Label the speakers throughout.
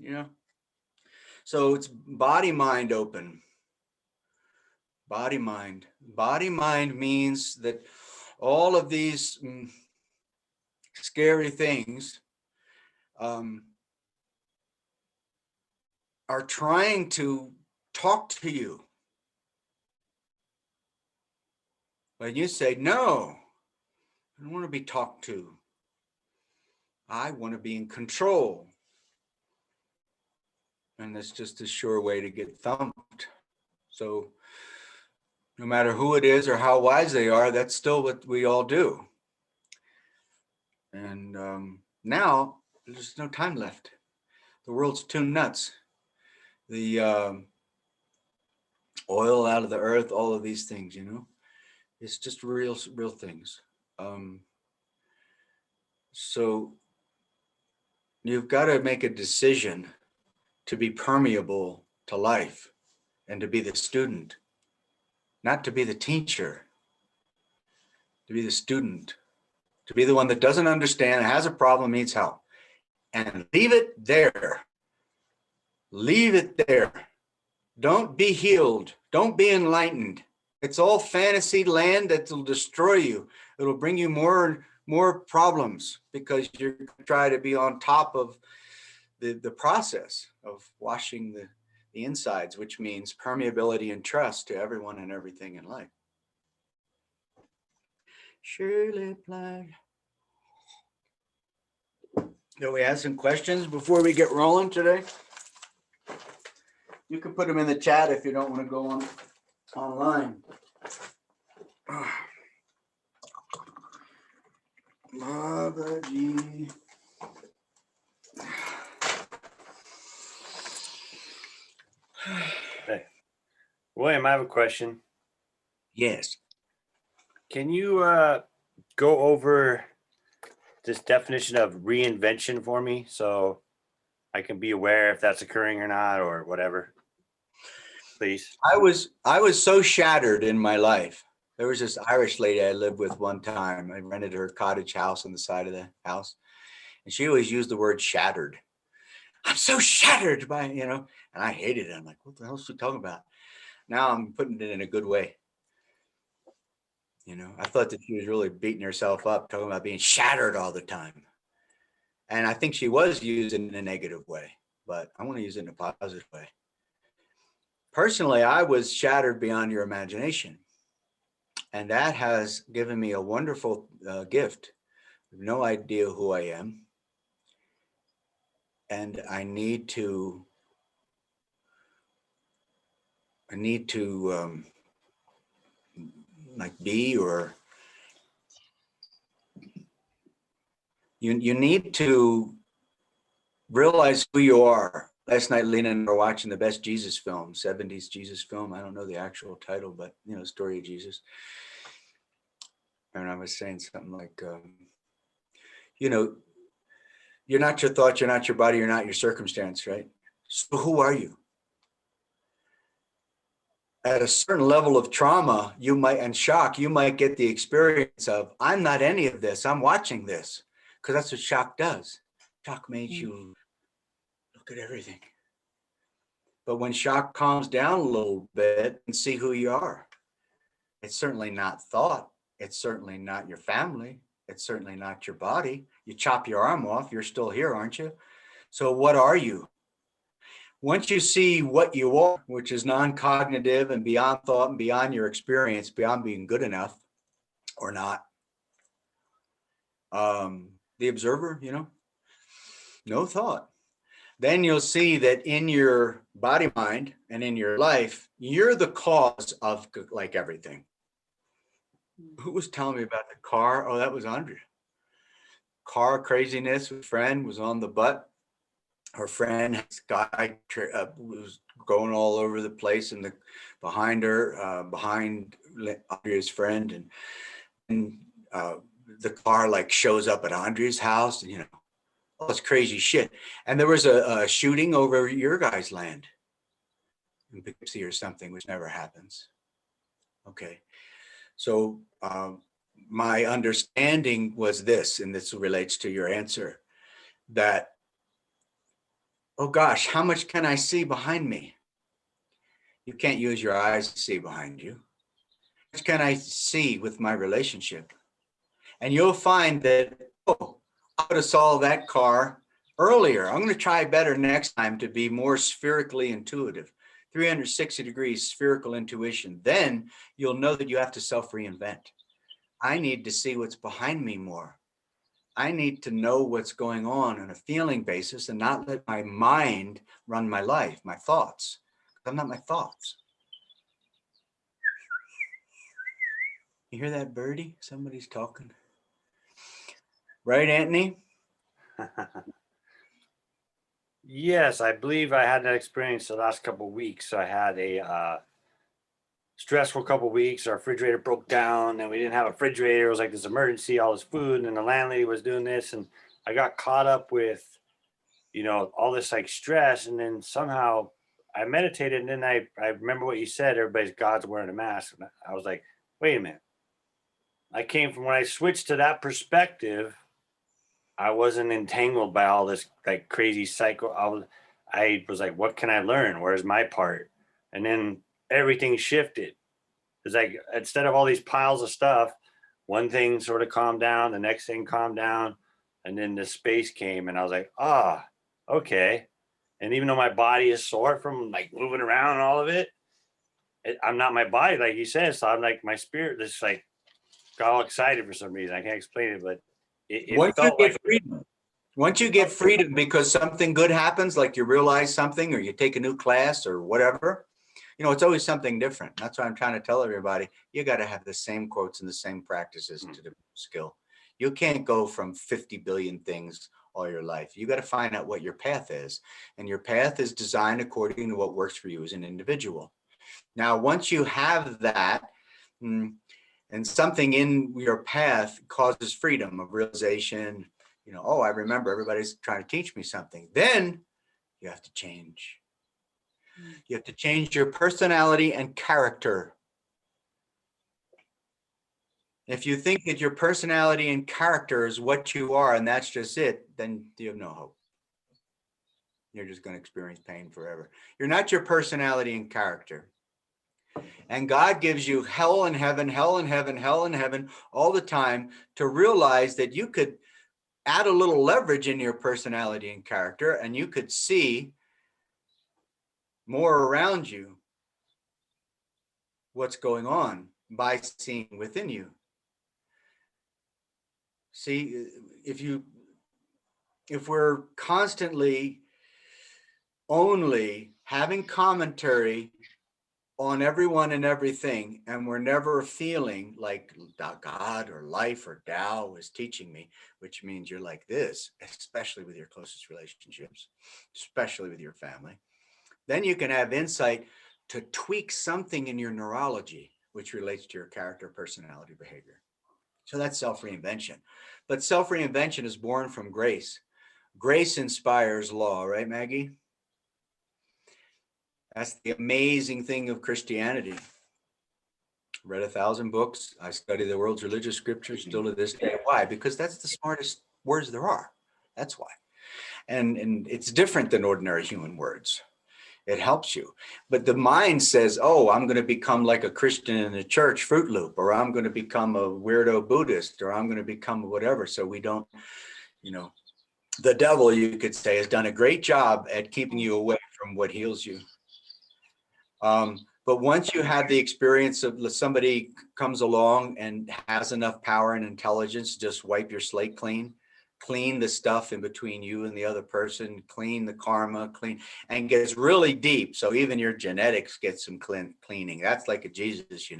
Speaker 1: you know. So it's body, mind open. Body, mind. Body, mind means that all of these scary things are trying to talk to you. But you say, no, I don't want to be talked to. I want to be in control. And that's just a sure way to get thumped. So no matter who it is or how wise they are, that's still what we all do. And now there's no time left. The world's too nuts. The oil out of the earth, all of these things, it's just real things. So you've got to make a decision to be permeable to life and to be the student, not to be the teacher, to be the student, to be the one that doesn't understand, has a problem, needs help, and leave it there. Leave it there. Don't be healed. Don't be enlightened. It's all fantasy land that will destroy you. It'll bring you more problems because you're going to try to be on top of the process of washing the insides, which means permeability and trust to everyone and everything in life. Shirley Plug. Do we have some questions before we get rolling today? You can put them in the chat if you don't want to go online. Mother G.
Speaker 2: Hey, William, I have a question.
Speaker 1: Yes.
Speaker 2: Can you go over this definition of reinvention for me so I can be aware if that's occurring or not or whatever? Please.
Speaker 1: I was so shattered in my life. There was this Irish lady I lived with one time. I rented her cottage house on the side of the house. And she always used the word shattered. I'm so shattered by, and I hated it. I'm like, what the hell is she talking about? Now I'm putting it in a good way. I thought that she was really beating herself up, talking about being shattered all the time. And I think she was using it in a negative way, but I want to use it in a positive way. Personally, I was shattered beyond your imagination. And that has given me a wonderful gift. I have no idea who I am. And I need to like be, or you need to realize who you are. Last night, Lena and I were watching the best Jesus film, 70s Jesus film. I don't know the actual title, but story of Jesus. And I was saying something like, you're not your thoughts, you're not your body, you're not your circumstance, right? So who are you? At a certain level of trauma, and shock, you might get the experience of, I'm not any of this, I'm watching this. Because that's what shock does. Shock makes you look at everything. But when shock calms down a little bit and see who you are, it's certainly not thought. It's certainly not your family. It's certainly not your body. You chop your arm off, you're still here, aren't you? So what are you? Once you see what you are, which is non-cognitive and beyond thought and beyond your experience, beyond being good enough or not, the observer, no thought. Then you'll see that in your body, mind, and in your life, you're the cause of like everything. Who was telling me about the car? Oh, that was Andrea. Car craziness. A friend was on the butt. Her friend, guy, was going all over the place, and behind her, behind Andrea's friend, and the car like shows up at Andrea's house, and all this crazy shit. And there was a shooting over your guys' land in Poughkeepsie or something, which never happens. Okay, so my understanding was this, and this relates to your answer, that oh gosh, how much can I see behind me? You can't use your eyes to see behind you. How much can I see with my relationship? And you'll find that, oh, I would have saw that car earlier. I'm going to try better next time to be more spherically intuitive, 360 degrees spherical intuition. Then you'll know that you have to self reinvent. I need to see what's behind me more. I need to know what's going on a feeling basis and not let my mind run my life, my thoughts. I'm not my thoughts. You hear that birdie? Somebody's talking. Right, Anthony?
Speaker 2: Yes, I believe I had that experience the last couple of weeks. I had a stressful couple of weeks. Our refrigerator broke down and we didn't have a refrigerator. It was like this emergency, all this food, and the landlady was doing this. And I got caught up with, all this like stress. And then somehow I meditated. And then I remember what you said, everybody's God's wearing a mask. And I was like, wait a minute. I came from when I switched to that perspective, I wasn't entangled by all this like crazy cycle. I was like, what can I learn? Where's my part? And then everything shifted. It's like instead of all these piles of stuff, one thing sort of calmed down, the next thing calmed down, and then the space came, and I was like, okay. And even though my body is sore from like moving around and all of it, I'm not my body, like you said. So I'm like my spirit just like got all excited for some reason. I can't explain it, but it
Speaker 1: Once you
Speaker 2: felt
Speaker 1: get
Speaker 2: like
Speaker 1: freedom, once you get freedom because something good happens, like you realize something or you take a new class or whatever, it's always something different. That's why I'm trying to tell everybody, you got to have the same quotes and the same practices to the skill. You can't go from 50 billion things all your life. You got to find out what your path is. And your path is designed according to what works for you as an individual. Now, once you have that, and something in your path causes freedom of realization, oh, I remember everybody's trying to teach me something. Then you have to change. You have to change your personality and character. If you think that your personality and character is what you are and that's just it, then you have no hope. You're just going to experience pain forever. You're not your personality and character. And God gives you hell and heaven, hell and heaven, hell and heaven all the time to realize that you could add a little leverage in your personality and character and you could see more around you what's going on by seeing within you. See, if we're constantly only having commentary on everyone and everything, and we're never feeling like God or life or Tao is teaching me, which means you're like this, especially with your closest relationships, especially with your family, then you can have insight to tweak something in your neurology, which relates to your character, personality, behavior. So that's self-reinvention. But self-reinvention is born from grace. Grace inspires law, right, Maggie? That's the amazing thing of Christianity. Read 1,000 books. I study the world's religious scriptures still to this day. Why? Because that's the smartest words there are. That's why. And it's different than ordinary human words. It helps you. But the mind says, oh, I'm going to become like a Christian in the church, Fruit Loop, or I'm going to become a weirdo Buddhist, or I'm going to become whatever. So we don't, the devil, you could say, has done a great job at keeping you away from what heals you. But once you have the experience of somebody comes along and has enough power and intelligence, just wipe your slate clean the stuff in between you and the other person, clean the karma, and gets really deep. So even your genetics get some cleaning. That's like a Jesus,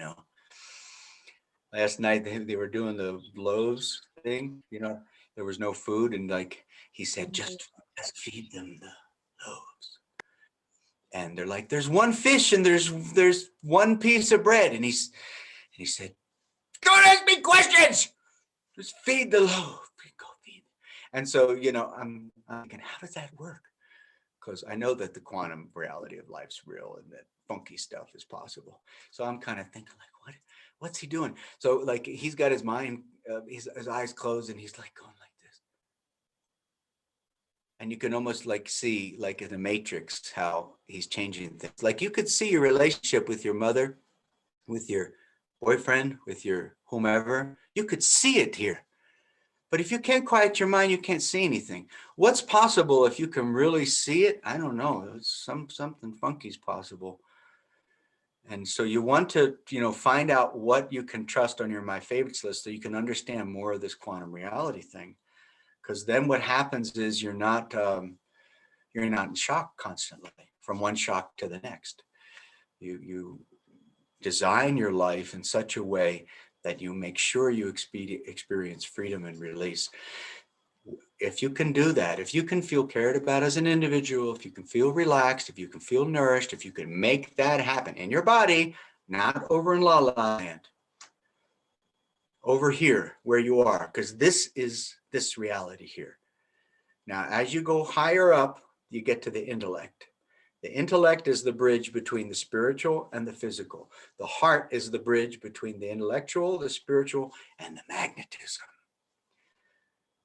Speaker 1: Last night they were doing the loaves thing, there was no food. And like he said, just feed them the loaves. And they're like, there's one fish and there's one piece of bread. And he said, don't ask me questions. Just feed the loaf. Go feed. And so, I'm thinking, how does that work? Because I know that the quantum reality of life's real and that funky stuff is possible. So I'm kind of thinking like, what's he doing? So like he's got his mind, his eyes closed and he's like going like this. And you can almost like see, like in the Matrix, how he's changing things. Like you could see your relationship with your mother, with your boyfriend, with your whomever. You could see it here. But if you can't quiet your mind, you can't see anything. What's possible if you can really see it? I don't know. Something funky is possible. And so you want to, find out what you can trust on your my favorites list so you can understand more of this quantum reality thing. Because then what happens is you're not in shock constantly from one shock to the next. You design your life in such a way that you make sure you experience freedom and release. If you can do that, if you can feel cared about as an individual, if you can feel relaxed, if you can feel nourished, if you can make that happen in your body, not over in La La Land, over here where you are, because this is this reality here. Now, as you go higher up, you get to the intellect. The intellect is the bridge between the spiritual and the physical. The heart is the bridge between the intellectual, the spiritual, and the magnetism.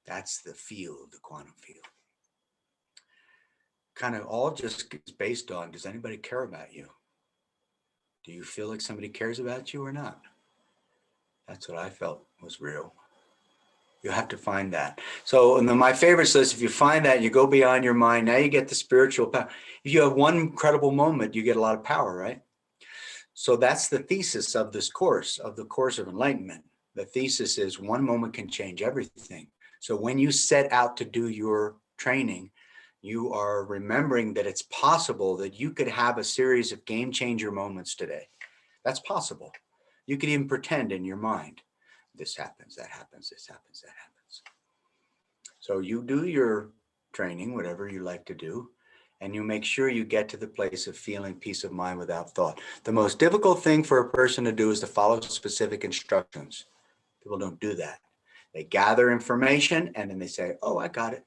Speaker 1: That's the field, the quantum field. Kind of all just is based on, does anybody care about you? Do you feel like somebody cares about you or not? That's what I felt was real. You have to find that. So in my favorites list, if you find that, you go beyond your mind. Now you get the spiritual power. If you have one incredible moment, you get a lot of power, right? So that's the thesis of this course, of the Course of Enlightenment. The thesis is one moment can change everything. So when you set out to do your training, you are remembering that it's possible that you could have a series of game changer moments today. That's possible. You could even pretend in your mind, this happens, that happens, this happens, that happens. So you do your training, whatever you like to do, and you make sure you get to the place of feeling peace of mind without thought. The most difficult thing for a person to do is to follow specific instructions. People don't do that. They gather information and then they say, oh, I got it.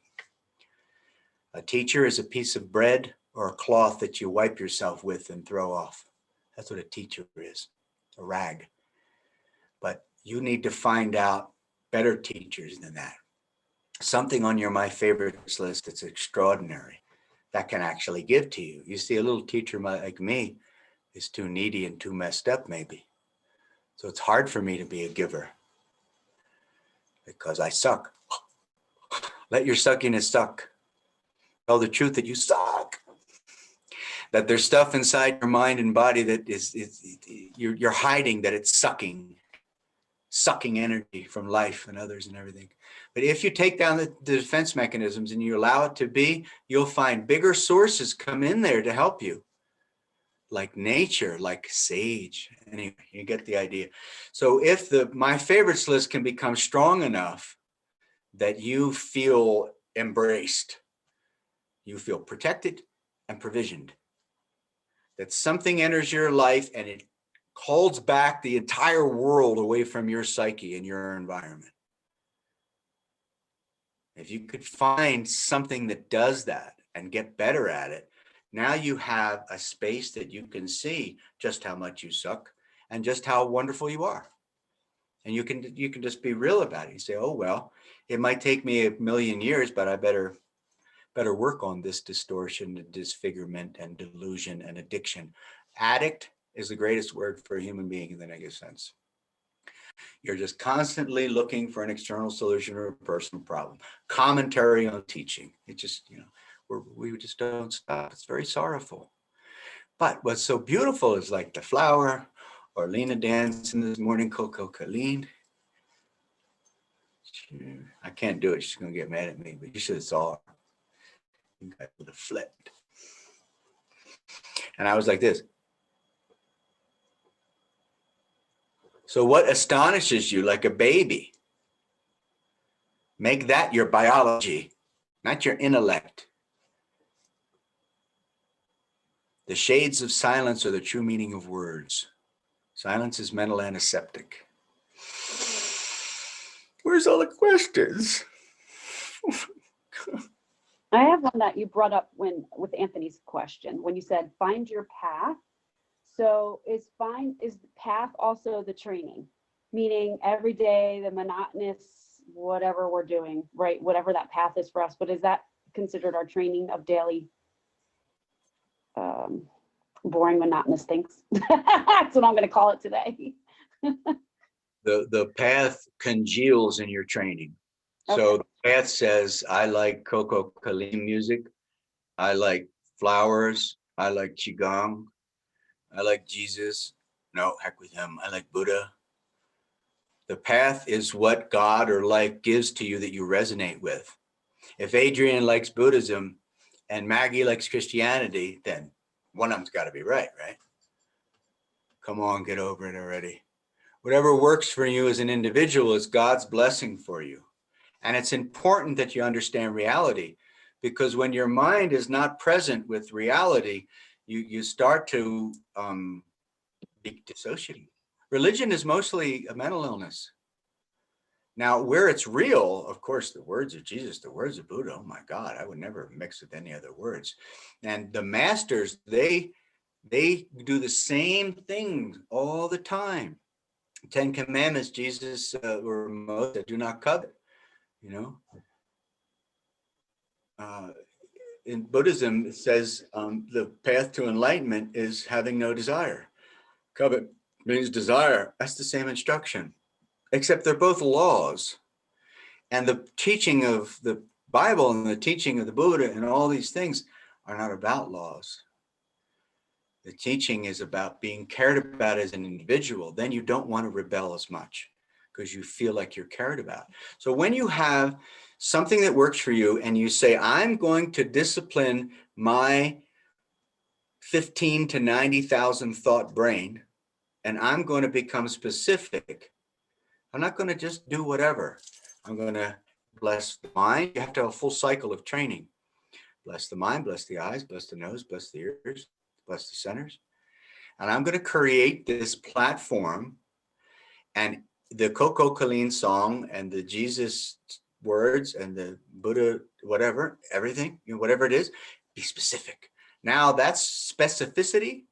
Speaker 1: A teacher is a piece of bread or a cloth that you wipe yourself with and throw off. That's what a teacher is, a rag. But you need to find out better teachers than that. Something on your my favorites list that's extraordinary that can actually give to you. You see, a little teacher like me is too needy and too messed up maybe. So it's hard for me to be a giver because I suck. Let your suckiness suck. Tell the truth that you suck. That there's stuff inside your mind and body that you're hiding, that it's sucking energy from life and others and everything. But if you take down the defense mechanisms and you allow it to be, you'll find bigger sources come in there to help you. Like nature, like sage. Anyway, you get the idea. So if my favorites list can become strong enough that you feel embraced, you feel protected and provisioned, that something enters your life and it holds back the entire world away from your psyche and your environment. If you could find something that does that and get better at it, now you have a space that you can see just how much you suck and just how wonderful you are. And you can just be real about it. You say, oh, well, it might take me 1,000,000 years, but I better work on this distortion and disfigurement and delusion and addiction. Addict is the greatest word for a human being in the negative sense. You're just constantly looking for an external solution or a personal problem. Commentary on teaching. It just, we just don't stop. It's very sorrowful. But what's so beautiful is like the flower or Lena dancing this morning, Coco Colleen. I can't do it. She's going to get mad at me, but you should have saw her. You guys would have flipped. And I was like this. So what astonishes you like a baby? Make that your biology, not your intellect. The shades of silence are the true meaning of words. Silence is mental antiseptic. Where's all the questions?
Speaker 3: I have one that you brought up with Anthony's question, when you said, find your path. So is path also the training? Meaning every day, the monotonous, whatever we're doing, right? Whatever that path is for us, but is that considered our training of daily boring, monotonous things. That's what I'm going to call it today.
Speaker 1: The path congeals in your training. So
Speaker 3: Okay.
Speaker 1: the path says, I like Coco Kalim music. I like flowers. I like Qigong. I like Jesus. No, heck with him. I like Buddha. The path is what God or life gives to you that you resonate with. If Adrian likes Buddhism and Maggie likes Christianity, then one of them's got to be right, right? Come on, get over it already. Whatever works for you as an individual is God's blessing for you. And it's important that you understand reality, because when your mind is not present with reality, you start to be dissociating. Religion is mostly a mental illness. Now, where it's real, of course, the words of Jesus, the words of Buddha, oh my God, I would never mix with any other words. And the masters, they do the same thing all the time. 10 Commandments, Jesus or Moses, do not covet, you know. In Buddhism, it says the path to enlightenment is having no desire. Covet means desire. That's the same instruction, except they're both laws. And the teaching of the Bible and the teaching of the Buddha and all these things are not about laws. The teaching is about being cared about as an individual. Then you don't want to rebel as much because you feel like you're cared about. So when you have something that works for you and you say, I'm going to discipline my 15 to 90,000 thought brain, and I'm going to become specific. I'm not going to just do whatever. I'm going to bless the mind. You have to have a full cycle of training. Bless the mind, bless the eyes, bless the nose, bless the ears, bless the centers. And I'm going to create this platform, and the Coco Kalim song and the Jesus words and the Buddha, whatever, everything, whatever it is, be specific. Now that specificity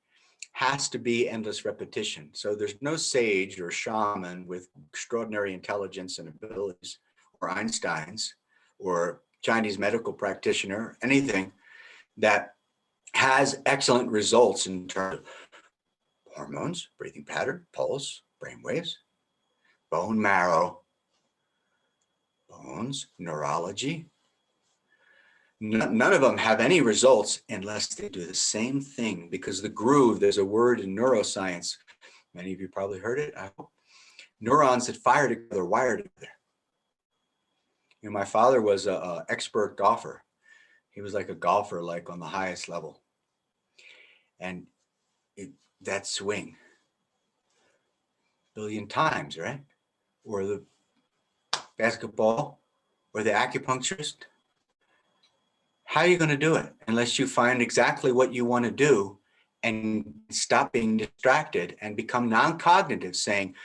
Speaker 1: has to be endless repetition. So there's no sage or shaman with extraordinary intelligence and abilities, or Einstein's, or Chinese medical practitioner, anything that has excellent results in terms of hormones, breathing pattern, pulse, brain waves, bone marrow, bones, neurology. None of them have any results unless they do the same thing, because the groove, there's a word in neuroscience, many of you probably heard it, I hope. Neurons that fire together wire together. You know, my father was an expert golfer. He was like a golfer, like on the highest level. And that swing, billion times, right? Or the basketball, or the acupuncturist. How are you going to do it unless you find exactly what you want to do and stop being distracted and become non-cognitive, saying,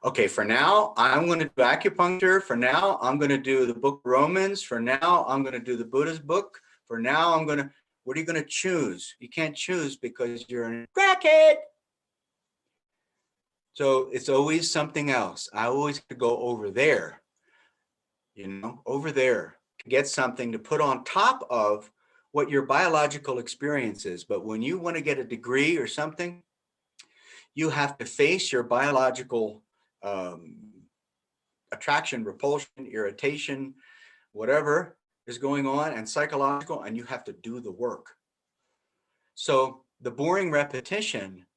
Speaker 1: okay, for now, I'm going to do acupuncture. For now, I'm going to do the book of Romans. For now, I'm going to do the Buddha's book. For now, what are you going to choose? You can't choose because you're a crackhead. So it's always something else. I always go over there, over there, to get something to put on top of what your biological experience is. But when you want to get a degree or something, you have to face your biological attraction, repulsion, irritation, whatever is going on, and psychological, and you have to do the work. So the boring repetition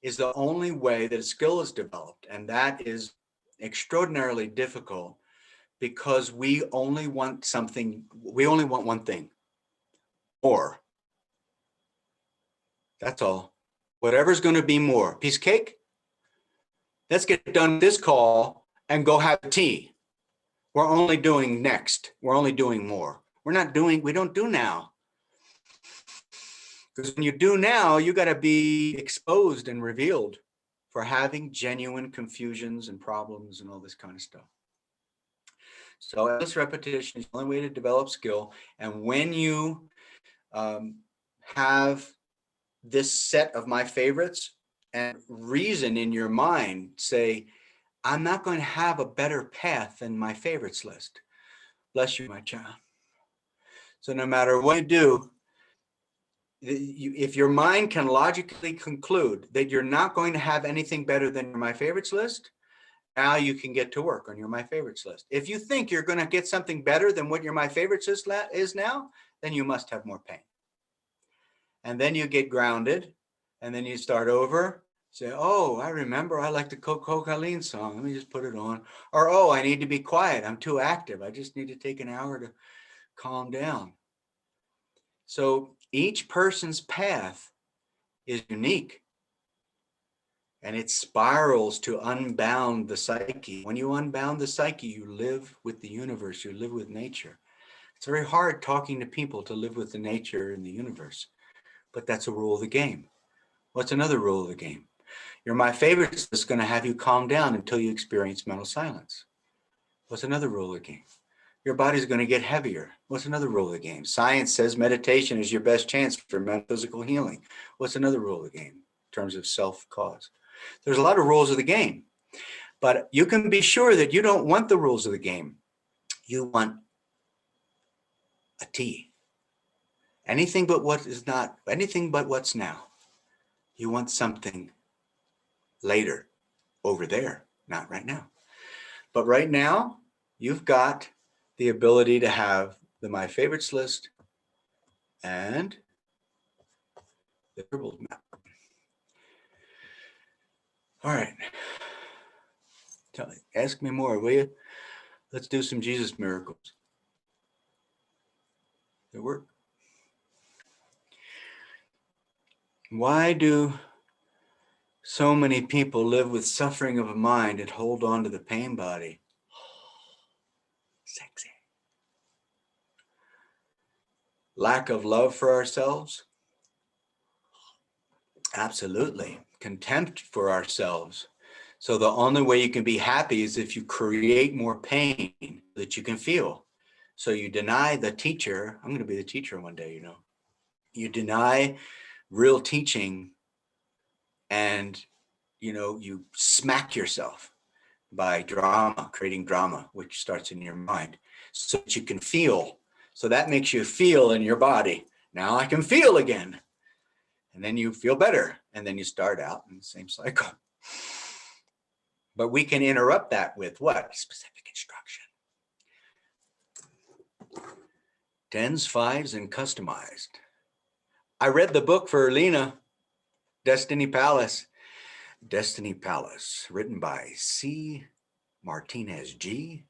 Speaker 1: is the only way that a skill is developed, and that is extraordinarily difficult because we only want one thing, more. That's all. Whatever's going to be more. Piece of cake? Let's get done with this call and go have tea. We're only doing next. We're only doing more. We don't do now. Because when you do now, you got to be exposed and revealed for having genuine confusions and problems and all this kind of stuff. So endless repetition is the only way to develop skill. And when you have this set of my favorites and reason in your mind, say, I'm not going to have a better path than my favorites list. Bless you, my child. So no matter what you do, if your mind can logically conclude that you're not going to have anything better than your my favorites list, now you can get to work on your my favorites list. If you think you're going to get something better than what your my favorites list is now, then you must have more pain. And then you get grounded, and then you start over. Say, oh, I remember I like the Coco Colleen song. Let me just put it on. Or, oh, I need to be quiet. I'm too active. I just need to take an hour to calm down. So each person's path is unique. And it spirals to unbound the psyche. When you unbound the psyche, you live with the universe, you live with nature. It's very hard talking to people to live with the nature and the universe, but that's a rule of the game. What's another rule of the game? Your my favorites is going to have you calm down until you experience mental silence. What's another rule of the game? Your body's going to get heavier. What's another rule of the game? Science says meditation is your best chance for metaphysical healing. What's another rule of the game in terms of self-cause? There's a lot of rules of the game, but you can be sure that you don't want the rules of the game. You want a T. Anything but what is not, anything but what's now. You want something later, over there, not right now. But right now, you've got the ability to have the my favorites list and the dribble map. All right. Ask me more, will you? Let's do some Jesus miracles. They work. Why do so many people live with suffering of a mind and hold on to the pain body? Sexy. Lack of love for ourselves? Absolutely. Contempt for ourselves. So the only way you can be happy is if you create more pain that you can feel. So you deny the teacher. I'm going to be the teacher one day, you know. You deny real teaching and, you know, you smack yourself by drama, creating drama, which starts in your mind so that you can feel. So that makes you feel in your body. Now I can feel again. And then you feel better. And then you start out in the same cycle. But we can interrupt that with what? Specific instruction. 10s, 5s, and customized. I read the book for Lena, Destiny Palace. Destiny Palace, written by S. Martinez G,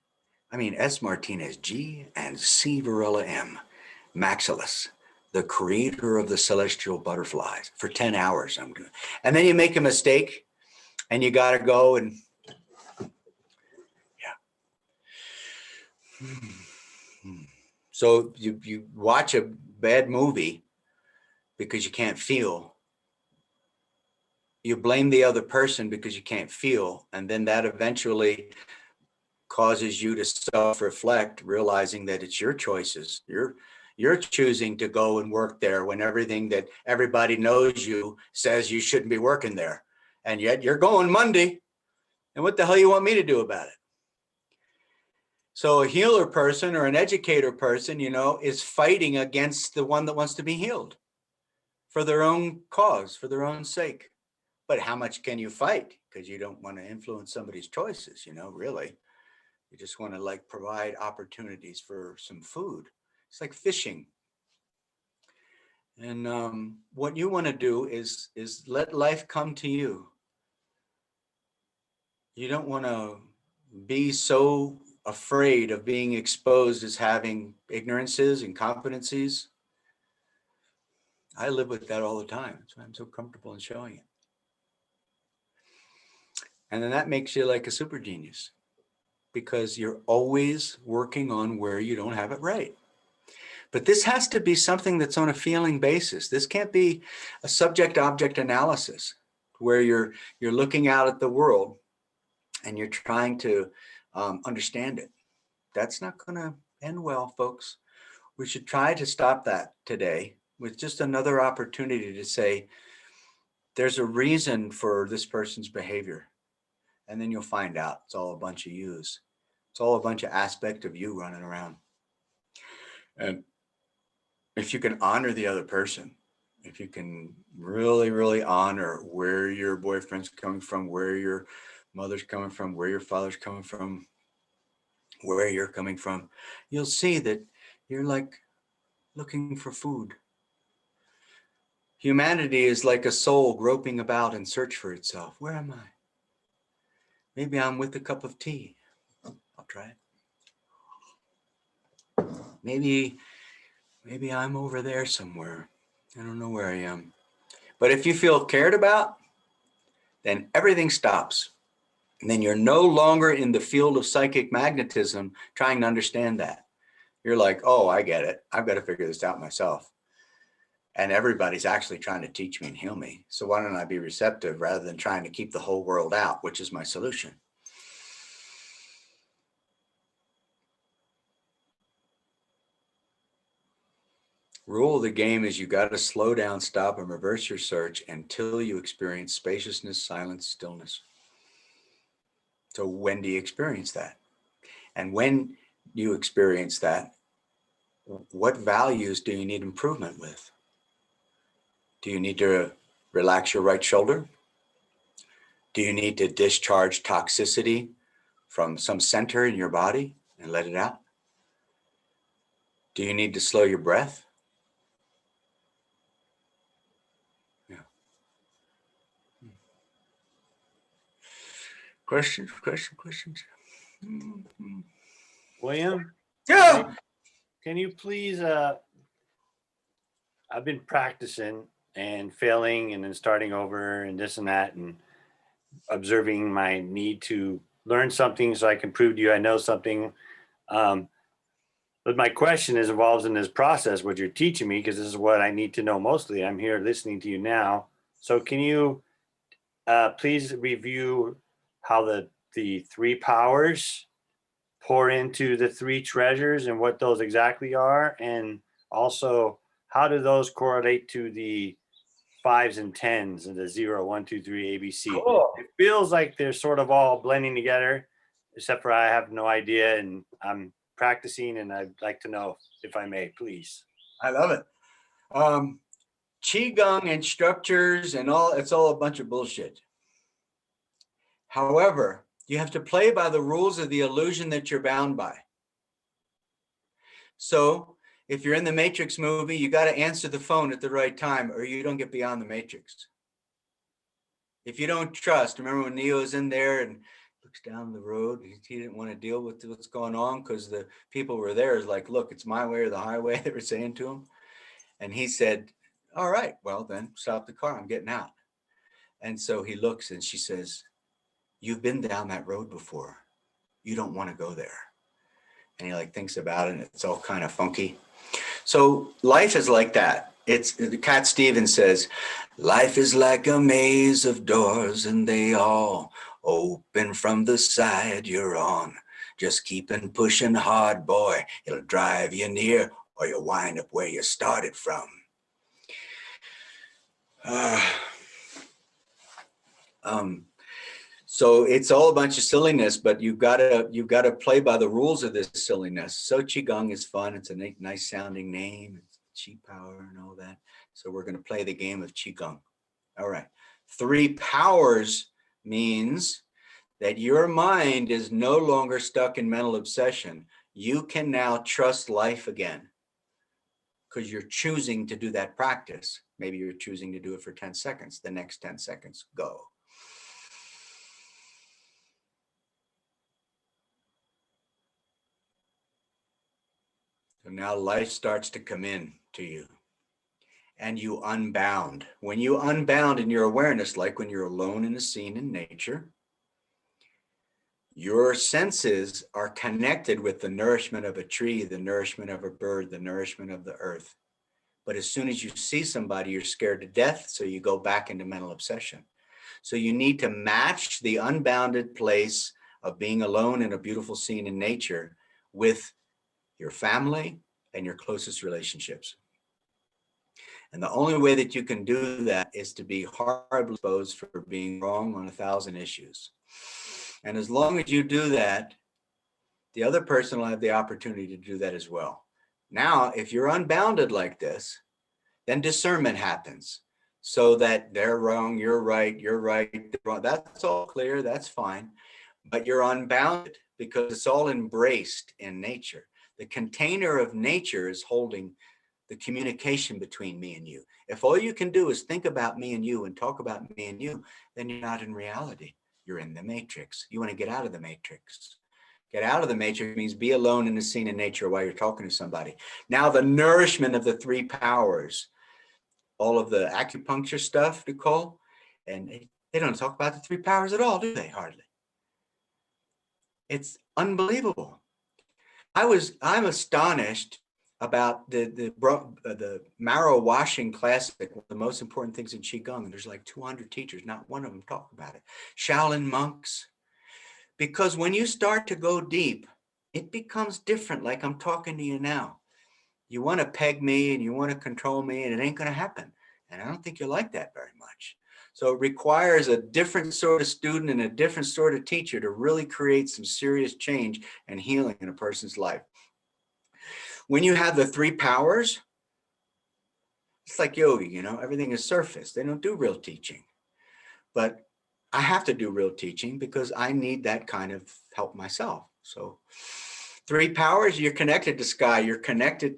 Speaker 1: and C. Varela M. Maximus, the creator of the celestial butterflies. For 10 hours, I'm doing. And then you make a mistake, and you got to go and So you watch a bad movie because you can't feel. You blame the other person because you can't feel. And then that eventually causes you to self-reflect, realizing that it's your choices. You're choosing to go and work there when everything that everybody knows you says you shouldn't be working there. And yet you're going Monday. And what the hell you want me to do about it? So a healer person or an educator person, you know, is fighting against the one that wants to be healed for their own cause, for their own sake. But how much can you fight? Because you don't want to influence somebody's choices, you know, really. You just want to like provide opportunities for some food. It's like fishing. And what you want to do is let life come to you. You don't want to be so afraid of being exposed as having ignorances and competencies. I live with that all the time. That's why I'm so comfortable in showing it. And then that makes you like a super genius because you're always working on where you don't have it right. But this has to be something that's on a feeling basis. This can't be a subject-object analysis where you're looking out at the world and you're trying to understand it. That's not going to end well, folks. We should try to stop that today with just another opportunity to say, there's a reason for this person's behavior. And then you'll find out it's all a bunch of yous. It's all a bunch of aspect of you running around. And if you can honor the other person, if you can really, really honor where your boyfriend's coming from, where your mother's coming from, where your father's coming from, where you're coming from, you'll see that you're like looking for food. Humanity is like a soul groping about in search for itself. Where am I? Maybe I'm with a cup of tea. I'll try it. Maybe I'm over there somewhere. I don't know where I am. But if you feel cared about, then everything stops. And then you're no longer in the field of psychic magnetism trying to understand that. You're like, oh, I get it. I've got to figure this out myself. And everybody's actually trying to teach me and heal me. So why don't I be receptive rather than trying to keep the whole world out, which is my solution? Rule of the game is you got to slow down, stop, and reverse your search until you experience spaciousness, silence, stillness. So when do you experience that? And when you experience that, what values do you need improvement with? Do you need to relax your right shoulder? Do you need to discharge toxicity from some center in your body and let it out? Do you need to slow your breath? Yeah. Questions? Mm-hmm.
Speaker 2: William,
Speaker 1: Yeah.
Speaker 2: can you please, I've been practicing and failing and then starting over and this and that and observing my need to learn something so I can prove to you I know something. But my question is involves in this process, what you're teaching me, because this is what I need to know mostly. I'm here listening to you now. So can you please review how the three powers pour into the three treasures and what those exactly are? And also, how do those correlate to the 5s and 10s and the 0, 1, 2, 3, ABC?
Speaker 1: Cool.
Speaker 2: It feels like they're sort of all blending together, except for I have no idea and I'm practicing, and I'd like to know if I may, please.
Speaker 1: I love it. Qigong and structures and all, it's all a bunch of bullshit. However, you have to play by the rules of the illusion that you're bound by. So if you're in the Matrix movie, you got to answer the phone at the right time or you don't get beyond the Matrix. If you don't trust, remember when Neo was in there and looks down the road, he didn't want to deal with what's going on because the people were there is like, look, it's my way or the highway, they were saying to him. And he said, all right, well then stop the car, I'm getting out. And so he looks and she says, you've been down that road before. You don't want to go there. And he like thinks about it and it's all kind of funky. So life is like that. It's Cat Stevens says, life is like a maze of doors and they all open from the side you're on. Just keep on pushing hard, boy. It'll drive you near or you'll wind up where you started from. So it's all a bunch of silliness, but you've got to play by the rules of this silliness. So Qigong is fun. It's a nice sounding name. It's Qi power and all that. So we're going to play the game of Qigong. All right. 3 powers means that your mind is no longer stuck in mental obsession. You can now trust life again because you're choosing to do that practice. Maybe you're choosing to do it for 10 seconds. The next 10 seconds, go. So now life starts to come in to you and you unbound. When you unbound in your awareness, like when you're alone in a scene in nature, your senses are connected with the nourishment of a tree, the nourishment of a bird, the nourishment of the earth. But as soon as you see somebody, you're scared to death, so you go back into mental obsession. So you need to match the unbounded place of being alone in a beautiful scene in nature with your family and your closest relationships. And the only way that you can do that is to be horribly exposed for being wrong on 1,000 issues. And as long as you do that, the other person will have the opportunity to do that as well. Now, if you're unbounded like this, then discernment happens so that they're wrong, you're right, they're wrong. That's all clear, that's fine. But you're unbounded because it's all embraced in nature. The container of nature is holding the communication between me and you. If all you can do is think about me and you and talk about me and you, then you're not in reality. You're in the matrix. You want to get out of the matrix. Get out of the matrix means be alone in the scene of nature while you're talking to somebody. Now, the nourishment of the three powers, all of the acupuncture stuff, Nicole, and they don't talk about the three powers at all, do they? Hardly. It's unbelievable. I'm astonished about the marrow washing classic, one of the most important things in Qigong. There's like 200 teachers, not one of them talk about it. Shaolin monks. Because when you start to go deep, it becomes different, like I'm talking to you now. You want to peg me and you want to control me, and it ain't going to happen. And I don't think you like that very much. So it requires a different sort of student and a different sort of teacher to really create some serious change and healing in a person's life. When you have the three powers, it's like yoga, you know, everything is surface. They don't do real teaching. But I have to do real teaching because I need that kind of help myself. So three powers, you're connected to sky, you're connected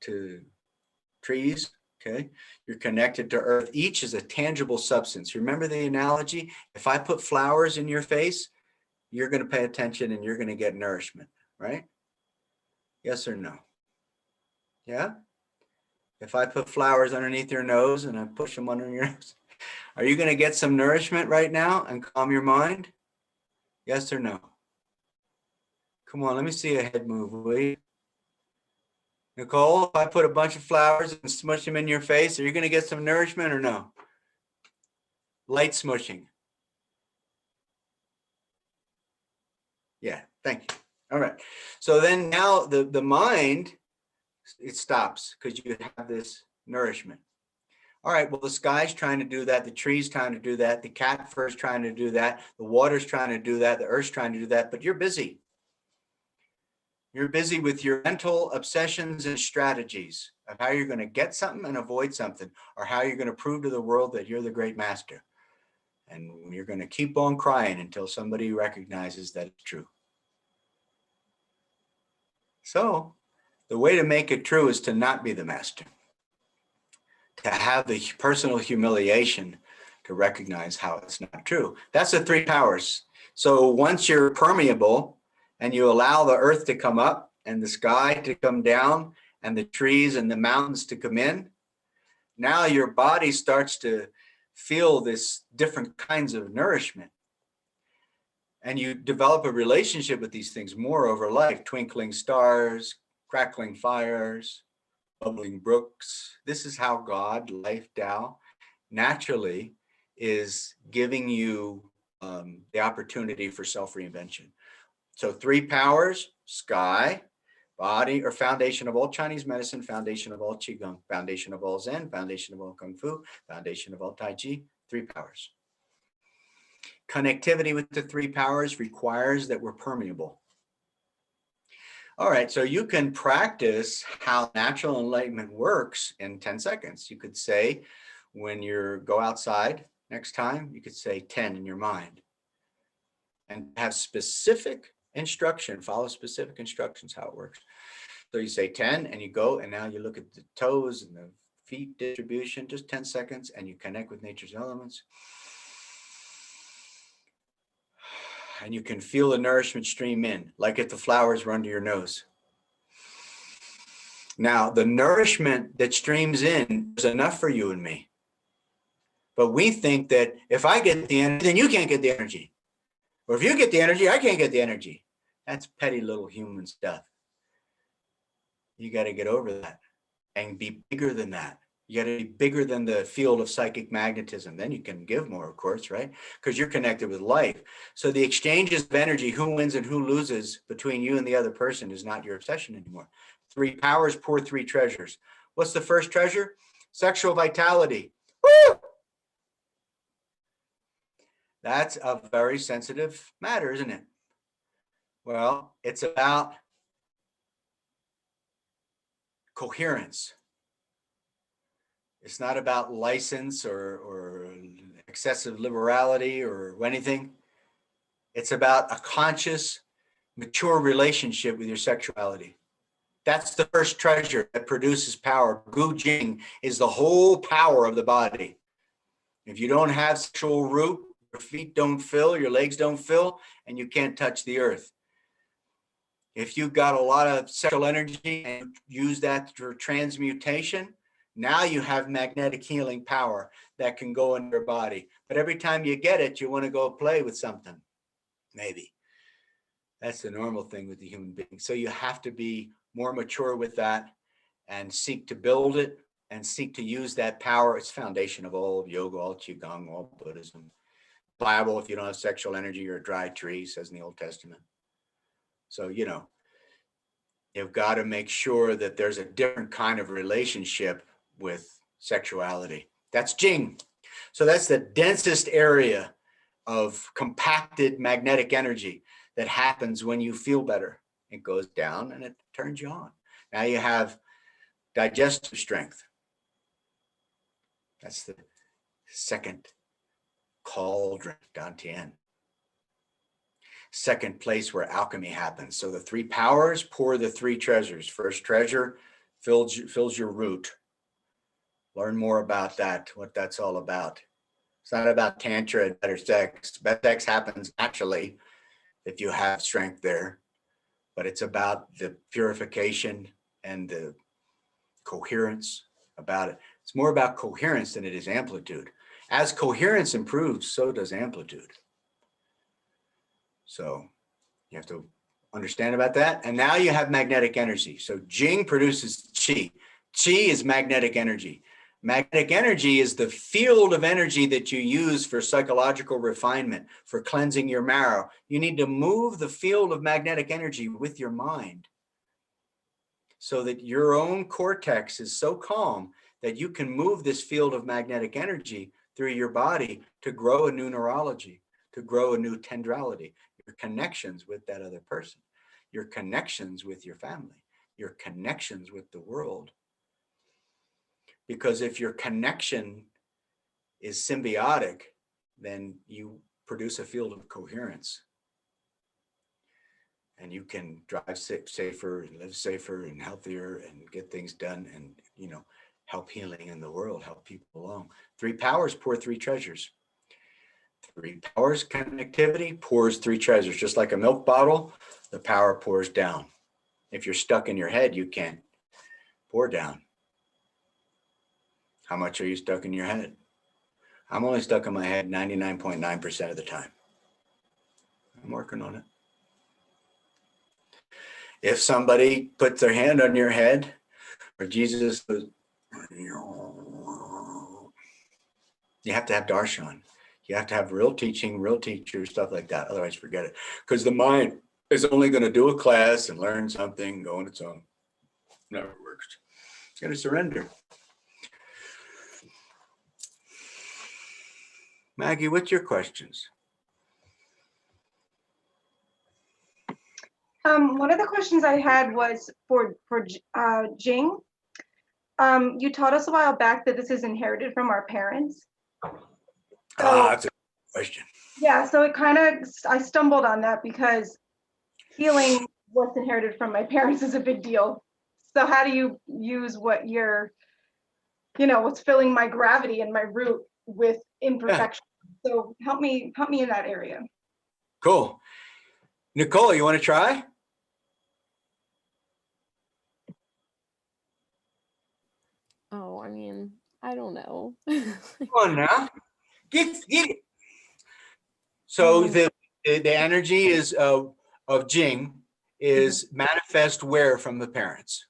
Speaker 1: to trees, okay? You're connected to earth. Each is a tangible substance. Remember the analogy? If I put flowers in your face, you're going to pay attention and you're going to get nourishment, right? Yes or no? Yeah? If I put flowers underneath your nose and I push them under your nose, are you going to get some nourishment right now and calm your mind? Yes or no? Come on, let me see a head move, will you? Nicole, if I put a bunch of flowers and smush them in your face, are you going to get some nourishment or no? Light smushing. Yeah, thank you. All right. So then now the mind, it stops because you have this nourishment. All right, well, the sky's trying to do that. The tree's trying to do that. The cat fur's trying to do that. The water's trying to do that. The earth's trying to do that, but you're busy. You're busy with your mental obsessions and strategies of how you're going to get something and avoid something, or how you're going to prove to the world that you're the great master. And you're going to keep on crying until somebody recognizes that it's true. So the way to make it true is to not be the master, to have the personal humiliation to recognize how it's not true. That's the three powers. So once you're permeable and you allow the earth to come up and the sky to come down and the trees and the mountains to come in, now your body starts to feel this different kinds of nourishment. And you develop a relationship with these things more over life, twinkling stars, crackling fires, bubbling brooks. This is how God, life, Tao, naturally is giving you the opportunity for self-reinvention. So three powers: sky, body, or foundation of all Chinese medicine, foundation of all Qigong, foundation of all Zen, foundation of all Kung Fu, foundation of all Tai Chi, three powers. Connectivity with the three powers requires that we're permeable. All right, so you can practice how natural enlightenment works in 10 seconds. You could say, when you go outside next time, you could say 10 in your mind and have specific instruction, follow specific instructions how it works. So you say 10 and you go, and now you look at the toes and the feet distribution, just 10 seconds, and you connect with nature's elements. And you can feel the nourishment stream in, like if the flowers run to your nose. Now, the nourishment that streams in is enough for you and me. But we think that if I get the energy, then you can't get the energy. Or if you get the energy, I can't get the energy. That's petty little human stuff. You got to get over that and be bigger than that. You got to be bigger than the field of psychic magnetism. Then you can give more, of course, right? Because you're connected with life. So the exchanges of energy, who wins and who loses between you and the other person, is not your obsession anymore. Three powers, pour three treasures. What's the first treasure? Sexual vitality. Woo! That's a very sensitive matter, isn't it? Well, it's about coherence. It's not about license or excessive liberality or anything. It's about a conscious, mature relationship with your sexuality. That's the first treasure that produces power. Gu Jing is the whole power of the body. If you don't have sexual root, your feet don't fill, your legs don't fill, and you can't touch the earth. If you've got a lot of sexual energy and use that for transmutation, now you have magnetic healing power that can go in your body. But every time you get it, you want to go play with something, maybe. That's the normal thing with the human being. So you have to be more mature with that and seek to build it and seek to use that power. It's foundation of all of yoga, all Qigong, all Buddhism. Bible, if you don't have sexual energy, you're a dry tree, says in the Old Testament. So, you've got to make sure that there's a different kind of relationship with sexuality. That's Jing. So that's the densest area of compacted magnetic energy that happens when you feel better. It goes down and it turns you on. Now you have digestive strength. That's the second cauldron, Dantian. Second place where alchemy happens. So the three powers pour the three treasures. First treasure fills your root. Learn more about that, what that's all about. It's not about tantra and better sex. Better sex happens naturally if you have strength there, but it's about the purification and the coherence about it. It's more about coherence than it is amplitude. As coherence improves, so does amplitude. So you have to understand about that. And now you have magnetic energy. So Jing produces Qi. Qi is magnetic energy. Magnetic energy is the field of energy that you use for psychological refinement, for cleansing your marrow. You need to move the field of magnetic energy with your mind so that your own cortex is so calm that you can move this field of magnetic energy through your body to grow a new neurology, to grow a new tendrality, your connections with that other person, your connections with your family, your connections with the world. Because if your connection is symbiotic, then you produce a field of coherence. And you can drive safer and live safer and healthier and get things done and, help healing in the world, help people along. Three powers pour three treasures. Three powers connectivity pours three treasures. Just like a milk bottle, the power pours down. If you're stuck in your head, you can't pour down. How much are you stuck in your head? I'm only stuck in my head 99.9% of the time. I'm working on it. If somebody puts their hand on your head, or Jesus, you have to have darshan. You have to have real teaching, real teachers, stuff like that. Otherwise, forget it. Because the mind is only going to do a class and learn something, go on its own. Never works. It's going to surrender. Maggie, what's your questions?
Speaker 4: One of the questions I had was for Jing. You taught us a while back that this is inherited from our parents. So,
Speaker 1: That's a good question.
Speaker 4: yeah, so I stumbled on that because healing what's inherited from my parents is a big deal. So how do you use what what's filling my gravity and my root with imperfection? Yeah. So help me in that area.
Speaker 1: Cool. Nicole, you want to try?
Speaker 5: Oh, I mean, I don't know.
Speaker 1: Come on now. Get it. So the energy is of Jing is manifest where from the parents?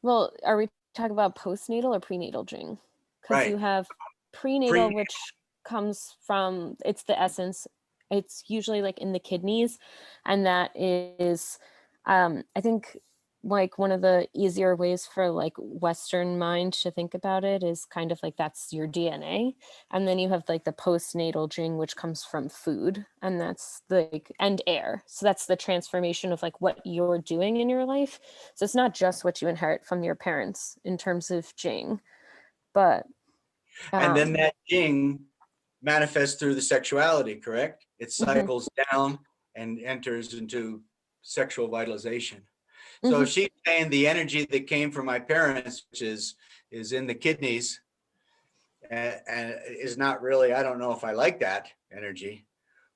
Speaker 5: Well, are we talking about postnatal or prenatal Jing? Because
Speaker 1: Right.
Speaker 5: you have prenatal, which comes from, it's the essence. It's usually like in the kidneys. And that is, I think like one of the easier ways for like Western mind to think about it is kind of like that's your DNA. And then you have like the postnatal gene, which comes from food, and that's like, and air. So that's the transformation of like what you're doing in your life. So it's not just what you inherit from your parents in terms of gene, but
Speaker 1: And then
Speaker 5: um,
Speaker 1: that Jing manifests through the sexuality, correct? It
Speaker 5: mhm,
Speaker 1: cycles down and enters into sexual vitalization. So
Speaker 5: mhm.
Speaker 1: if she's saying the energy that came from my parents, which is in the kidneys, and is not really, I don't know if I like that energy.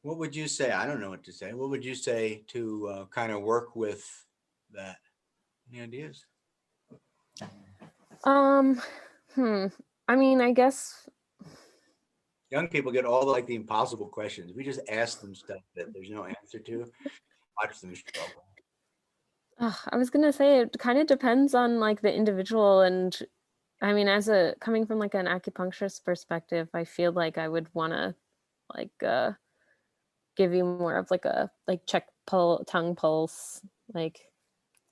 Speaker 1: What would you say? I don't know what to say. What would you say to kind of work with that? Any ideas?
Speaker 5: Um, hmm. I mean, I guess
Speaker 1: Young people get all like the impossible questions. We just ask them stuff that there's no answer to. Watch them struggle.
Speaker 5: I was gonna say it kind of depends on like the individual, and I mean, as a coming from like an acupuncturist perspective, I feel like I would want to like give you more of like a like check tongue pulse like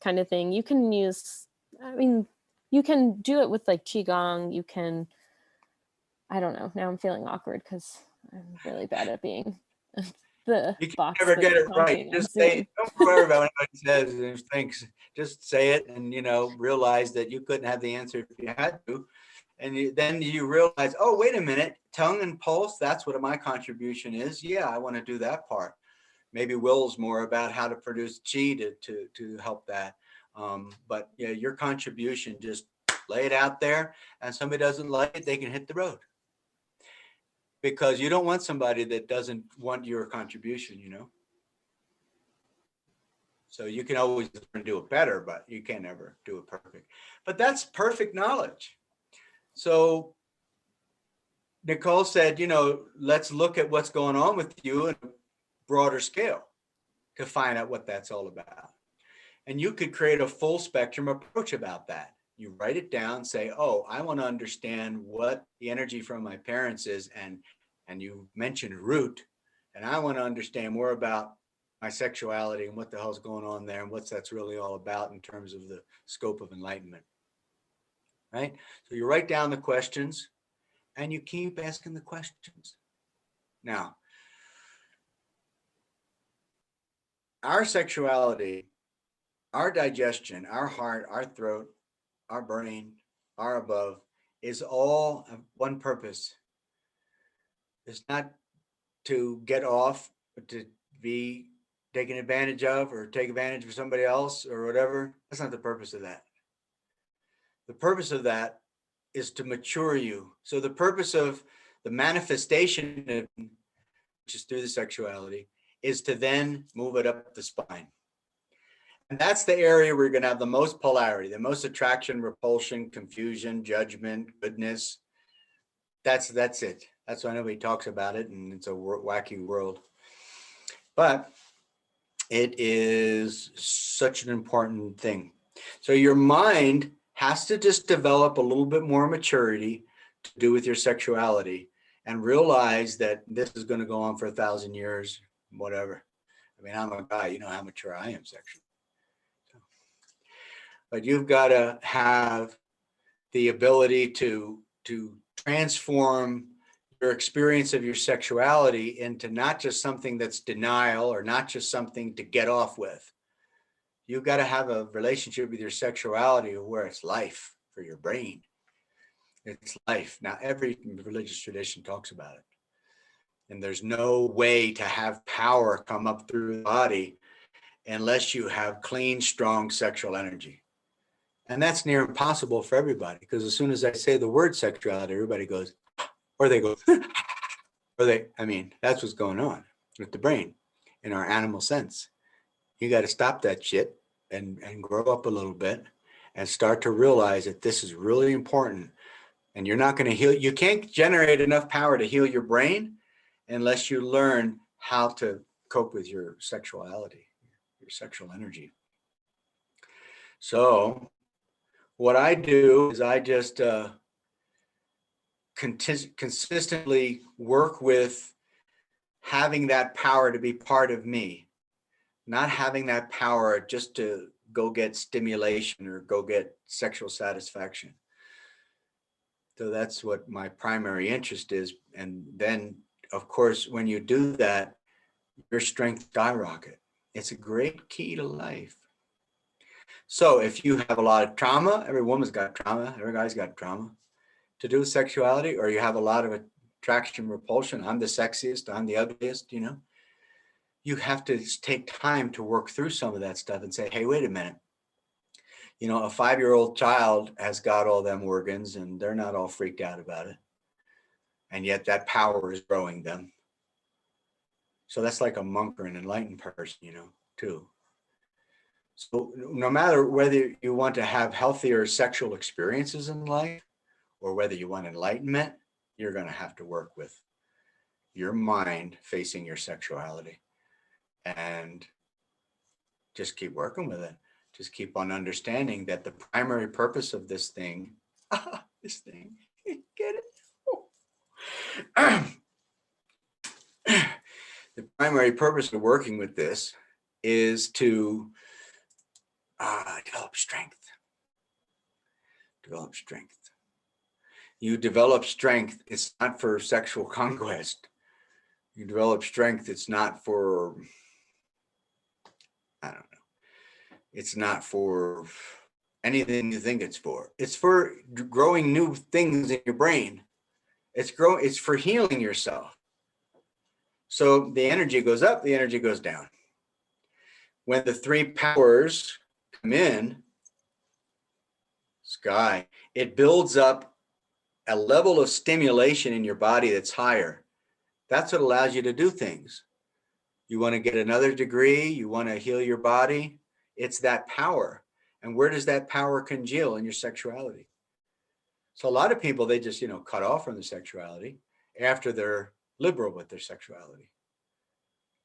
Speaker 5: kind of thing. You can use, I mean, you can do it with like qigong. You can, I don't know. Now I'm feeling awkward because I'm really bad at being the
Speaker 1: You can
Speaker 5: box
Speaker 1: never
Speaker 5: that's
Speaker 1: get it right.
Speaker 5: talking on
Speaker 1: Just say
Speaker 5: Zoom.
Speaker 1: it. Don't worry about what anybody says and thinks. Just say it and, realize that you couldn't have the answer if you had to. And then you realize, oh, wait a minute, tongue and pulse, that's what my contribution is. Yeah, I want to do that part. Maybe Will's more about how to produce chi to help that. But yeah, your contribution, just lay it out there, and somebody doesn't like it, they can hit the road. Because you don't want somebody that doesn't want your contribution, So you can always do it better, but you can't ever do it perfect. But that's perfect knowledge. So Nicole said, let's look at what's going on with you in a broader scale to find out what that's all about. And you could create a full spectrum approach about that. You write it down, say, oh, I want to understand what the energy from my parents is. And you mentioned root. And I want to understand more about my sexuality and what the hell's going on there and what that's really all about in terms of the scope of enlightenment. Right? So you write down the questions and you keep asking the questions. Now, our sexuality, our digestion, our heart, our throat, our brain, our above is all one purpose. It's not to get off, but to be taken advantage of or take advantage of somebody else or whatever. That's not the purpose of that. The purpose of that is to mature you. So the purpose of the manifestation, which is through the sexuality, is to then move it up the spine. And that's the area where you're going to have the most polarity, the most attraction, repulsion, confusion, judgment, goodness. That's it. That's why nobody talks about it, and it's a wacky world. But it is such an important thing. So your mind has to just develop a little bit more maturity to do with your sexuality and realize that this is going to go on for 1,000 years, whatever. I mean, I'm a guy, you know how mature I am sexually. But you've got to have the ability to transform your experience of your sexuality into not just something that's denial or not just something to get off with. You've got to have a relationship with your sexuality where it's life for your brain. It's life. Now, every religious tradition talks about it. And there's no way to have power come up through the body unless you have clean, strong sexual energy. And that's near impossible for everybody, because as soon as I say the word sexuality, everybody goes, or they go, that's what's going on with the brain in our animal sense. You got to stop that shit and grow up a little bit and start to realize that this is really important. And you're not going to heal. You can't generate enough power to heal your brain unless you learn how to cope with your sexuality, your sexual energy. So what I do is I just consistently work with having that power to be part of me, not having that power just to go get stimulation or go get sexual satisfaction. So that's what my primary interest is. And then, of course, when you do that, your strength skyrocket. It's a great key to life. So if you have a lot of trauma, every woman's got trauma, every guy's got trauma to do with sexuality, or you have a lot of attraction, repulsion, I'm the sexiest, I'm the ugliest, you know, you have to take time to work through some of that stuff and say, hey, wait a minute. You know, a 5-year-old child has got all them organs and they're not all freaked out about it. And yet that power is growing them. So that's like a monk or an enlightened person, you know, too. So no matter whether you want to have healthier sexual experiences in life or whether you want enlightenment, you're going to have to work with your mind facing your sexuality and just keep working with it. Just keep on understanding that the primary purpose of this thing, get it? The primary purpose of working with this is to develop strength. Develop strength. You develop strength. It's not for sexual conquest. You develop strength. It's not for, I don't know. It's not for anything you think it's for. It's for growing new things in your brain. It's for healing yourself. So the energy goes up, the energy goes down. When the 3 powers come in, sky, it builds up a level of stimulation in your body that's higher. That's what allows you to do things. You want to get another degree, you want to heal your body. It's that power. And where does that power congeal? In your sexuality. So a lot of people, they just, cut off from the sexuality after they're liberal with their sexuality.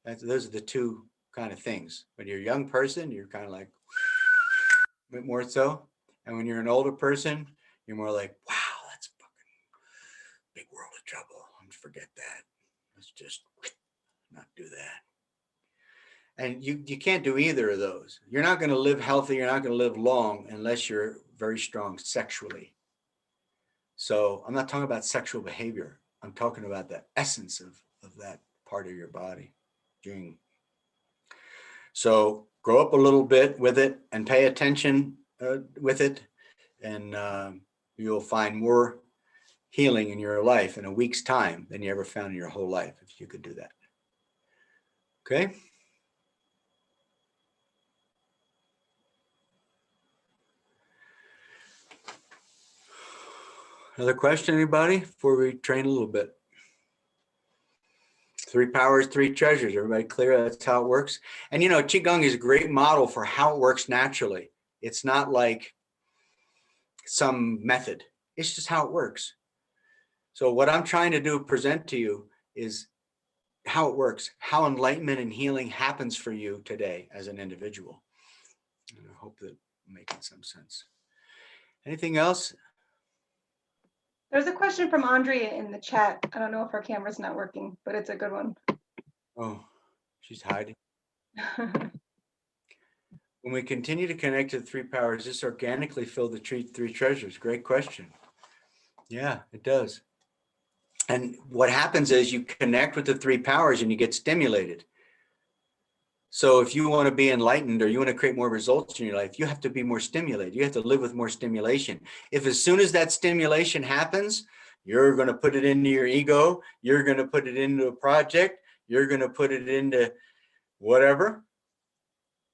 Speaker 1: Those are the two kind of things. When you're a young person, you're kind of like, a bit more so. And when you're an older person, you're more like, wow, that's fucking big world of trouble. Let's forget that. Let's just not do that. And you can't do either of those. You're not going to live healthy. You're not going to live long unless you're very strong sexually. So I'm not talking about sexual behavior. I'm talking about the essence of that part of your body. So grow up a little bit with it and pay attention with it. And you'll find more healing in your life in a week's time than you ever found in your whole life, if you could do that. Okay. Another question, anybody, before we train a little bit? 3 powers, 3 treasures. Everybody clear? That's how it works. And Qigong is a great model for how it works naturally. It's not like some method. It's just how it works. So what I'm trying to present to you is how it works, how enlightenment and healing happens for you today as an individual. And I hope that I'm making some sense. Anything else?
Speaker 4: There's a question from Andrea in the chat. I don't know if her camera's not working, but it's a good one.
Speaker 1: Oh, she's hiding. When we continue to connect to the 3 powers, this organically fill the 3 treasures. Great question. Yeah, it does. And what happens is you connect with the 3 powers and you get stimulated. So if you want to be enlightened or you want to create more results in your life, you have to be more stimulated. You have to live with more stimulation. If as soon as that stimulation happens, you're going to put it into your ego, you're going to put it into a project, you're going to put it into whatever,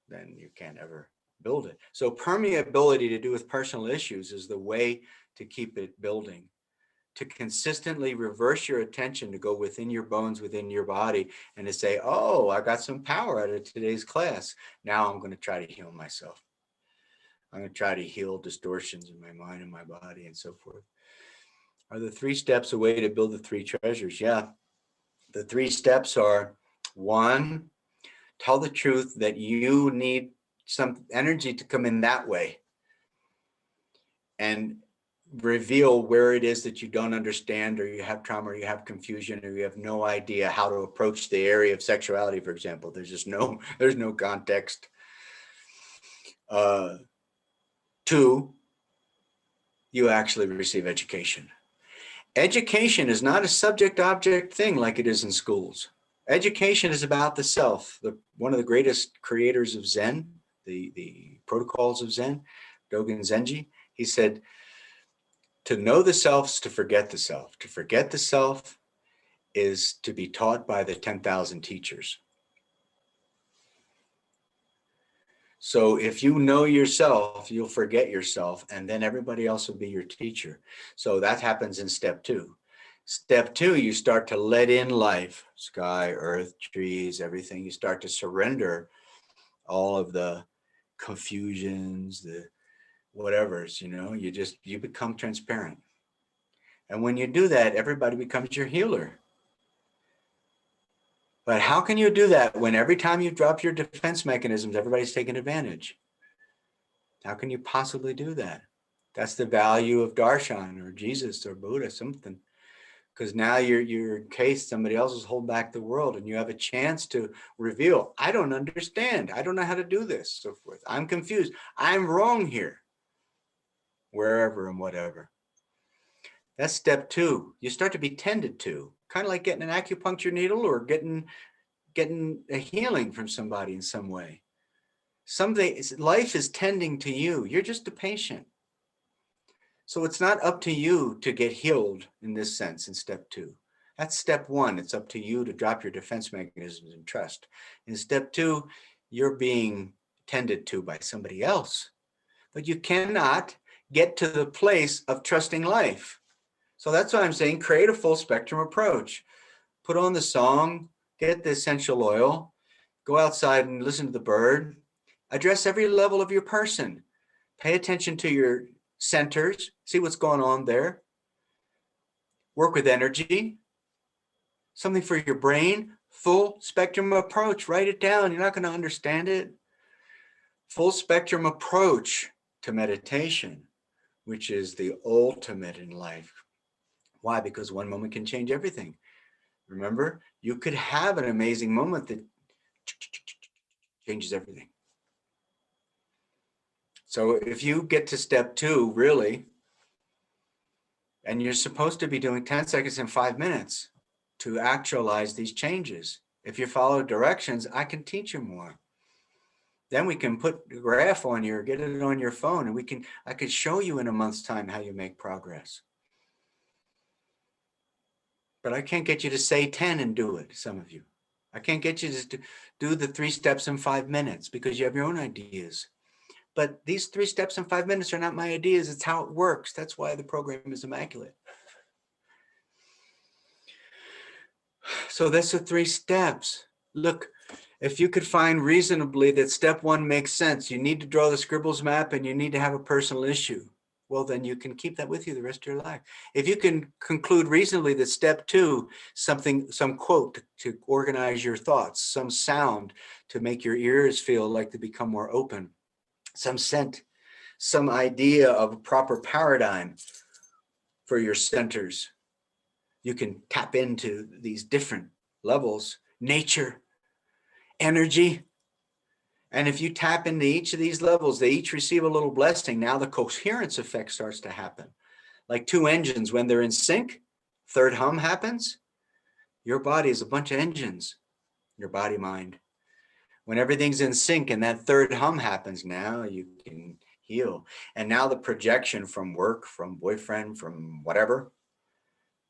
Speaker 1: then you can't ever build it. So permeability to do with personal issues is the way to keep it building. To consistently reverse your attention to go within your bones, within your body, and to say, oh, I got some power out of today's class. Now I'm going to try to heal myself. I'm going to try to heal distortions in my mind and my body and so forth. Are the 3 steps a way to build the 3 treasures? Yeah. The 3 steps are: 1, tell the truth that you need some energy to come in that way. And reveal where it is that you don't understand, or you have trauma, or you have confusion, or you have no idea how to approach the area of sexuality, for example. There's no context. Two, you actually receive education. Education is not a subject-object thing like it is in schools. Education is about the self. One of the greatest creators of Zen, the protocols of Zen, Dogen Zenji, he said, to know the self is to forget the self. To forget the self is to be taught by the 10,000 teachers. So if you know yourself, you'll forget yourself, and then everybody else will be your teacher. So that happens in step 2. Step 2, you start to let in life, sky, earth, trees, everything. You start to surrender all of the confusions, the whatevers, you become transparent. And when you do that, everybody becomes your healer. But how can you do that when every time you drop your defense mechanisms, everybody's taking advantage? How can you possibly do that? That's the value of Darshan or Jesus or Buddha, something. Because now you're in case somebody else is holding back the world and you have a chance to reveal, I don't understand. I don't know how to do this, so forth. I'm confused. I'm wrong here. Wherever and whatever. That's step 2. You start to be tended to, kind of like getting an acupuncture needle or getting a healing from somebody in some way. Life is tending to you. You're just a patient. So it's not up to you to get healed in this sense in step 2. That's step 1. It's up to you to drop your defense mechanisms and trust. In step 2, you're being tended to by somebody else. But you cannot get to the place of trusting life. So that's why I'm saying create a full spectrum approach. Put on the song, get the essential oil, go outside and listen to the bird. Address every level of your person. Pay attention to your centers, see what's going on there. Work with energy, something for your brain, full spectrum approach. Write it down. You're not going to understand it. Full spectrum approach to meditation, which is the ultimate in life. Why? Because one moment can change everything. Remember, you could have an amazing moment that changes everything. So if you get to step 2, really, and you're supposed to be doing 10 seconds in 5 minutes to actualize these changes. If you follow directions, I can teach you more. Then we can put the graph on you or get it on your phone, and I could show you in a month's time how you make progress. But I can't get you to say 10 and do it, some of you. I can't get you to do the 3 steps in 5 minutes because you have your own ideas. But these 3 steps in 5 minutes are not my ideas. It's how it works. That's why the program is immaculate. So that's the 3 steps. Look, if you could find reasonably that step 1 makes sense, you need to draw the scribbles map and you need to have a personal issue. Well, then you can keep that with you the rest of your life. If you can conclude reasonably that step 2, some quote to organize your thoughts, some sound to make your ears feel like they become more open, some scent, some idea of a proper paradigm for your centers. You can tap into these different levels, nature, energy. And if you tap into each of these levels, they each receive a little blessing. Now the coherence effect starts to happen. Like 2 engines, when they're in sync, third hum happens. Your body is a bunch of engines, your body, mind. When everything's in sync and that third hum happens, now you can heal. And now the projection from work, from boyfriend, from whatever,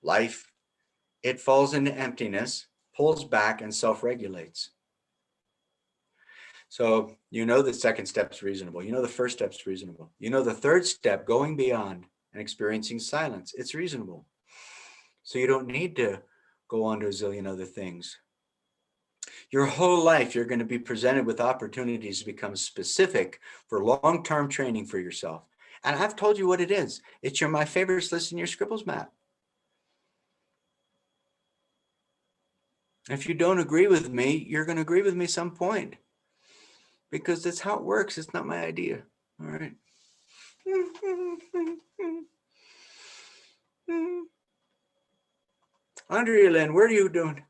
Speaker 1: life, it falls into emptiness, pulls back and self-regulates. So the second step's reasonable. The first step's reasonable. The third step, going beyond and experiencing silence, it's reasonable. So you don't need to go on to a zillion other things. Your whole life, you're going to be presented with opportunities to become specific for long-term training for yourself. And I've told you what it is. It's your my favorites list in your scribbles map. If you don't agree with me, you're going to agree with me some point. Because that's how it works. It's not my idea. All right. Andrea Lynn, what are you doing?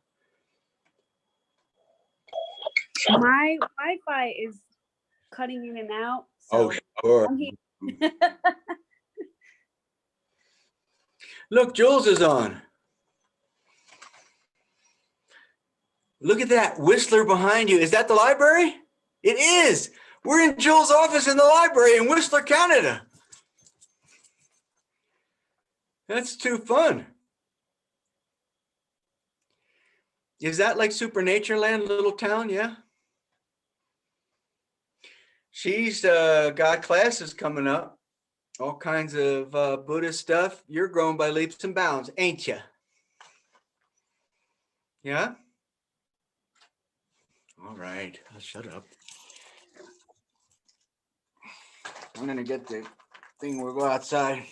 Speaker 6: My Wi-Fi is
Speaker 3: cutting in and out.
Speaker 1: Oh,
Speaker 3: So
Speaker 1: sure.
Speaker 3: I'm here.
Speaker 1: Look, Jules is on. Look at that Whistler behind you. Is that the library? It is. We're in Jules' office in the library in Whistler, Canada. That's too fun. Is that like Supernatureland, little town? Yeah. She's got classes coming up, all kinds of Buddhist stuff. You're growing by leaps and bounds, ain't you? Yeah? All right, I'll shut up. I'm gonna get the thing, we'll go outside.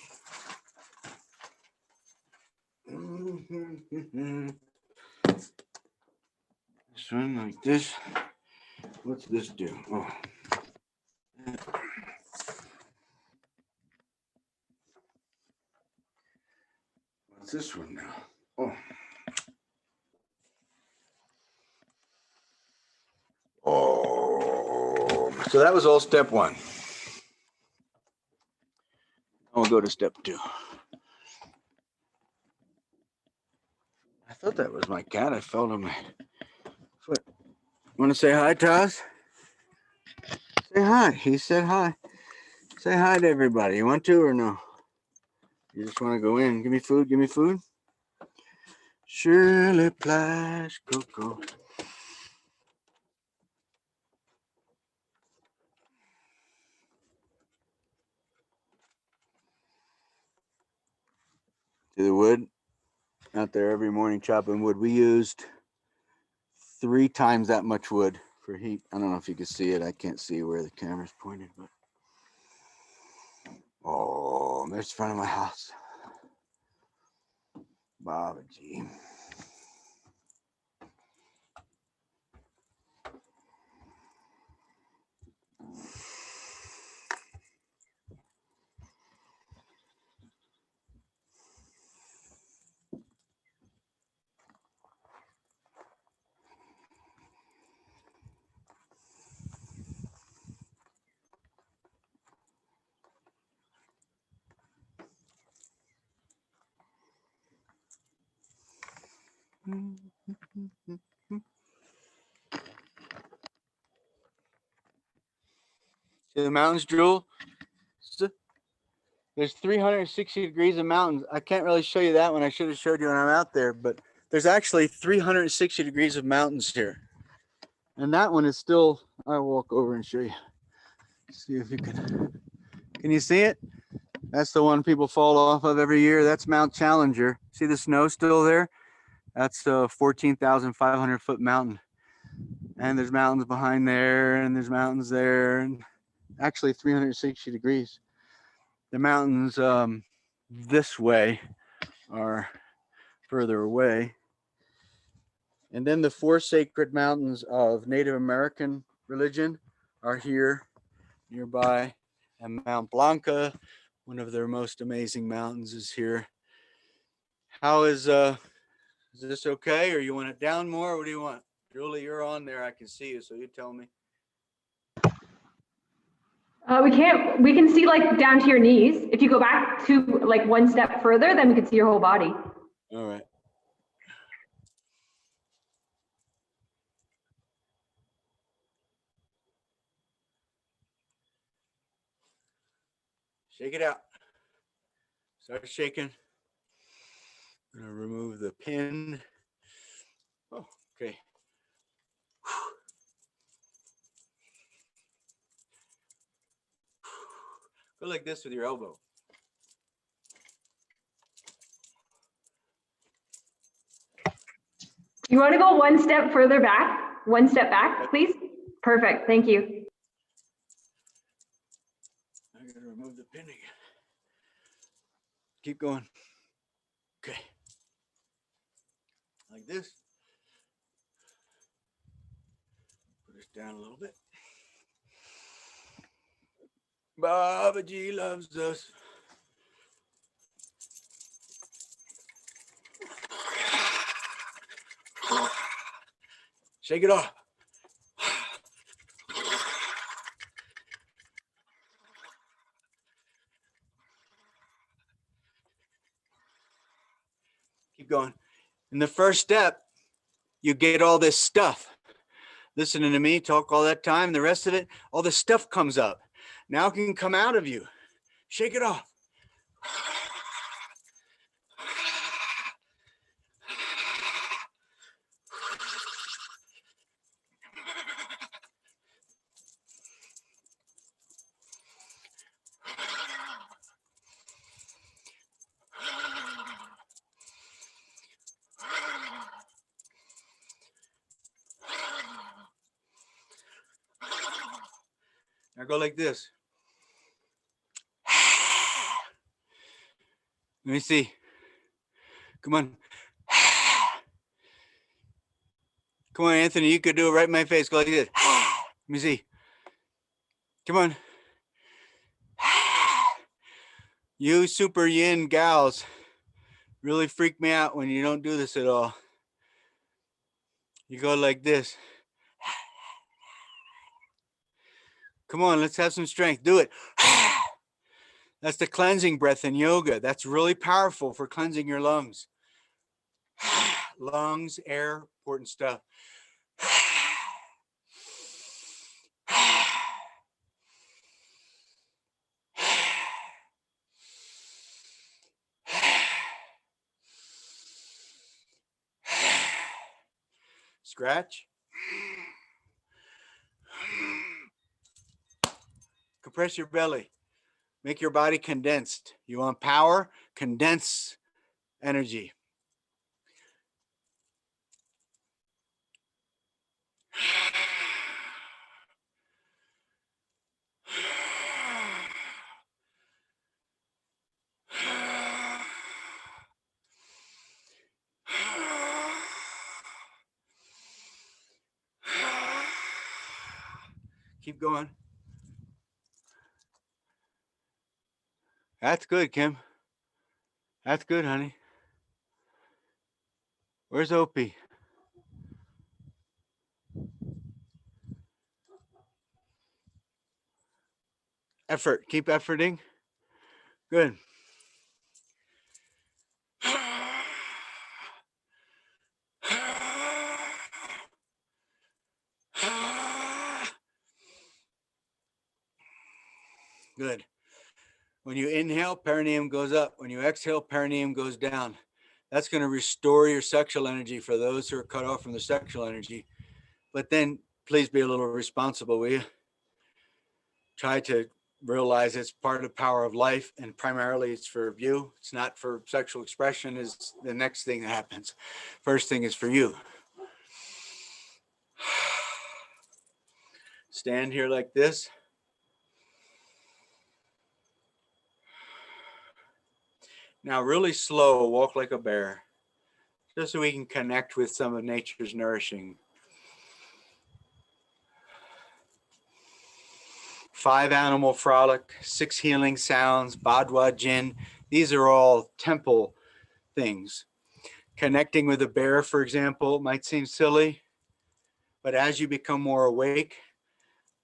Speaker 1: This one like this. What's this do? Oh. What's this one now? Oh. Oh. So that was all step one. I'll go to step two. I thought that was my cat. I fell on my foot. Want to say hi, Taz? Say hi. He said hi. Say hi to everybody. You want to or no? You just want to go in. Give me food. Give me food. Shirley Plash Coco. To the wood. Out there every morning chopping wood. We used 3 times that much wood for heat. I don't know if you can see it. I can't see where the camera's pointed, but oh, there's the front of my house. Baba G. See the mountains, Jewel? There's 360 degrees of mountains. I can't really show you that one. I should have showed you when I'm out there, but there's actually 360 degrees of mountains here. And that one is still, I'll walk over and show you. See if you can you see it? That's the one people fall off of every year. That's Mount Challenger. See the snow still there? That's a 14,500 foot mountain. And there's mountains behind there, and there's mountains there, and actually 360 degrees. The mountains this way are further away. And then the 4 sacred mountains of Native American religion are here nearby. And Mount Blanca, one of their most amazing mountains, is here. How is this okay? Or you want it down more? What do you want? Julie, you're on there. I can see you, so you tell me.
Speaker 6: We can see like down to your knees. If you go back to like 1 step further, then we can see your whole body.
Speaker 1: All right. Shake it out. Start shaking. I'm gonna remove the pin. Oh, okay. Go like this with your elbow.
Speaker 6: You want to go 1 step further back? 1 step back, please? Perfect, thank you.
Speaker 1: I gotta remove the pin again. Keep going. Okay. Like this. Put this down a little bit. Baba G loves us. Shake it off. Keep going. In the first step, you get all this stuff. Listening to me talk all that time, the rest of it, all this stuff comes up. Now it can come out of you. Shake it off. Now go like this. Let me see. Come on. Come on, Anthony. You could do it right in my face. Go like this. Let me see. Come on. You super yin gals really freak me out when you don't do this at all. You go like this. Come on, let's have some strength. Do it. That's the cleansing breath in yoga. That's really powerful for cleansing your lungs. Lungs, air, important stuff. Scratch. Compress your belly. Make your body condensed. You want power? Condense energy. Keep going. That's good, Kim. That's good, honey. Where's Opie? Effort. Keep efforting. Good. Good. When you inhale, perineum goes up. When you exhale, perineum goes down. That's going to restore your sexual energy for those who are cut off from the sexual energy. But then please be a little responsible, will you? Try to realize it's part of the power of life, and primarily it's for you. It's not for sexual expression is the next thing that happens. First thing is for you. Stand here like this. Now really slow, walk like a bear, just so we can connect with some of nature's nourishing. 5 animal frolic, 6 healing sounds, Badwa Jin. These are all temple things. Connecting with a bear, for example, might seem silly, but as you become more awake,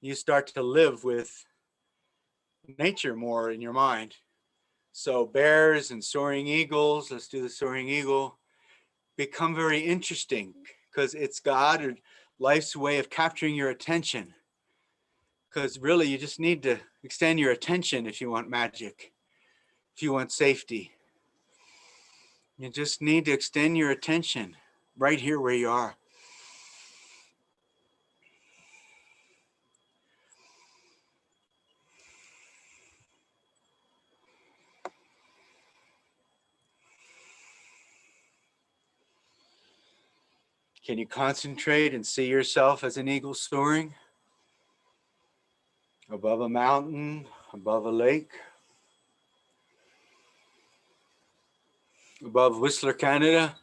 Speaker 1: you start to live with nature more in your mind. So bears and soaring eagles, let's do the soaring eagle, become very interesting because it's God or life's way of capturing your attention. Because really, you just need to extend your attention if you want magic, if you want safety. You just need to extend your attention right here where you are. Can you concentrate and see yourself as an eagle soaring above a mountain, above a lake, above Whistler, Canada?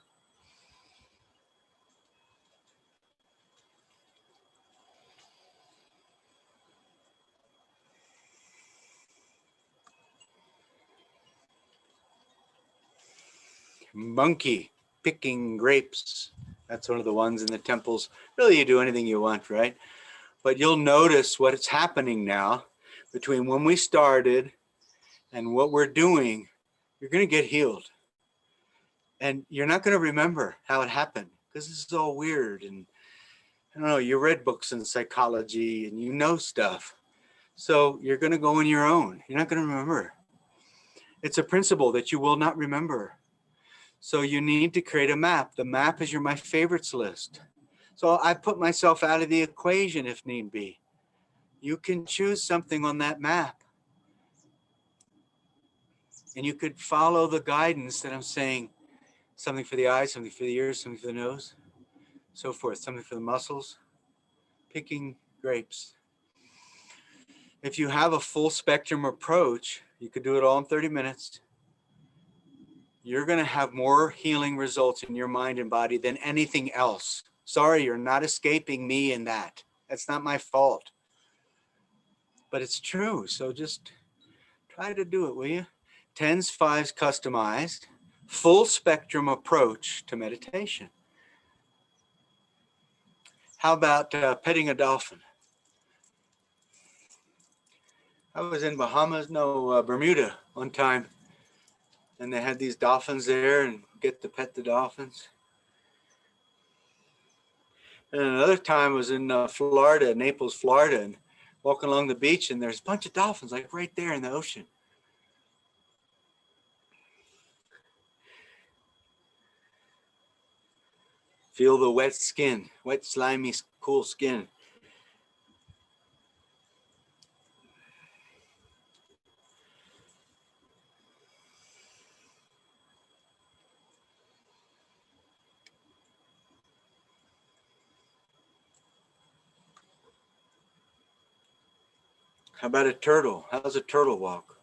Speaker 1: Monkey picking grapes. That's one of the ones in the temples. Really, you do anything you want, right? But you'll notice what's happening now between when we started and what we're doing. You're going to get healed. And you're not going to remember how it happened because this is all weird. And I don't know, you read books in psychology and you know stuff. So you're going to go on your own. You're not going to remember. It's a principle that you will not remember. So you need to create a map. The map is my favorites list. So I put myself out of the equation if need be. You can choose something on that map. And you could follow the guidance that I'm saying, something for the eyes, something for the ears, something for the nose, so forth, something for the muscles, picking grapes. If you have a full spectrum approach, you could do it all in 30 minutes. You're going to have more healing results in your mind and body than anything else. Sorry, you're not escaping me in that. That's not my fault. But it's true. So just try to do it, will you? 10s, 5s customized, full spectrum approach to meditation. How about petting a dolphin? I was in Bermuda one time, and they had these dolphins there and get to pet the dolphins. And another time I was in Florida, Naples, Florida, and walking along the beach, and there's a bunch of dolphins like right there in the ocean. Feel the wet skin, wet, slimy, cool skin. How about a turtle? How's a turtle walk?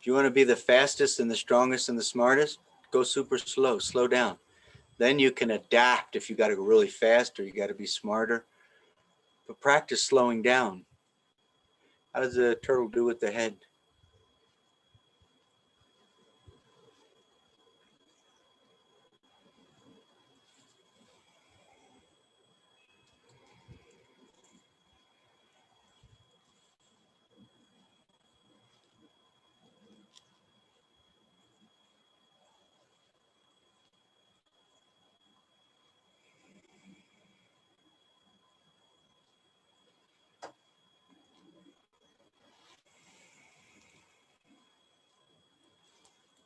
Speaker 1: If you want to be the fastest and the strongest and the smartest, go super slow, slow down. Then you can adapt if you got to go really fast or you got to be smarter. But practice slowing down. How does a turtle do with the head?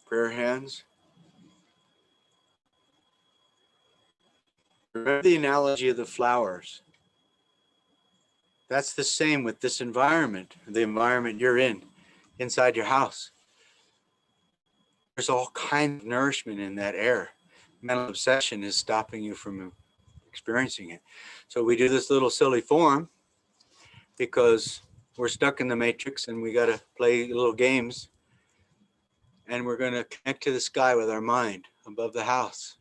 Speaker 1: Prayer hands. Remember the analogy of the flowers. That's the same with this environment, the environment you're in, inside your house. There's all kinds of nourishment in that air. Mental obsession is stopping you from experiencing it. So we do this little silly form because we're stuck in the matrix and we got to play little games. And we're going to connect to the sky with our mind above the house.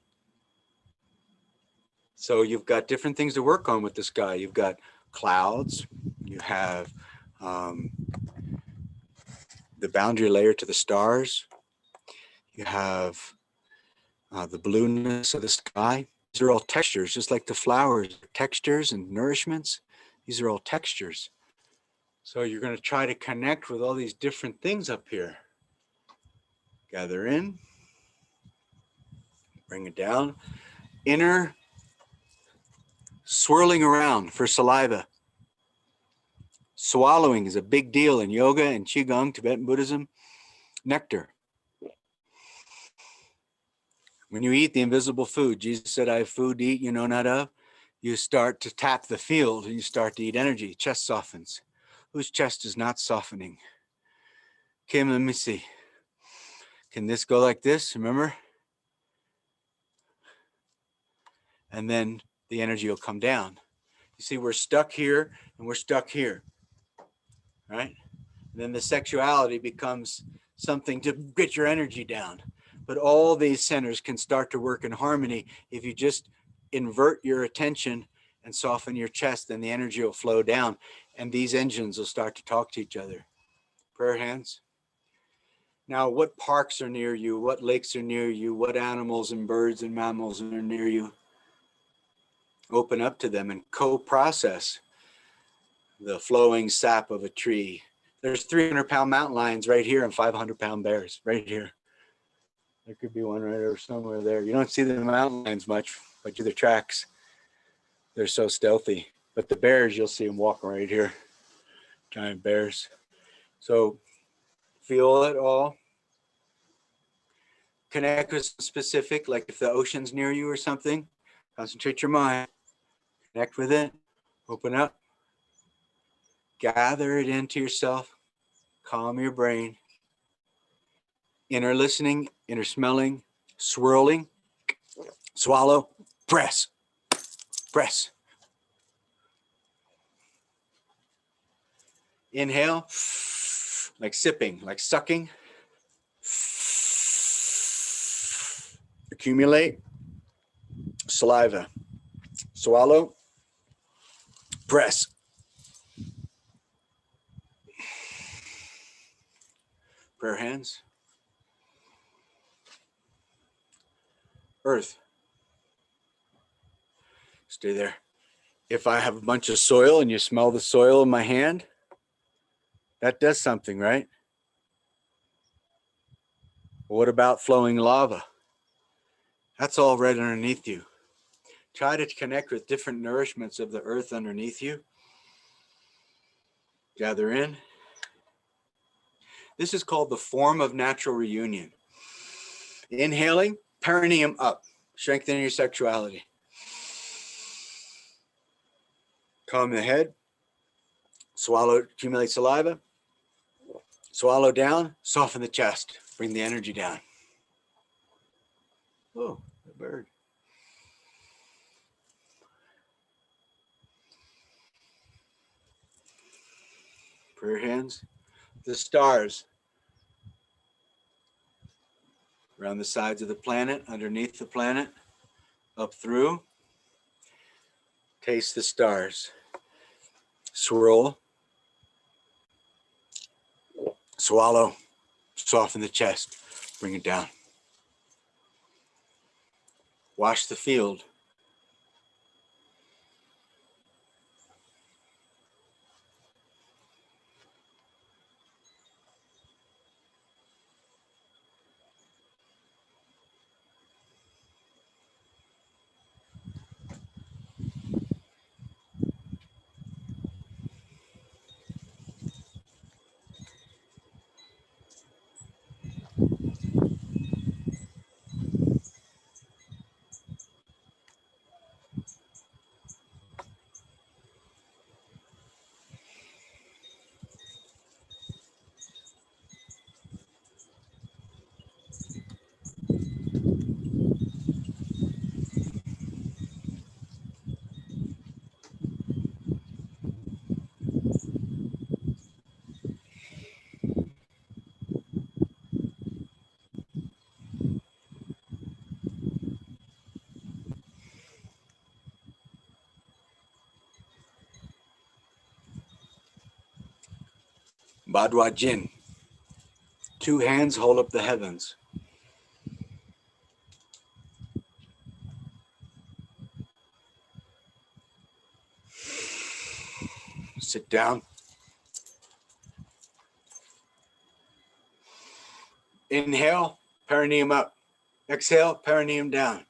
Speaker 1: So you've got different things to work on with the sky. You've got clouds. You have the boundary layer to the stars. You have the blueness of the sky. These are all textures, just like the flowers, textures and nourishments. These are all textures. So you're going to try to connect with all these different things up here. Gather in, bring it down. Inner swirling around for saliva. Swallowing is a big deal in yoga and Qigong, Tibetan Buddhism. Nectar. When you eat the invisible food, Jesus said, I have food to eat you know not of. You start to tap the field and you start to eat energy. Chest softens. Whose chest is not softening? Kim, let me see. Can this go like this? Remember? And then the energy will come down. You see, we're stuck here and we're stuck here, right? And then the sexuality becomes something to get your energy down. But all these centers can start to work in harmony. If you just invert your attention and soften your chest, then the energy will flow down and these engines will start to talk to each other. Prayer hands. Now, what parks are near you? What lakes are near you? What animals and birds and mammals are near you? Open up to them and co-process the flowing sap of a tree. There's 300-pound mountain lions right here and 500-pound bears right here. There could be one right over somewhere there. You don't see the mountain lions much, but the tracks, they're so stealthy. But the bears, you'll see them walking right here. Giant bears. So feel it all. Connect with specific, like if the ocean's near you or something, concentrate your mind. Connect with it. Open up. Gather it into yourself. Calm your brain. Inner listening, inner smelling, swirling, swallow, press, press. Inhale, like sipping, like sucking. Accumulate, saliva. Swallow, press. Prayer hands. Earth. Stay there. If I have a bunch of soil and you smell the soil in my hand, that does something, right? What about flowing lava? That's all right underneath you. Try to connect with different nourishments of the earth underneath you. Gather in. This is called the form of natural reunion. Inhaling, perineum up, strengthening your sexuality. Calm the head. Swallow, accumulate saliva. Swallow down, soften the chest, bring the energy down. Oh, the bird. Prayer hands. The stars around the sides of the planet, underneath the planet, up through. Taste the stars. Swirl. Swallow. Soften the chest. Bring it down. Wash the field. Badwa Jin. 2 hands hold up the heavens. Sit down. Inhale, perineum up. Exhale, perineum down.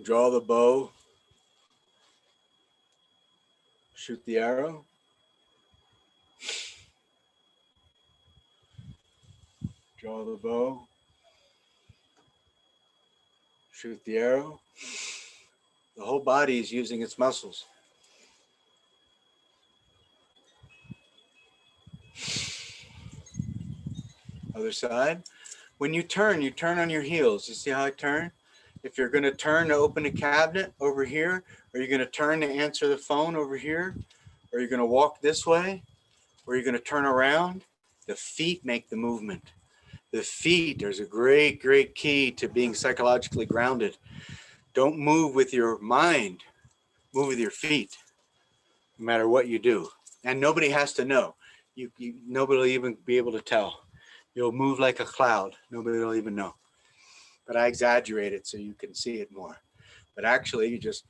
Speaker 1: Draw the bow. Shoot the arrow. Draw the bow. Shoot the arrow. The whole body is using its muscles. Other side. When you turn on your heels. You see how I turn? If you're going to turn to open a cabinet over here, or you're going to turn to answer the phone over here, or you're going to walk this way, or you're going to turn around, The feet make the movement. The feet, there's a great, great key to being psychologically grounded. Don't move with your mind, move with your feet, no matter what you do. And nobody has to know. Nobody will even be able to tell. You'll move like a cloud. Nobody will even know. But I exaggerate it so you can see it more. But actually, you just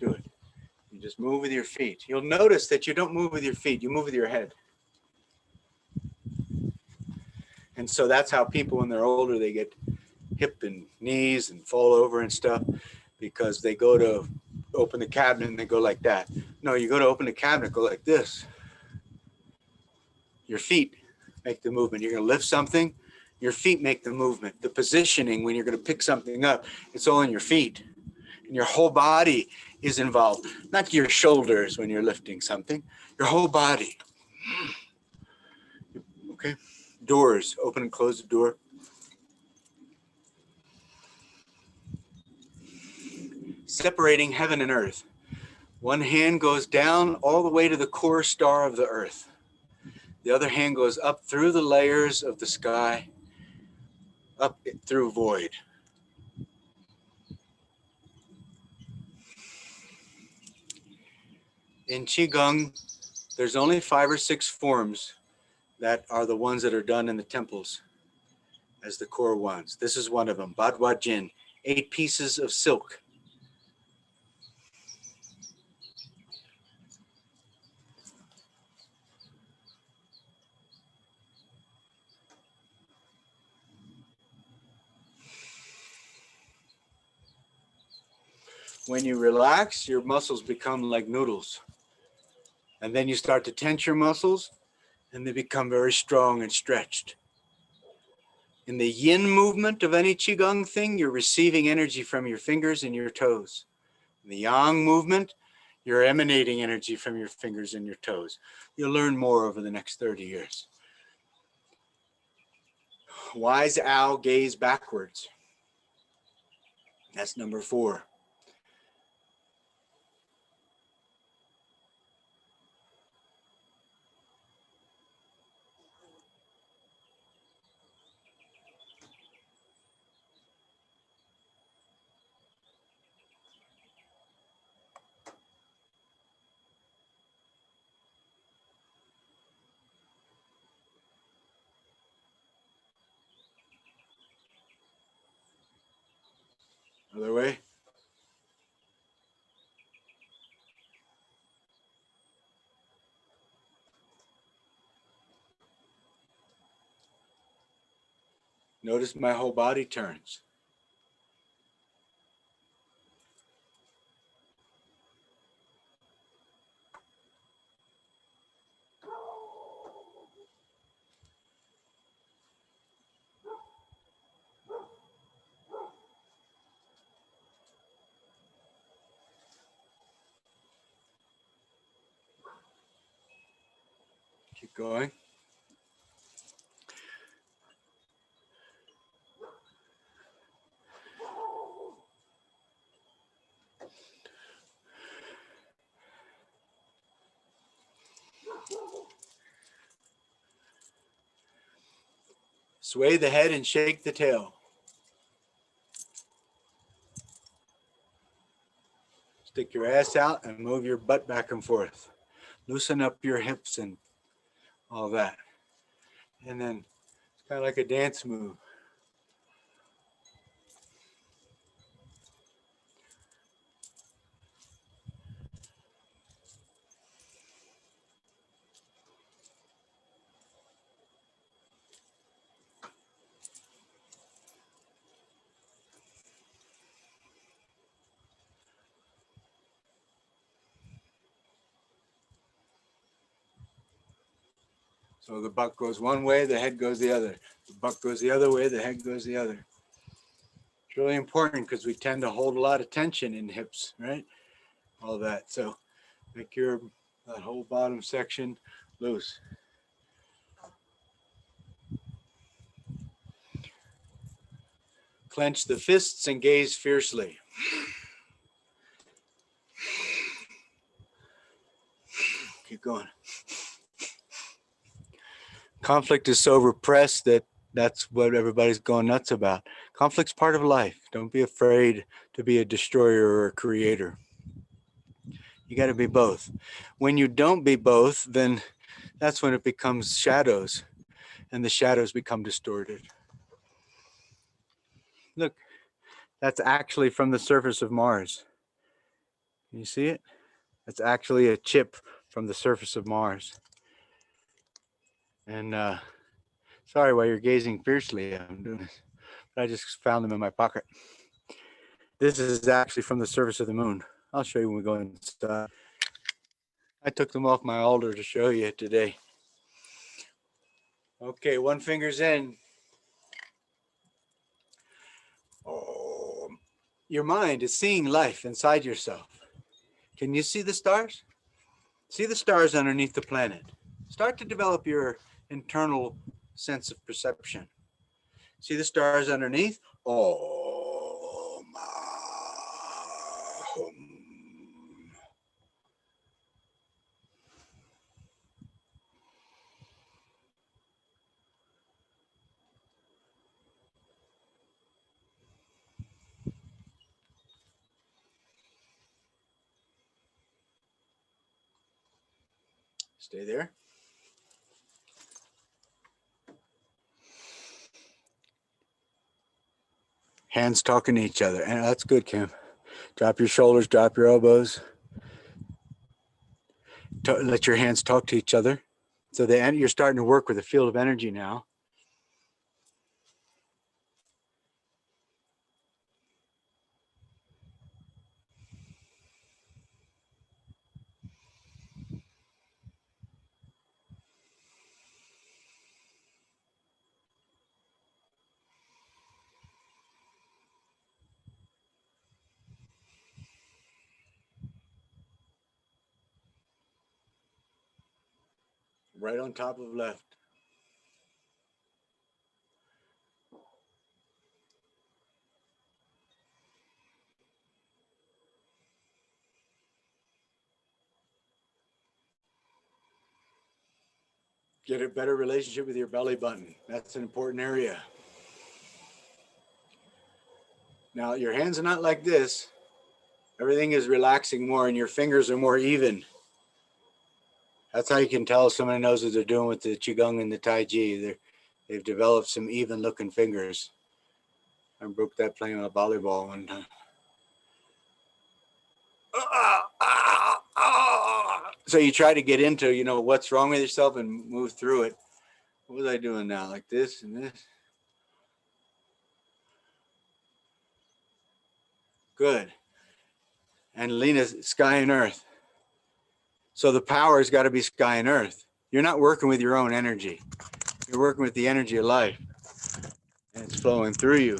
Speaker 1: do it. You just move with your feet. You'll notice that you don't move with your feet. You move with your head. And so that's how people, when they're older, they get hip and knees and fall over and stuff, because they go to open the cabinet and they go like that. No, you go to open the cabinet, go like this. Your feet make the movement. You're going to lift something, your feet make the movement. The positioning when you're going to pick something up, it's all in your feet. And your whole body is involved. Not your shoulders when you're lifting something, your whole body. Okay? Doors, open and close the door. Separating heaven and earth. One hand goes down all the way to the core star of the earth. The other hand goes up through the layers of the sky, up through void. In Qigong, there's only 5 or 6 forms that are the ones that are done in the temples as the core ones. This is one of them, Badwa Jin, 8 pieces of silk. When you relax, your muscles become like noodles. And then you start to tense your muscles and they become very strong and stretched. In the yin movement of any Qigong thing, you're receiving energy from your fingers and your toes. In the yang movement, you're emanating energy from your fingers and your toes. You'll learn more over the next 30 years. Wise owl gaze backwards. That's number 4. Other way. Notice my whole body turns. Keep going. Sway the head and shake the tail. Stick your ass out and move your butt back and forth. Loosen up your hips and all that. And then it's kind of like a dance move. So the butt goes one way, the head goes the other. The butt goes the other way, the head goes the other. It's really important because we tend to hold a lot of tension in hips, right? All that. So make that whole bottom section loose. Clench the fists and gaze fiercely. Keep going. Conflict is so repressed that that's what everybody's going nuts about. Conflict's part of life. Don't be afraid to be a destroyer or a creator. You got to be both. When you don't be both, then that's when it becomes shadows, and the shadows become distorted. Look, that's actually from the surface of Mars. Can you see it? That's actually a chip from the surface of Mars. And sorry while you're gazing fiercely, I'm doing this, but I just found them in my pocket. This is actually from the surface of the moon. I'll show you when we go inside. I took them off my altar to show you today. Okay, one finger's in. Oh, your mind is seeing life inside yourself. Can you see the stars? See the stars underneath the planet. Start to develop your internal sense of perception. See the stars underneath? Oh, my. Stay there. Hands talking to each other. And that's good, Kim. Drop your shoulders, drop your elbows. Let your hands talk to each other. So you're starting to work with a field of energy now. Right on top of left. Get a better relationship with your belly button. That's an important area. Now, your hands are not like this. Everything is relaxing more and your fingers are more even. That's how you can tell if somebody knows what they're doing with the Qigong and the Tai Chi. They've developed some even looking fingers. I broke that playing on a volleyball one time. So you try to get into, what's wrong with yourself and move through it. What was I doing now? Like this and this? Good. And Lena's sky and earth. So the power's got to be sky and earth. You're not working with your own energy. You're working with the energy of life. And it's flowing through you.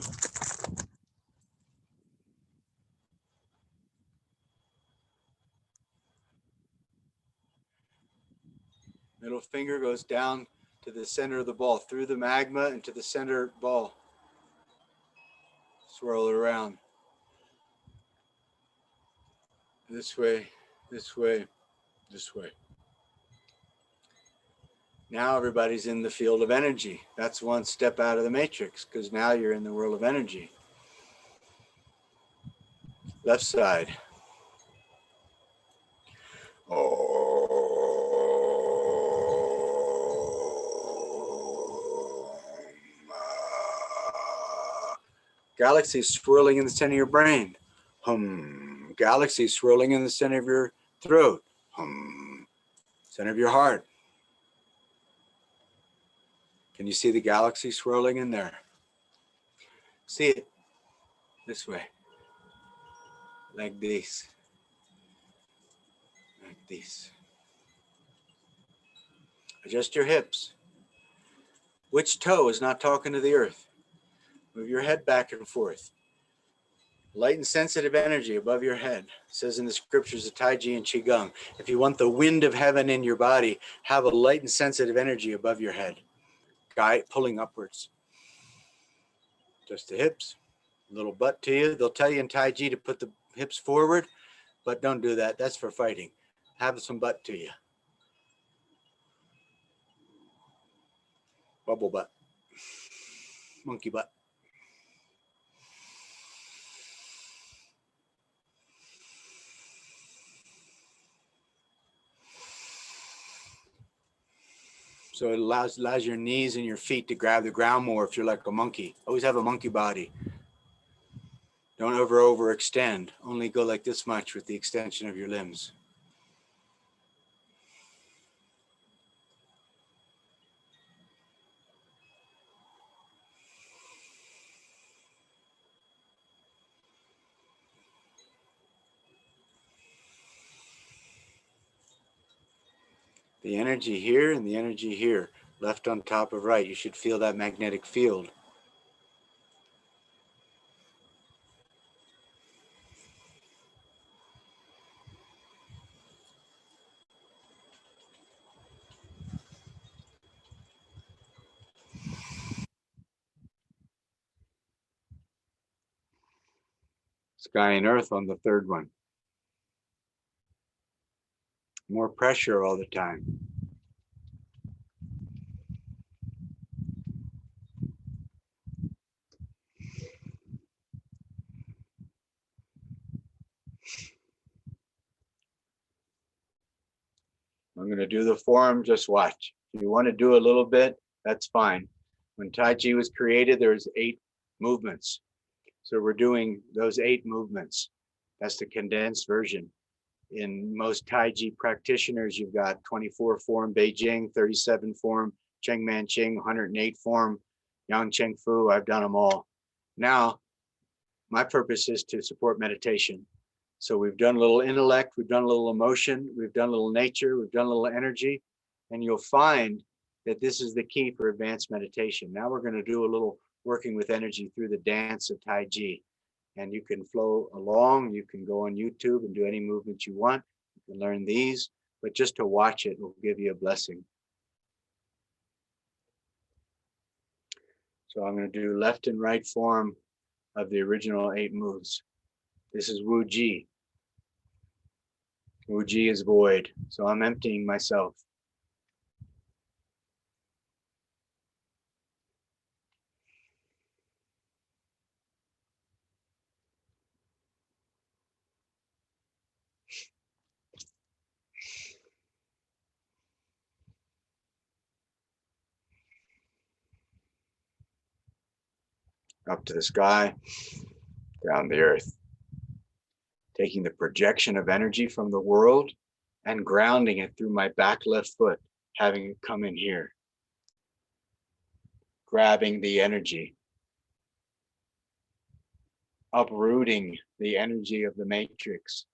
Speaker 1: Middle finger goes down to the center of the ball, through the magma and to the center ball. Swirl it around. This way, this way, this way. Now everybody's in the field of energy. That's one step out of the matrix, because now you're in the world of energy. Left side. Galaxies swirling in the center of your brain. Hum. Galaxies swirling in the center of your throat. Hum. Center of your heart. Can you see the galaxy swirling in there? See it this way. Like this. Like this. Adjust your hips. Which toe is not talking to the earth? Move your head back and forth. Light and sensitive energy above your head. It says in the scriptures of Tai Chi and Qigong, if you want the wind of heaven in your body, have a light and sensitive energy above your head. Guide pulling upwards. Just the hips. A little butt to you. They'll tell you in Tai Chi to put the hips forward, but don't do that. That's for fighting. Have some butt to you. bubble butt, monkey butt. So it allows your knees and your feet to grab the ground more if you're like a monkey. Always have a monkey body. Don't overextend. Only go like this much with the extension of your limbs. The energy here and the energy here, left on top of right. You should feel that magnetic field. Sky and earth on the third one. More pressure all the time. I'm going to do the form, just watch. If you want to do a little bit, that's fine. When Tai Chi was created, there's 8 movements. So we're doing those 8 movements. That's the condensed version. In most Tai Chi practitioners, you've got 24 form Beijing, 37 form Cheng Man Ching, 108 form Yang Cheng Fu. I've done them all. Now, my purpose is to support meditation. So we've done a little intellect, we've done a little emotion, we've done a little nature, we've done a little energy, and you'll find that this is the key for advanced meditation. Now we're going to do a little working with energy through the dance of Tai Chi. And you can flow along, you can go on YouTube and do any movement you want. You can learn these, but just to watch it will give you a blessing. So I'm going to do left and right form of the original 8 moves. This is Wu Ji. Wu Ji is void, so I'm emptying myself. Up to the sky, down the earth. Taking the projection of energy from the world and grounding it through my back left foot, having it come in here. Grabbing the energy. Uprooting the energy of the matrix.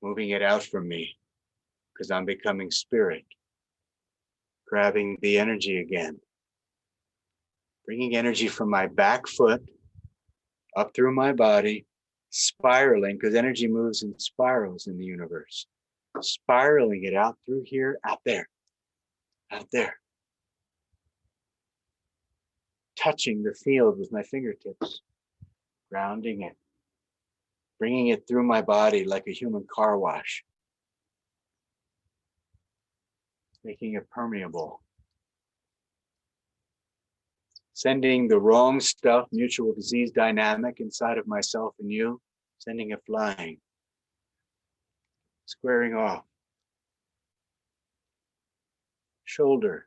Speaker 1: Moving it out from me because I'm becoming spirit. Grabbing the energy again. Bringing energy from my back foot up through my body, spiraling, because energy moves in spirals in the universe. Spiraling it out through here, out there, out there. Touching the field with my fingertips, grounding it, bringing it through my body like a human car wash, making it permeable. Sending the wrong stuff, mutual disease dynamic inside of myself and you, sending it flying. Squaring off. Shoulder.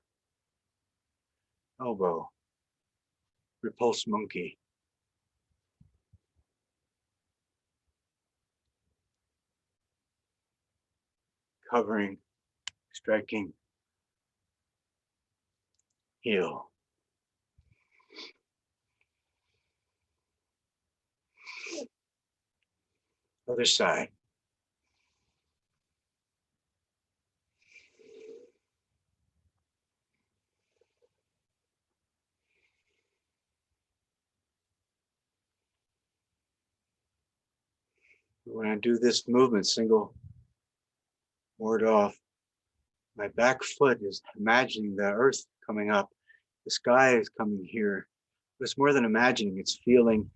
Speaker 1: Elbow. Repulsed monkey. Covering, striking, heel. Other side. When I do this movement, single ward off, my back foot is imagining the earth coming up. The sky is coming here. But it's more than imagining, it's feeling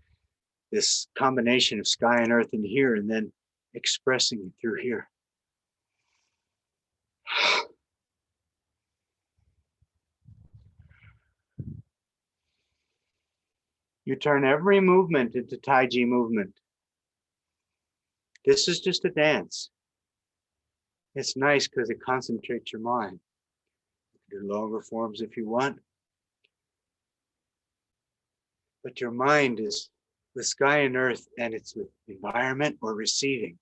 Speaker 1: this combination of sky and earth in here and then expressing it through here. You turn every movement into Tai Chi movement. This is just a dance. It's nice because it concentrates your mind. You can do longer forms if you want. But your mind is the sky and earth, and it's the environment or receiving.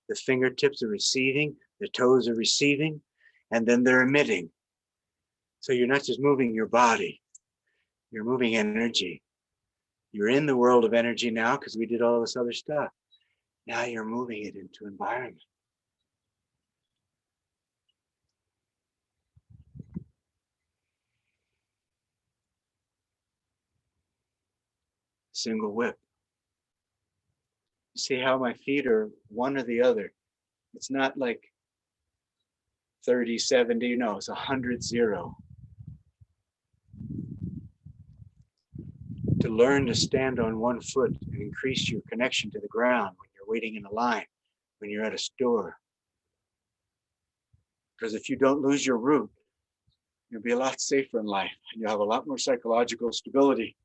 Speaker 1: The fingertips are receiving, the toes are receiving, and then they're emitting. So you're not just moving your body, you're moving energy. You're in the world of energy now because we did all this other stuff. Now you're moving it into environment. Single whip. See how my feet are one or the other. It's not like 30, 70, no, it's 100, 0. To learn to stand on one foot and increase your connection to the ground when you're waiting in a line, when you're at a store. Because if you don't lose your root, you'll be a lot safer in life and you'll have a lot more psychological stability.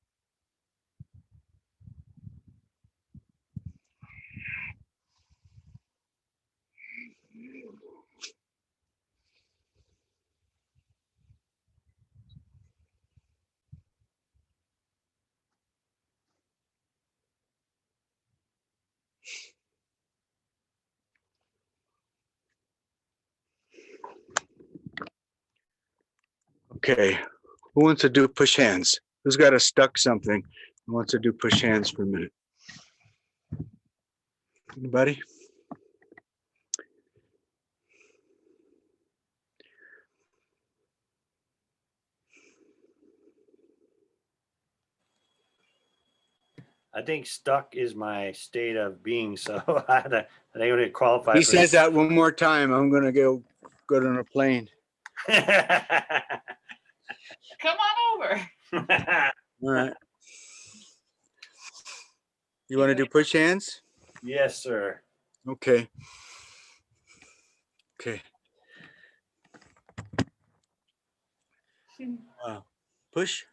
Speaker 1: Okay, who wants to do push hands? Who's got a stuck something? Who wants to do push hands for a minute? Anybody?
Speaker 2: I think stuck is my state of being, so I think I'm gonna qualify.
Speaker 1: He
Speaker 2: for
Speaker 1: says that one more time, I'm gonna go on a plane.
Speaker 7: Come on over.
Speaker 1: All right. You want to do push hands?
Speaker 2: Yes, sir.
Speaker 1: Okay. Okay. Wow. Push.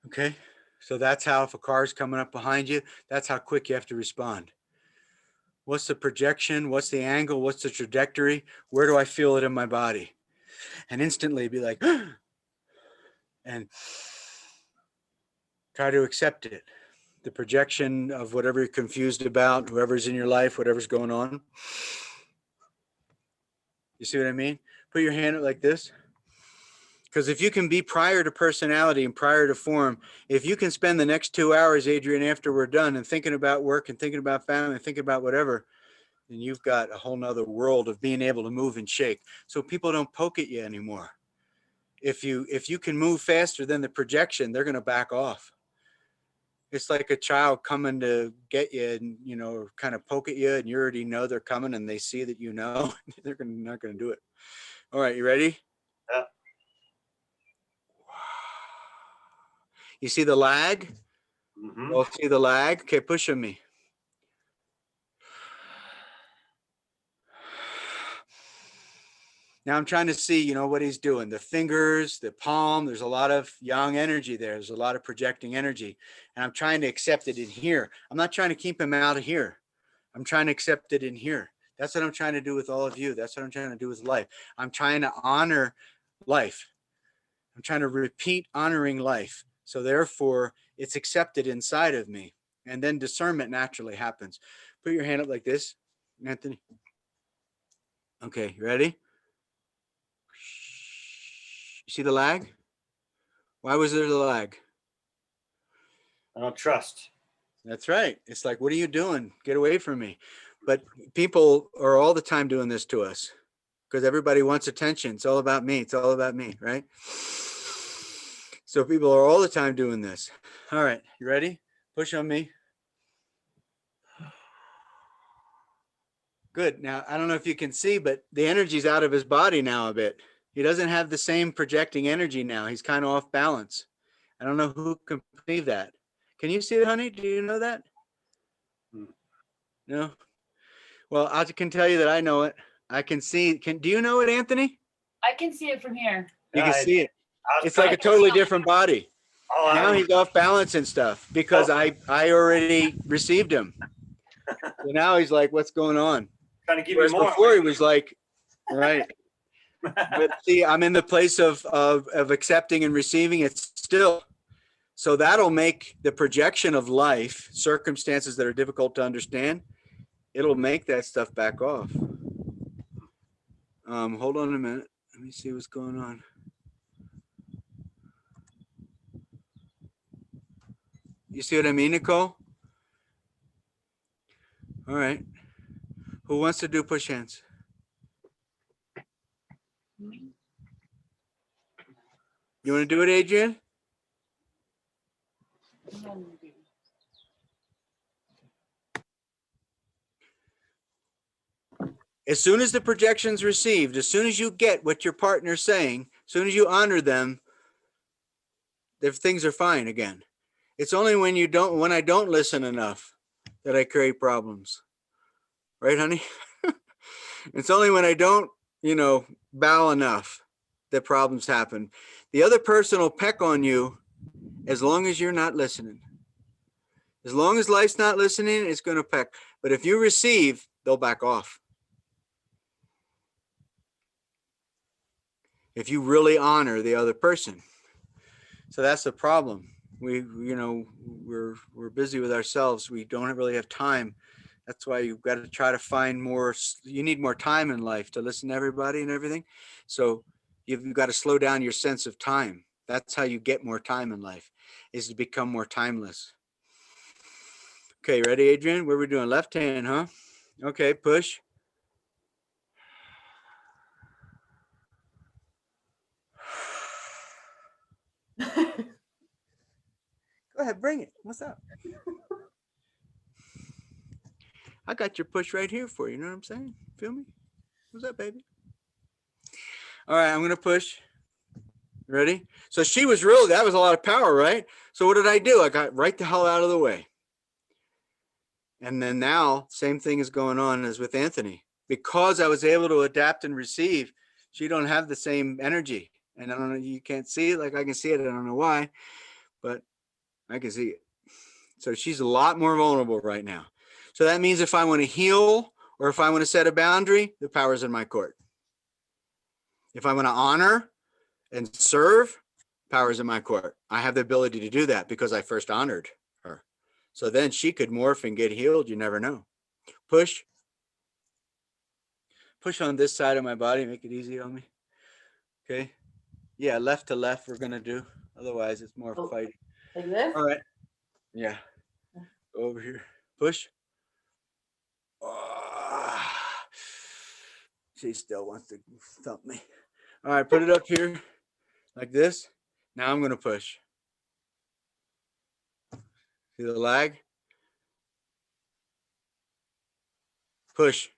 Speaker 1: Okay. So that's how, if a car's coming up behind you, that's how quick you have to respond. What's the projection? What's the angle? What's the trajectory? Where do I feel it in my body? And instantly be like, and try to accept it. The projection of whatever you're confused about, whoever's in your life, whatever's going on. You see what I mean? Put your hand up like this. Because if you can be prior to personality and prior to form, if you can spend the next 2 hours, Adrian, after we're done and thinking about work and thinking about family and thinking about whatever, then you've got a whole nother world of being able to move and shake. So people don't poke at you anymore. If you can move faster than the projection, they're going to back off. It's like a child coming to get you and, you know, kind of poke at you and you already know they're coming and they see that, you know, they're not going to do it. All right. You ready?
Speaker 2: Yeah.
Speaker 1: You see the lag?
Speaker 2: Mhm.
Speaker 1: Oh, see the lag? Okay, push on me. Now I'm trying to see, you know, what he's doing. The fingers, the palm, there's a lot of yang energy there. There's a lot of projecting energy. And I'm trying to accept it in here. I'm not trying to keep him out of here. I'm trying to accept it in here. That's what I'm trying to do with all of you. That's what I'm trying to do with life. I'm trying to honor life. I'm trying to repeat honoring life. So therefore, it's accepted inside of me. And then discernment naturally happens. Put your hand up like this, Anthony. Okay, you ready? You see the lag? Why was there the lag?
Speaker 2: I don't trust.
Speaker 1: That's right. It's like, what are you doing? Get away from me. But people are all the time doing this to us because everybody wants attention. It's all about me. It's all about me, right? So people are all the time doing this. All right, you ready? Push on me. Good. Now, I don't know if you can see, but the energy's out of his body now a bit. He doesn't have the same projecting energy now. He's kind of off balance. I don't know who can believe that. Can you see it, honey? Do you know that? No? Well, I can tell you that I know it. I can see. Do you know it, Anthony?
Speaker 7: I can see it from here.
Speaker 1: You can see it. It's like a totally different body.
Speaker 2: Oh,
Speaker 1: Now he's off balance and stuff because I already received him. So now he's like, what's going on?
Speaker 2: trying to give you
Speaker 1: Whereas
Speaker 2: more.
Speaker 1: before he was like, right. But see, I'm in the place of accepting and receiving it still. So that'll make the projection of life, circumstances that are difficult to understand, it'll make that stuff back off. Hold on a minute. Let me see what's going on. You see what I mean, Nicole? All right. Who wants to do push hands? You want to do it, Adrian? As soon as the projection's received, as soon as you get what your partner's saying, as soon as you honor them, if things are fine again. It's only when I don't listen enough that I create problems. Right, honey? It's only when I don't, bow enough that problems happen. The other person will peck on you as long as you're not listening. As long as life's not listening, it's going to peck. But if you receive, they'll back off. If you really honor the other person. So that's the problem. We're busy with ourselves. We don't really have time. That's why you've got to try to find more. You need more time in life to listen to everybody and everything. So you've got to slow down your sense of time. That's how you get more time in life, is to become more timeless. Okay, ready, Adrian? What are we doing? Left hand, huh? Okay, push. Go ahead, bring it. What's up? I got your push right here for you. You know what I'm saying? Feel me? What's up, baby? All right, I'm going to push. Ready? So that was a lot of power, right? So what did I do? I got right the hell out of the way. And then now, same thing is going on as with Anthony. Because I was able to adapt and receive, she don't have the same energy. And I don't know, you can't see it like I can see it. I don't know why, but I can see it. So she's a lot more vulnerable right now. So that means if I want to heal or if I want to set a boundary, the power's in my court. If I want to honor and serve, power's in my court. I have the ability to do that because I first honored her. So then she could morph and get healed. You never know. Push. Push on this side of my body. Make it easy on me. Okay. Yeah, left to left we're going to do. Otherwise, it's more fighting.
Speaker 7: Like this?
Speaker 1: All right. Yeah. Over here. Push. She still wants to thump me. All right, put it up here like this. Now I'm going to push. See the lag? Push.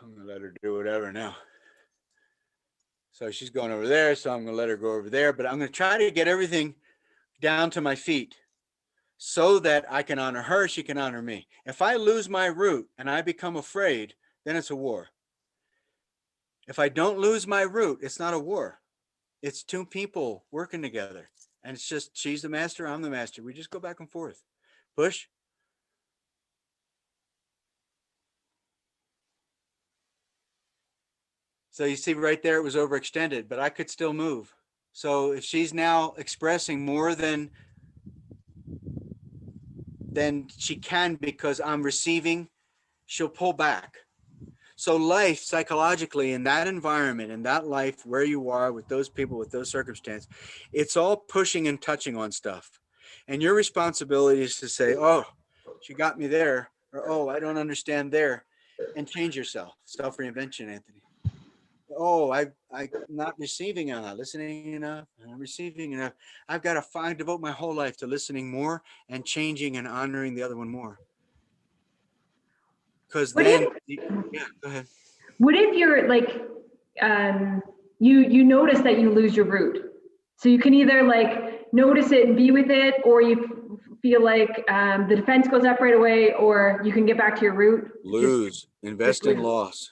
Speaker 1: I'm going to let her do whatever now. So she's going over there, so I'm going to let her go over there, but I'm going to try to get everything down to my feet so that I can honor her, she can honor me. If I lose my root and I become afraid, then it's a war. If I don't lose my root, it's not a war. It's two people working together. And it's just, she's the master, I'm the master. We just go back and forth. Push. So you see right there, it was overextended, but I could still move. So if she's now expressing more than she can because I'm receiving, she'll pull back. So life psychologically in that environment, in that life where you are with those people, with those circumstances, it's all pushing and touching on stuff. And your responsibility is to say, oh, she got me there, or oh, I don't understand there, and change yourself. Self-reinvention, Anthony. Oh, I'm not receiving enough, listening enough, I'm receiving enough. I've got to devote my whole life to listening more and changing and honoring the other one more. Because then, yeah, go ahead.
Speaker 6: What if you're like, you notice that you lose your root? So you can either like notice it and be with it, or you feel like the defense goes up right away, or you can get back to your root.
Speaker 1: Lose, invest in loss.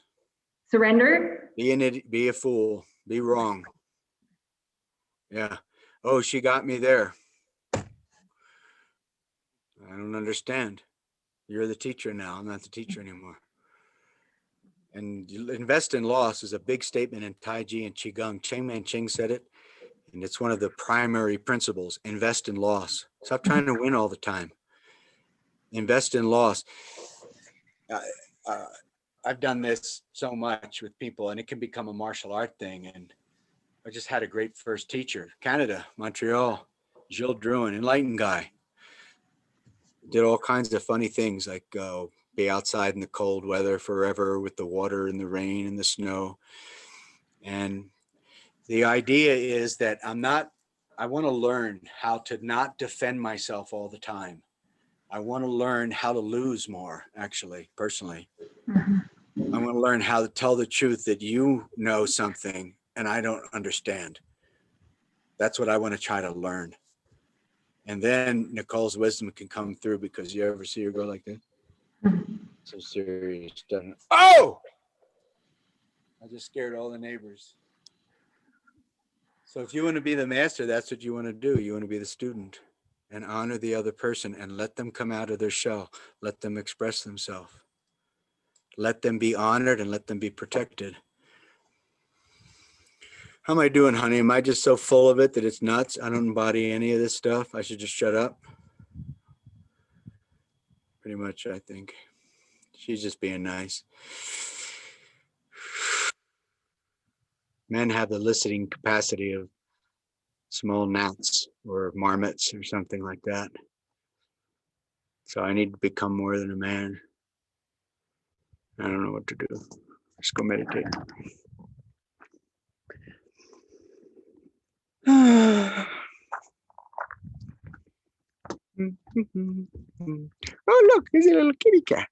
Speaker 6: Surrender?
Speaker 1: Be an idiot, be a fool, be wrong. Yeah. Oh, she got me there. I don't understand. You're the teacher now. I'm not the teacher anymore. And invest in loss is a big statement in Tai Chi and Qigong. Cheng Man Ching said it, and it's one of the primary principles. Invest in loss. Stop trying to win all the time. Invest in loss. I've done this so much with people, and it can become a martial art thing. And I just had a great first teacher, Canada, Montreal, Gilles Drouin, enlightened guy. Did all kinds of funny things like be outside in the cold weather forever with the water and the rain and the snow. And the idea is that I want to learn how to not defend myself all the time. I want to learn how to lose more, actually, personally.
Speaker 6: Mhm.
Speaker 1: I want to learn how to tell the truth that you know something and I don't understand. That's what I want to try to learn. And then Nicole's wisdom can come through, because you ever see her go like this?
Speaker 6: Mhm.
Speaker 1: So serious, doesn't it? Oh! I just scared all the neighbors. So if you want to be the master, that's what you want to do. You want to be the student and honor the other person and let them come out of their shell. Let them express themselves. Let them be honored and let them be protected. How am I doing, honey? Am I just so full of it that it's nuts? I don't embody any of this stuff. I should just shut up. Pretty much, I think. She's just being nice. Men have the listening capacity of small gnats or marmots or something like that. So I need to become more than a man. I don't know what to do. Let's go meditate. Oh, look, there's a little kitty cat.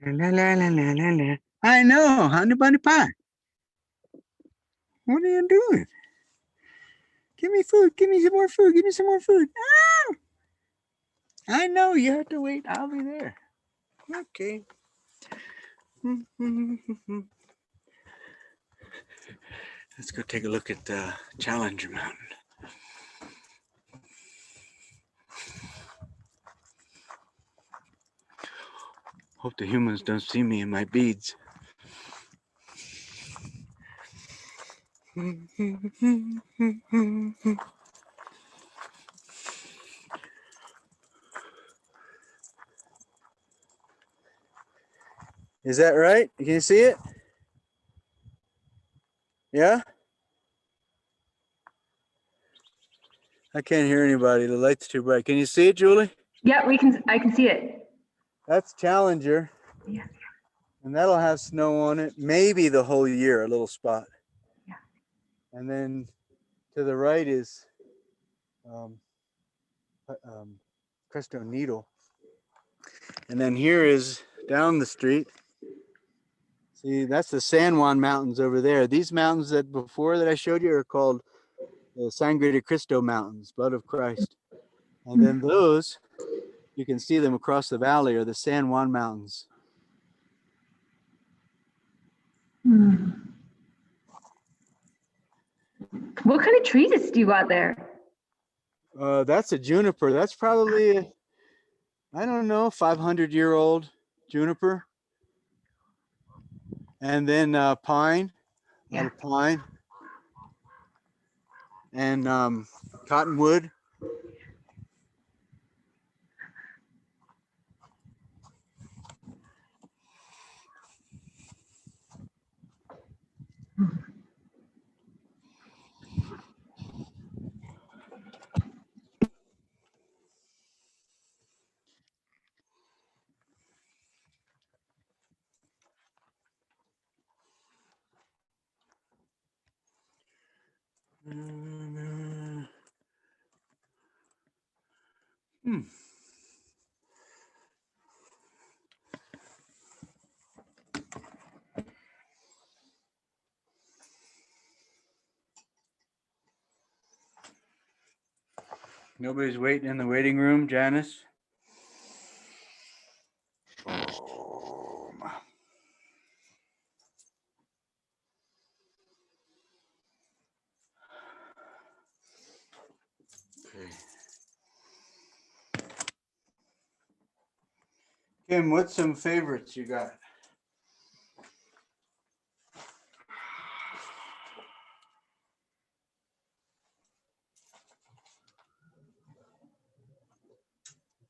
Speaker 1: La, la, la, la, la, la. I know, honey bunny pie. What are you doing? Give me food. Give me some more food. Give me some more food. Ah! I know you have to wait. I'll be there. Okay. Let's go take a look at Challenger Mountain. Hope the humans don't see me in my beads. Is that right? Can you see it? Yeah? I can't hear anybody. The light's too bright. Can you see it, Julie?
Speaker 6: Yeah, I can see it.
Speaker 1: That's Challenger.
Speaker 6: Yeah.
Speaker 1: And that'll have snow on it, maybe the whole year, a little spot.
Speaker 6: Yeah.
Speaker 1: And then to the right is Cresto Needle. And then here is down the street. See, that's the San Juan Mountains over there. These mountains that before that I showed you are called the Sangre de Cristo Mountains, Blood of Christ. And then those, you can see them across the valley, are the San Juan Mountains.
Speaker 6: Hmm. What kind of trees do you got there?
Speaker 1: That's a juniper. That's probably, I don't know, 500-year-old juniper. And then pine, a lot of pine. And cottonwood. Hmm. Nobody's waiting in the waiting room, Janice? Oh, Kim, what's some favorites you got?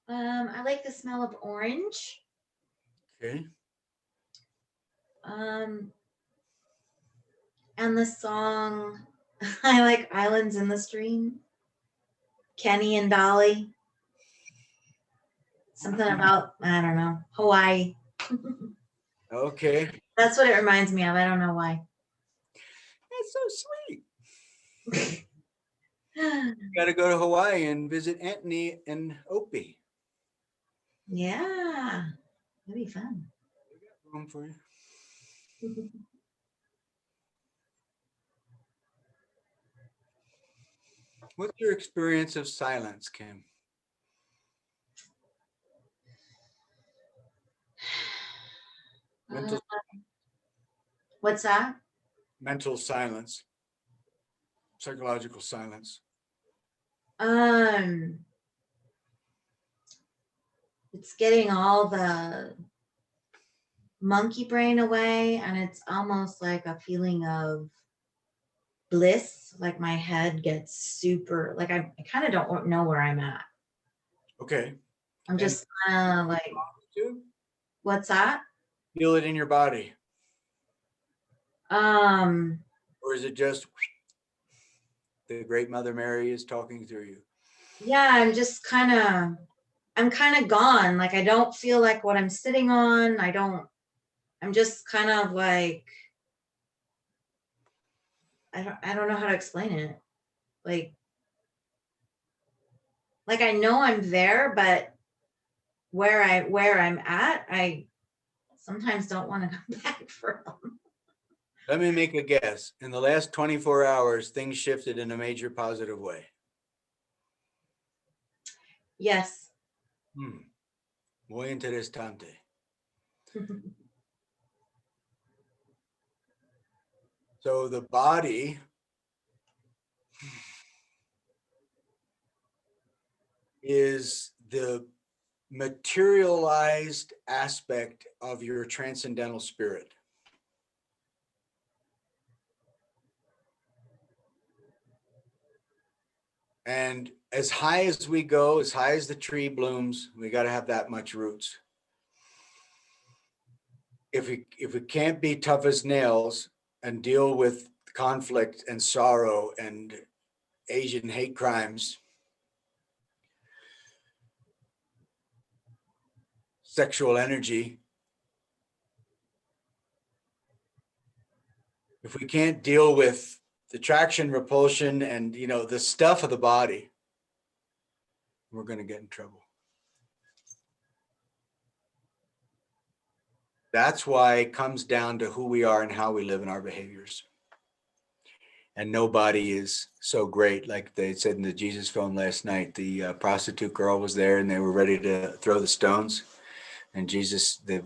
Speaker 7: I like the smell of orange.
Speaker 1: Okay.
Speaker 7: And the song, I like Islands in the Stream. Kenny and Dolly. Something about, I don't know, Hawaii.
Speaker 1: Okay.
Speaker 7: That's what it reminds me of. I don't know why.
Speaker 1: That's so sweet. Got to go to Hawaii and visit Anthony and Opie.
Speaker 7: Yeah, that'd be fun.
Speaker 1: Room for you. What's your experience of silence, Kim? Mental,
Speaker 7: What's that?
Speaker 1: mental silence, psychological silence.
Speaker 7: It's getting all the monkey brain away, and it's almost like a feeling of bliss. Like my head gets super, like I kind of don't know where I'm at.
Speaker 1: Okay.
Speaker 7: I'm just kind of like,
Speaker 1: Do
Speaker 7: what's that?
Speaker 1: feel it in your body,
Speaker 7: Um,
Speaker 1: or is it just the great Mother Mary is talking through you?
Speaker 7: yeah, I'm kind of gone. Like I don't feel like what I'm sitting on. I'm just kind of like, I don't know how to explain it. Like I know I'm there, but where I'm at, I sometimes don't want to come back from.
Speaker 1: Let me make a guess. In the last 24 hours, things shifted in a major positive way.
Speaker 7: Yes.
Speaker 1: Muy interesante. So the body is the materialized aspect of your transcendental spirit. And as high as we go, as high as the tree blooms, we got to have that much roots. If we can't be tough as nails and deal with conflict and sorrow and Asian hate crimes, sexual energy, if we can't deal with the traction, repulsion, and the stuff of the body, we're going to get in trouble. That's why it comes down to who we are and how we live in our behaviors. And nobody is so great. Like they said in the Jesus film last night, the prostitute girl was there and they were ready to throw the stones. And Jesus, the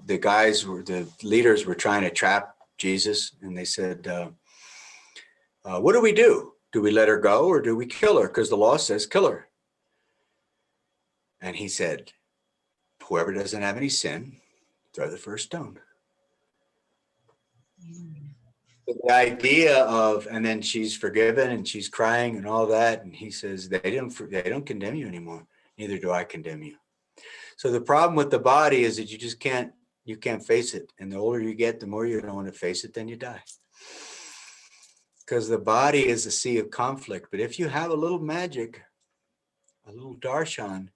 Speaker 1: leaders were trying to trap Jesus. And they said, what do we do? Do we let her go or do we kill her? Because the law says kill her. And he said, whoever doesn't have any sin, throw the first stone. The idea of, and then she's forgiven and she's crying and all that. And he says, they don't condemn you anymore. Neither do I condemn you. So the problem with the body is that you can't face it. And the older you get, the more you don't want to face it, then you die. Because the body is a sea of conflict. But if you have a little magic, a little darshan,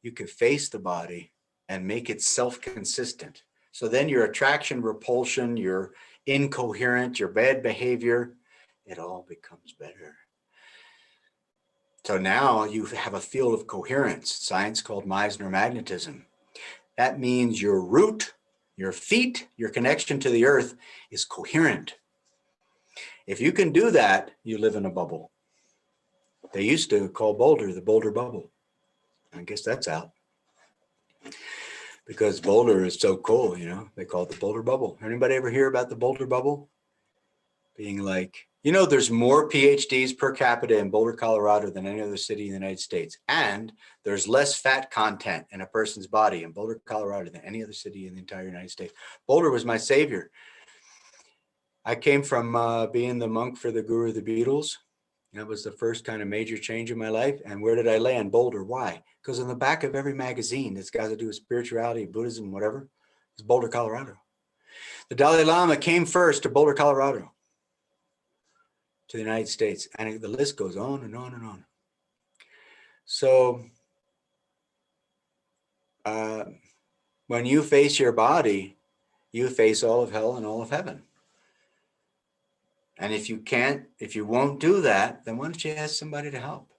Speaker 1: you can face the body and make it self-consistent. So then your attraction, repulsion, your incoherent, your bad behavior, it all becomes better. So now you have a field of coherence, science called Meissner magnetism. That means your root, your feet, your connection to the earth is coherent. If you can do that, you live in a bubble. They used to call Boulder the Boulder bubble. I guess that's out. Because Boulder is so cool, they call it the Boulder bubble. Anybody ever hear about the Boulder bubble? Being like You know, there's more PhDs per capita in Boulder, Colorado than any other city in the United States. And there's less fat content in a person's body in Boulder, Colorado than any other city in the entire United States. Boulder was my savior. I came from being the monk for the guru of the Beatles. That was the first kind of major change in my life. And where did I land? Boulder. Why? Because on the back of every magazine that's got to do with spirituality, Buddhism, whatever, is Boulder, Colorado. The Dalai Lama came first to Boulder, Colorado, to the United States. And the list goes on and on and on. So when you face your body, you face all of hell and all of heaven. And if you won't do that, then why don't you ask somebody to help?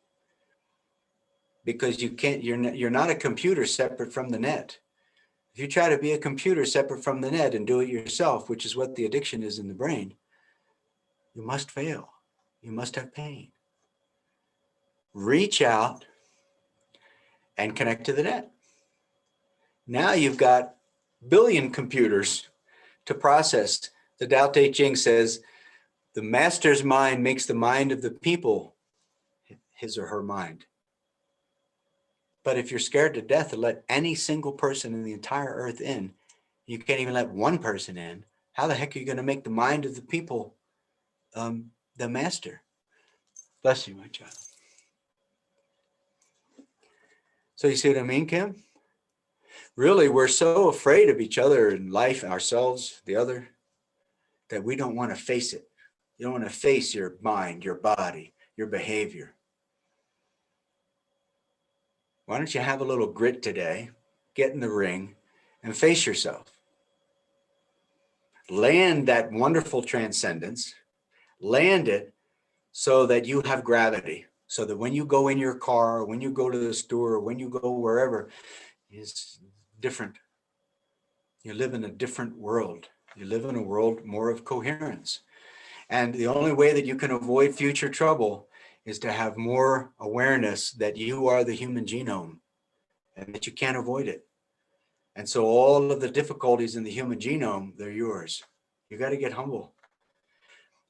Speaker 1: Because you're not a computer separate from the net. If you try to be a computer separate from the net and do it yourself, which is what the addiction is in the brain, you must fail. You must have pain. Reach out and connect to the net. Now you've got billion computers to process. The Tao Te Ching says, the master's mind makes the mind of the people his or her mind. But if you're scared to death to let any single person in the entire earth in, you can't even let one person in, how the heck are you going to make the mind of the people the master? Bless you, my child. So you see what I mean, Kim? Really, we're so afraid of each other in life, ourselves, the other, that we don't want to face it. You don't want to face your mind, your body, your behavior. Why don't you have a little grit today, get in the ring, and face yourself? Land that wonderful transcendence, land it so that you have gravity, so that when you go in your car, or when you go to the store, or when you go wherever, it's different. You live in a different world. You live in a world more of coherence. And the only way that you can avoid future trouble is to have more awareness that you are the human genome and that you can't avoid it. And so all of the difficulties in the human genome, they're yours. You got to get humble.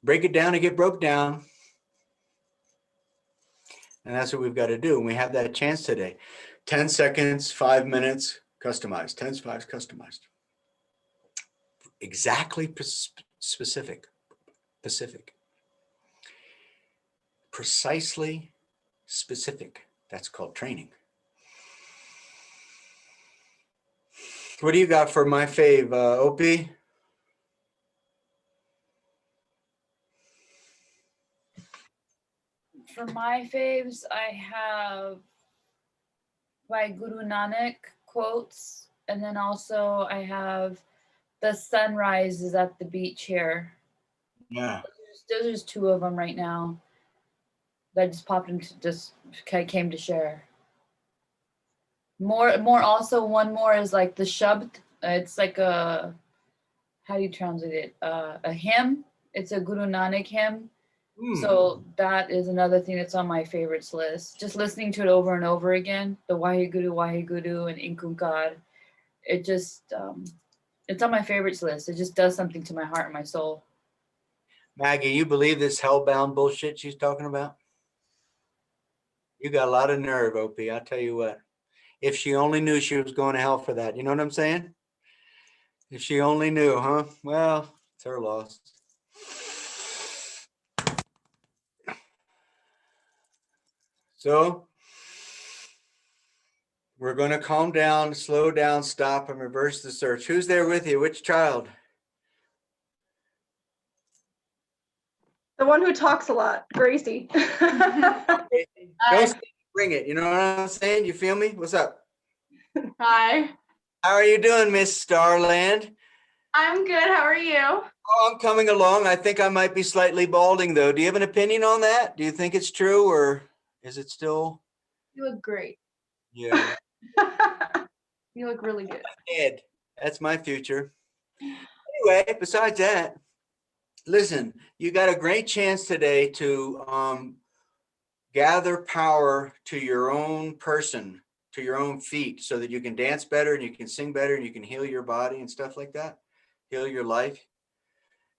Speaker 1: Break it down and get broke down. And that's what we've got to do. And we have that chance today. 10 seconds, 5 minutes, customized. 10 5 customized. Exactly specific. Precisely specific. That's called training. What do you got for my fave, Opie?
Speaker 8: For my faves, I have by Guru Nanak quotes, and then also I have The Sunrise is at the Beach here.
Speaker 1: Yeah.
Speaker 8: Those are just two of them right now that just popped into, just came to share. More also, one more is like the Shabd. It's like a, how do you translate it? A hymn. It's a Guru Nanak hymn. So that is another thing that's on my favorites list. Just listening to it over and over again, the Waheguru, Waheguru, and Inkunkar. It just, it's on my favorites list. It just does something to my heart and my soul.
Speaker 1: Maggie, you believe this hellbound bullshit she's talking about? You got a lot of nerve, Opie. I'll tell you what. If she only knew she was going to hell for that. You know what I'm saying? If she only knew, huh? Well, it's her loss. So we're going to calm down, slow down, stop, and reverse the search. Who's there with you? Which child?
Speaker 4: The one who talks a lot, Gracie.
Speaker 1: Don't bring it. You know what I'm saying? You feel me? What's up?
Speaker 9: Hi.
Speaker 1: How are you doing, Miss Starland?
Speaker 9: I'm good. How are you?
Speaker 1: Oh, I'm coming along. I think I might be slightly balding, though. Do you have an opinion on that? Do you think it's true, or is it still?
Speaker 9: You look great.
Speaker 1: Yeah.
Speaker 9: You look really good.
Speaker 1: Ed, that's my future. Anyway, besides that, listen, you got a great chance today to gather power to your own person, to your own feet, so that you can dance better and you can sing better and you can heal your body and stuff like that, heal your life.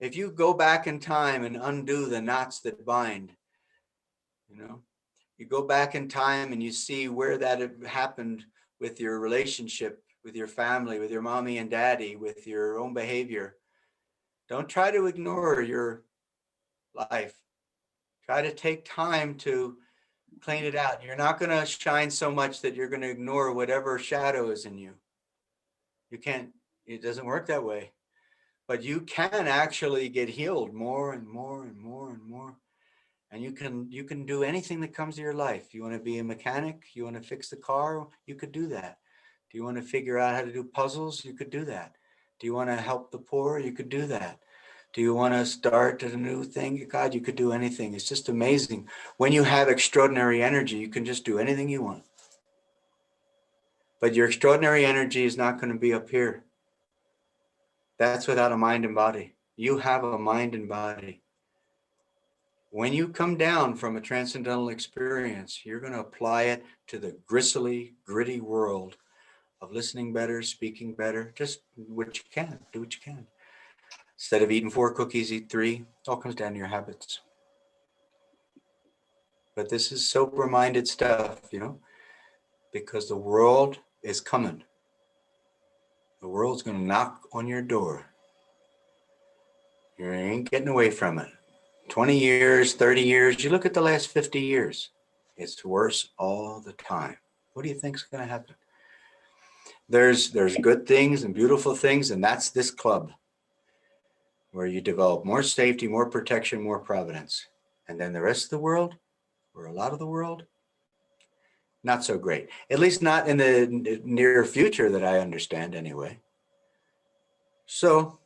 Speaker 1: If you go back in time and undo the knots that bind, you know, you go back in time and you see where that had happened with your relationship, with your family, with your mommy and daddy, with your own behavior. Don't try to ignore your life. Try to take time to clean it out. You're not going to shine so much that you're going to ignore whatever shadow is in you. You can't, it doesn't work that way. But you can actually get healed more and more and more and more. And you can do anything that comes to your life. You want to be a mechanic? You want to fix the car? You could do that. Do you want to figure out how to do puzzles? You could do that. Do you want to help the poor? You could do that. Do you want to start a new thing? God, you could do anything. It's just amazing. When you have extraordinary energy, you can just do anything you want. But your extraordinary energy is not going to be up here. That's without a mind and body. You have a mind and body. When you come down from a transcendental experience, you're going to apply it to the gristly, gritty world of listening better, speaking better, just what you can, do what you can. Instead of eating 4 cookies, eat 3. It all comes down to your habits. But this is sober-minded stuff, you know, because the world is coming. The world's going to knock on your door. You ain't getting away from it. 20 years, 30 years, you look at the last 50 years. It's worse all the time. What do you think is going to happen? There's good things and beautiful things, and that's this club, where you develop more safety, more protection, more providence. And then the rest of the world, or a lot of the world, not so great. At least not in the near future that I understand anyway. So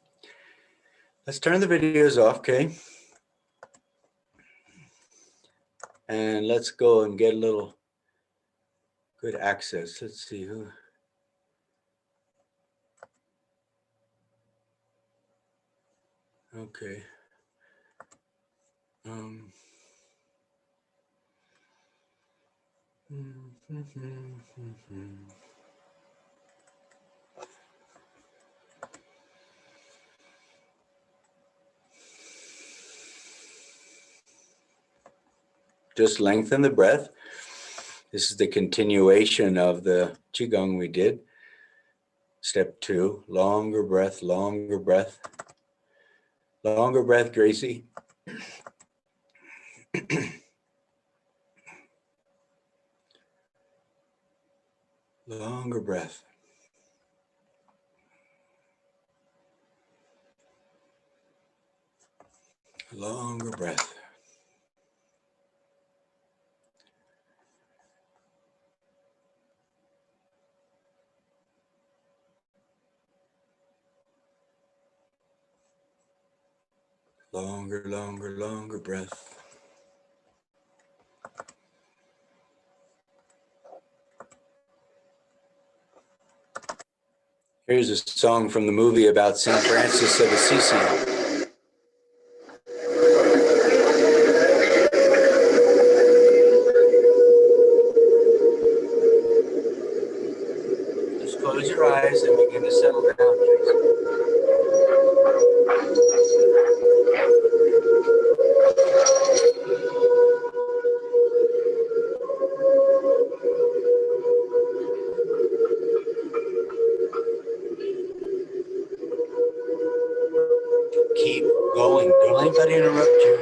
Speaker 1: let's turn the videos off, okay? And let's go and get a little good access. Let's see who. Okay. Just lengthen the breath. This is the continuation of the Qigong we did. Step 2, longer breath, longer breath. Longer breath, Gracie. Longer breath. Longer breath. Longer, longer, longer breath. Here's a song from the movie about St. Francis of Assisi. Just close your eyes and begin to settle down, please. Keep going. Don't let anybody interrupt you.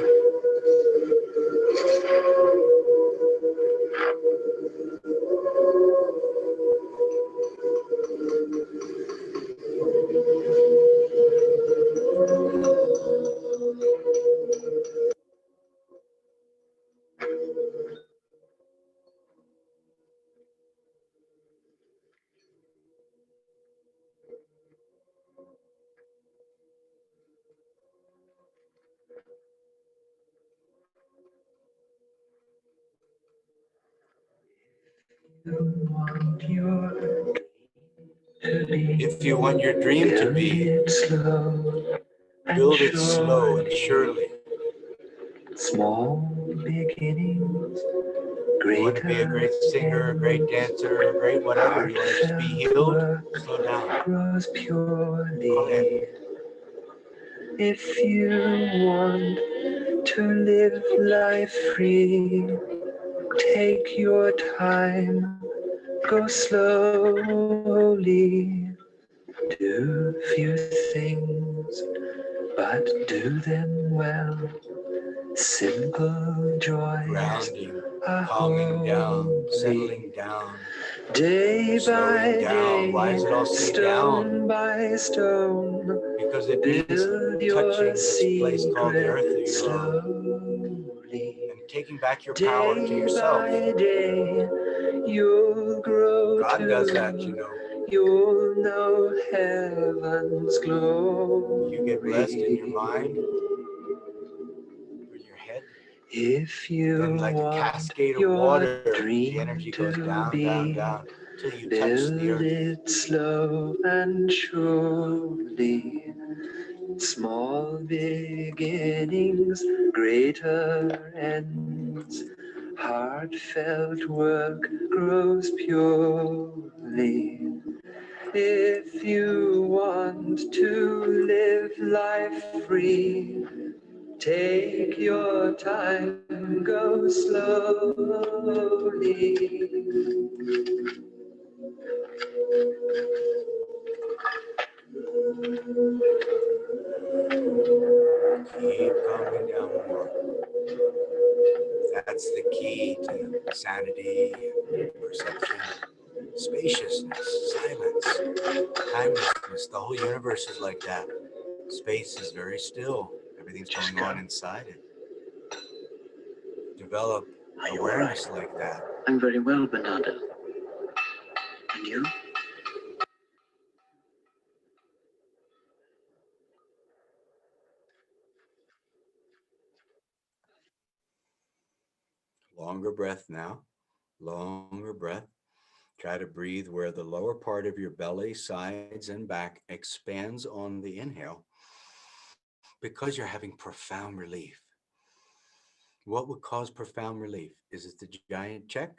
Speaker 1: If you want your dream to be, build it slow and surely.
Speaker 10: Small beginnings,
Speaker 1: You want to be a great singer, a great dancer, a great whatever. You want to just be healed, slow down.
Speaker 10: grows purely If you want to live life free, take your time, go slowly. Do few things, but do them well. Simple joys
Speaker 1: Grounding,
Speaker 10: are
Speaker 1: calming down,
Speaker 10: holy.
Speaker 1: settling down,
Speaker 10: Day by
Speaker 1: slowing down. Why
Speaker 10: day,
Speaker 1: does it all say
Speaker 10: stone
Speaker 1: down?
Speaker 10: by stone,
Speaker 1: Because it means
Speaker 10: build
Speaker 1: touching
Speaker 10: your
Speaker 1: this place called the earth that
Speaker 10: secret
Speaker 1: you're on
Speaker 10: slowly.
Speaker 1: and taking back your power to
Speaker 10: Day
Speaker 1: yourself.
Speaker 10: by day, you'll grow
Speaker 1: God
Speaker 10: to,
Speaker 1: does that, you know.
Speaker 10: you'll know heaven's glory.
Speaker 1: You get blessed in your mind or your head.
Speaker 10: If you
Speaker 1: Then like a
Speaker 10: want
Speaker 1: cascade of
Speaker 10: your
Speaker 1: water, the
Speaker 10: dream
Speaker 1: energy goes
Speaker 10: to
Speaker 1: down,
Speaker 10: be,
Speaker 1: down, down, till you touch the
Speaker 10: build
Speaker 1: earth.
Speaker 10: it slow and surely. Small beginnings, greater ends. Heartfelt work grows purely. If you want to live life free, take your time, go slowly.
Speaker 1: Keep calming down more. That's the key to sanity and perception. Spaciousness, silence, timelessness. The whole universe is like that. Space is very still. Everything's going on inside it. Develop awareness like that.
Speaker 10: I'm very well, Bernardo. And you?
Speaker 1: Longer breath now. Longer breath. Try to breathe where the lower part of your belly, sides, and back expands on the inhale because you're having profound relief. What would cause profound relief? Is it the giant check?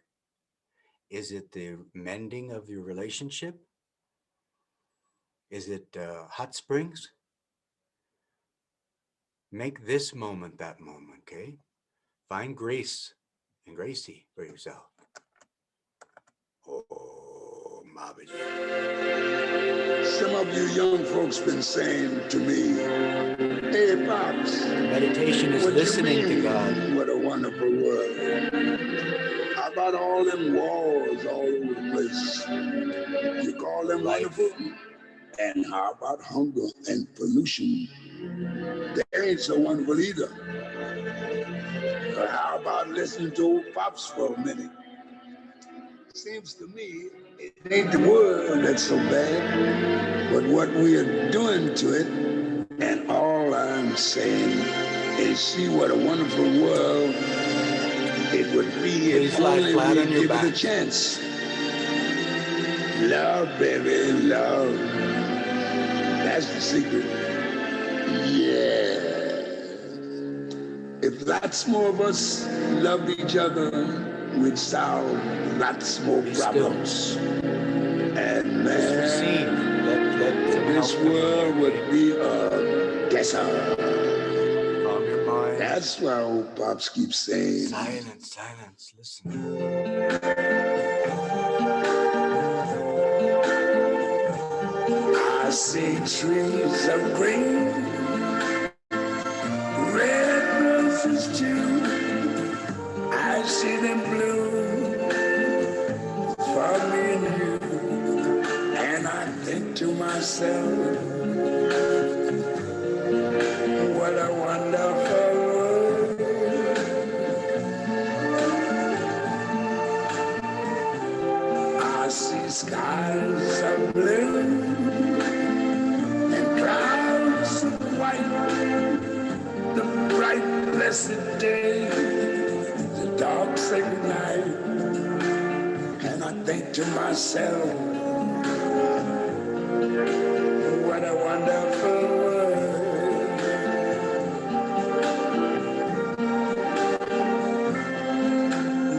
Speaker 1: Is it the mending of your relationship? Is it hot springs? Make this moment that moment, okay? Find grace and Gracie for yourself. Oh, Mabaji.
Speaker 11: Some of you young folks been saying to me, hey, Pops.
Speaker 1: Meditation is
Speaker 11: what you
Speaker 1: listening to
Speaker 11: mean?
Speaker 1: God.
Speaker 11: What a wonderful world. How about all them wars all over the place? You call them wonderful? And how about hunger and pollution? They ain't so wonderful either. But how about listening to old Pops for a minute? Seems to me it ain't the world that's so bad, but what we are doing to it. And all I'm saying is see what a wonderful world it would be if
Speaker 1: Please lie
Speaker 11: only
Speaker 1: flat
Speaker 11: we
Speaker 1: on your
Speaker 11: give it a
Speaker 1: back.
Speaker 11: chance. Love, baby, love. That's the secret. Yeah. If lots more of us loved each other, we'd solve lots more problems. And
Speaker 1: Just receive.
Speaker 11: man,
Speaker 1: Let some
Speaker 11: this
Speaker 1: help come in
Speaker 11: world
Speaker 1: there,
Speaker 11: would
Speaker 1: okay?
Speaker 11: be a desert.
Speaker 1: Calm your mind.
Speaker 11: That's why old Pops keeps saying,
Speaker 1: Silence, silence, listen.
Speaker 11: I see trees of green, red roses too. I see them bloom for me and you. And I think to myself, what a wonderful world. I see skies of blue and clouds of white, the bright blessed day, the dark sacred night. And I think to myself, what a wonderful world.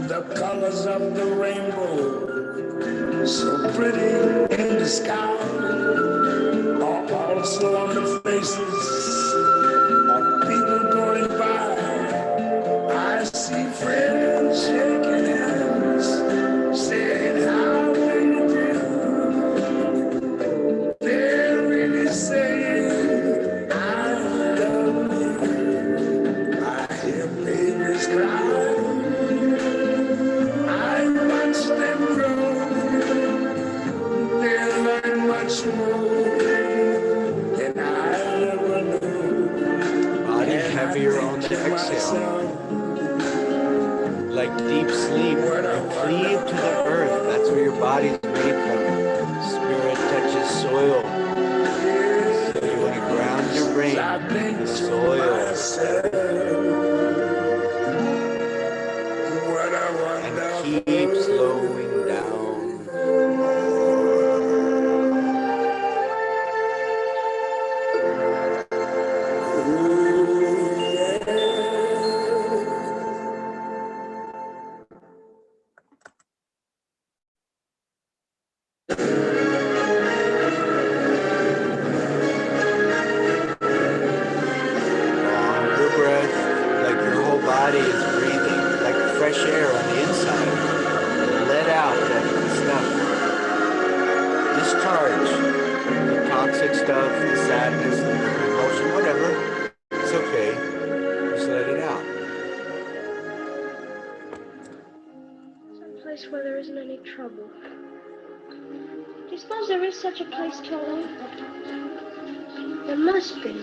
Speaker 11: The colors of the rainbow, so pretty in the sky, are also on the faces
Speaker 1: heavier on the exhale. Like deep sleep, you cleave to the earth. That's where your body's made from. Spirit touches soil. So you want to ground your brain in the soil. And keep slowing down. Longer breath, like your whole body is breathing, like fresh air on the inside. Let out that stuff. Discharge the toxic stuff, the sadness, the emotion, whatever. It's okay. Just let it out.
Speaker 12: Some place where there isn't any trouble. Do you suppose there is such a place, Charlie? There must be.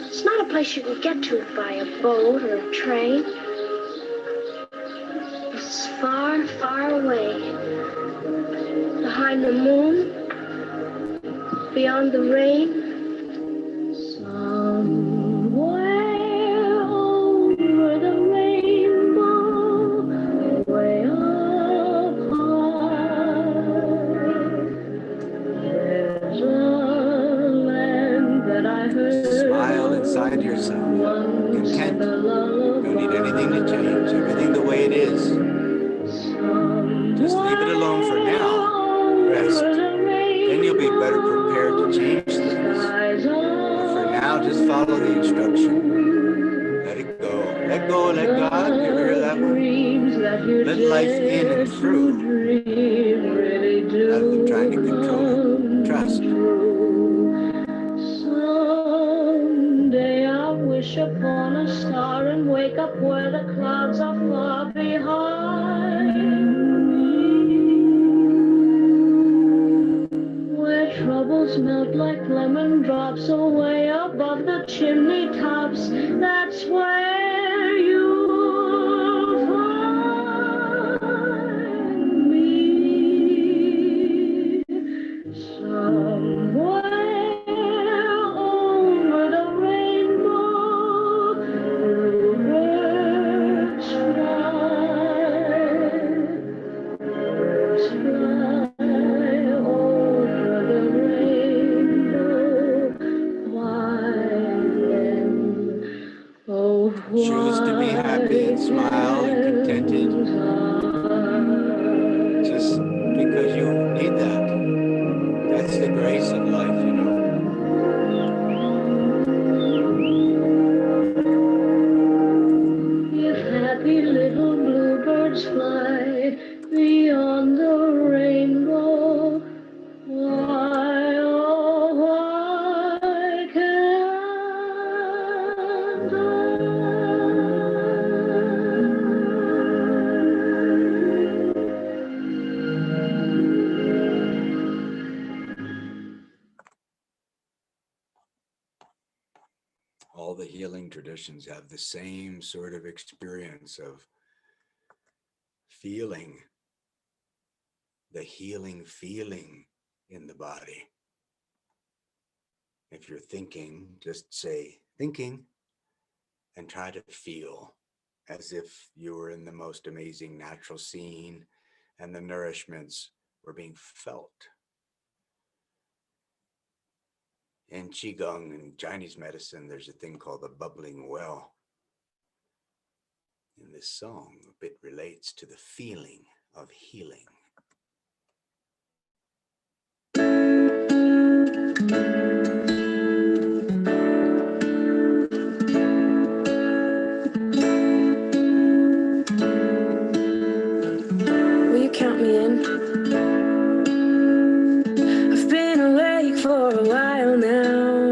Speaker 12: It's not a place you can get to by a boat or a train. It's far, far away. Behind the moon, beyond the rain. Somewhere over the rainbow, way up high. There's a land that I heard.
Speaker 1: Smile inside yourself. Content. Don't need anything to change. Everything the way it is. Just leave it alone for now. Rest. Then you'll be better prepared to change things. But for now, just follow the instruction. Let it go. Let go, let God. You ever hear that one? Let life in and through. Rather than trying to control it. Trust.
Speaker 12: Someday I'll wish upon a star and wake up where the clouds are far behind me, where troubles melt like lemon drops away above the chimney tops. That's where you'll find me. Somewhere over the rainbow, birds fly over the rainbow, flying. Oh,
Speaker 1: Choose to be happy and smile and contented. Just because you need that. That's the grace of life, you know.
Speaker 12: If happy little bluebirds fly beyond the rainbow, why, oh, why can't
Speaker 1: All the healing traditions have the same sort of experience of feeling the healing feeling in the body. If you're thinking, just say thinking and try to feel as if you were in the most amazing natural scene and the nourishments were being felt. In Qigong and Chinese medicine, there's a thing called the bubbling well. In this song, a bit relates to the feeling of healing.
Speaker 12: Will you count me in? I've been awake for a while now.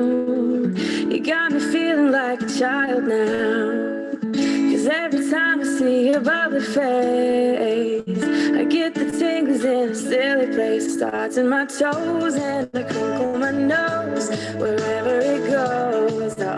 Speaker 12: You got me feeling like a child now. 'Cause every time I see your bubbly face, I get the tingles in a silly place. It starts in my toes and I crinkle my nose. Wherever it goes, the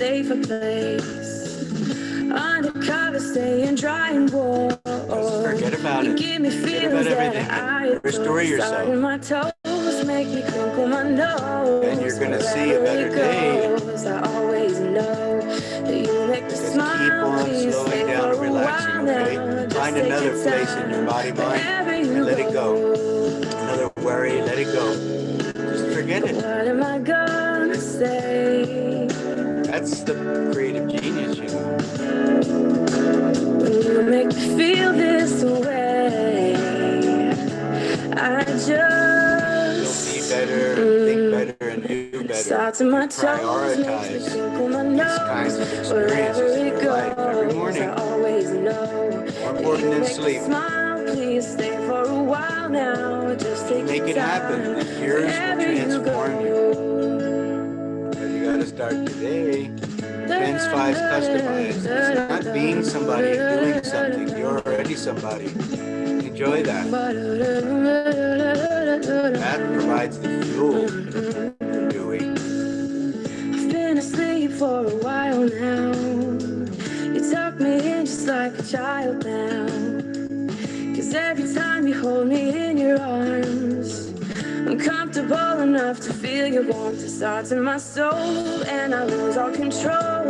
Speaker 12: safer place. Undercover, staying dry and warm.
Speaker 1: Just forget about
Speaker 12: You
Speaker 1: it.
Speaker 12: give me
Speaker 1: Forget
Speaker 12: feelings
Speaker 1: about
Speaker 12: that
Speaker 1: everything
Speaker 12: I
Speaker 1: and restore
Speaker 12: Starting
Speaker 1: yourself.
Speaker 12: my toes make me crinkle my nose.
Speaker 1: And you're gonna see a better
Speaker 12: Wherever
Speaker 1: day.
Speaker 12: it goes, I always know that you make me
Speaker 1: Just keep
Speaker 12: smile.
Speaker 1: on
Speaker 12: Please
Speaker 1: slowing
Speaker 12: stay
Speaker 1: down
Speaker 12: for
Speaker 1: and
Speaker 12: a
Speaker 1: relaxing,
Speaker 12: while
Speaker 1: okay?
Speaker 12: now. Just
Speaker 1: Find
Speaker 12: take
Speaker 1: another
Speaker 12: your
Speaker 1: place in your
Speaker 12: time.
Speaker 1: body, mind,
Speaker 12: Wherever
Speaker 1: and
Speaker 12: you
Speaker 1: let it go.
Speaker 12: go.
Speaker 1: Another worry, let it go. Just forget it.
Speaker 12: What am I gonna say
Speaker 1: That's the creative genius, you know.
Speaker 12: when you make me feel this way? I
Speaker 1: You'll
Speaker 12: just
Speaker 1: be better, think better, and do better.
Speaker 12: start to my
Speaker 1: You
Speaker 12: toes, makes me
Speaker 1: prioritize
Speaker 12: crinkle my
Speaker 1: these kinds
Speaker 12: nose.
Speaker 1: of
Speaker 12: Wherever
Speaker 1: experiences in
Speaker 12: it
Speaker 1: your life every
Speaker 12: goes,
Speaker 1: morning.
Speaker 12: I always know.
Speaker 1: More important than
Speaker 12: Make me
Speaker 1: sleep.
Speaker 12: smile, please stay for a while now. Just take
Speaker 1: Make
Speaker 12: your
Speaker 1: it happen,
Speaker 12: time.
Speaker 1: and here's what
Speaker 12: Wherever you
Speaker 1: transform you.
Speaker 12: go.
Speaker 1: But you gotta start today. 10 Spies Customized. It's not being somebody, doing something. You're already somebody. Enjoy that. That provides the fuel for doing.
Speaker 12: I've been asleep for a while now. You tuck me in just like a child now. 'Cause every time you hold me in your arms, I'm comfortable enough to feel your warmth. It starts in my soul and I lose all control.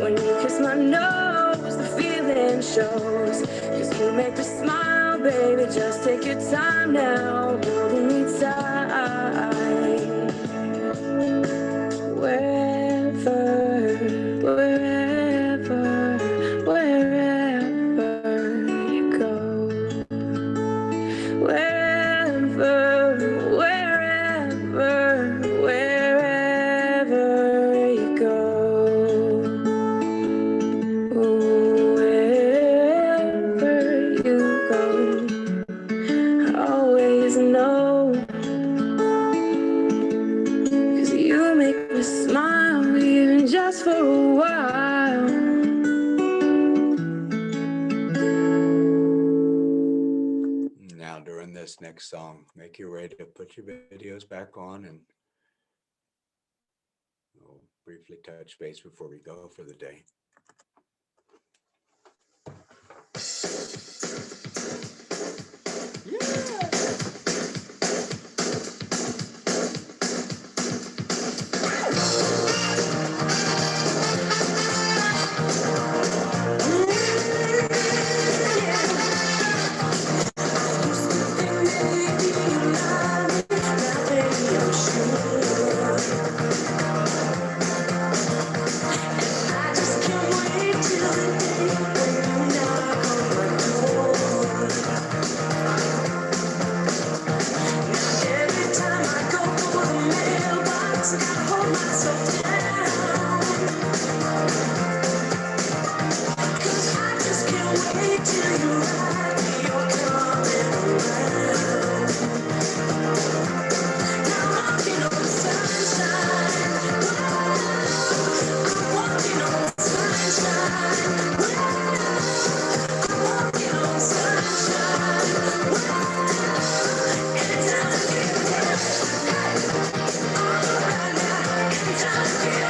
Speaker 12: When you kiss my nose, the feeling shows. 'Cause you make me smile, baby, just take your time now. Holding me tight. Wherever, wherever, wherever you go. Wherever, wherever, wherever you go. Wherever you go, I always know. 'Cause you make me smile even just for a while.
Speaker 1: Now, during this next song, make your way to put your videos back on, and we'll briefly touch base before we go for the day.
Speaker 12: Anytime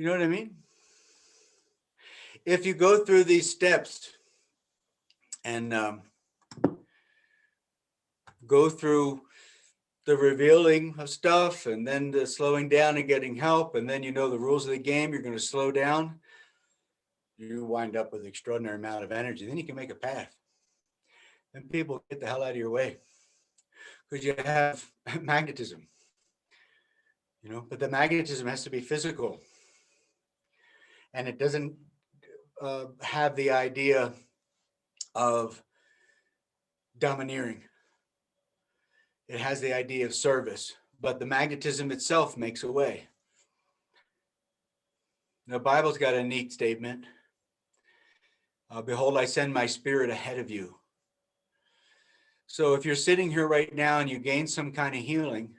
Speaker 1: know what I mean? If you go through these steps and go through the revealing of stuff and then the slowing down and getting help, and then you know the rules of the game, you're going to slow down, you wind up with an extraordinary amount of energy. Then you can make a path. Then people get the hell out of your way because you have magnetism, you know, but the magnetism has to be physical. And it doesn't have the idea of domineering. It has the idea of service, but the magnetism itself makes a way. The Bible's got a neat statement. Behold, I send my spirit ahead of you. So if you're sitting here right now and you gain some kind of healing,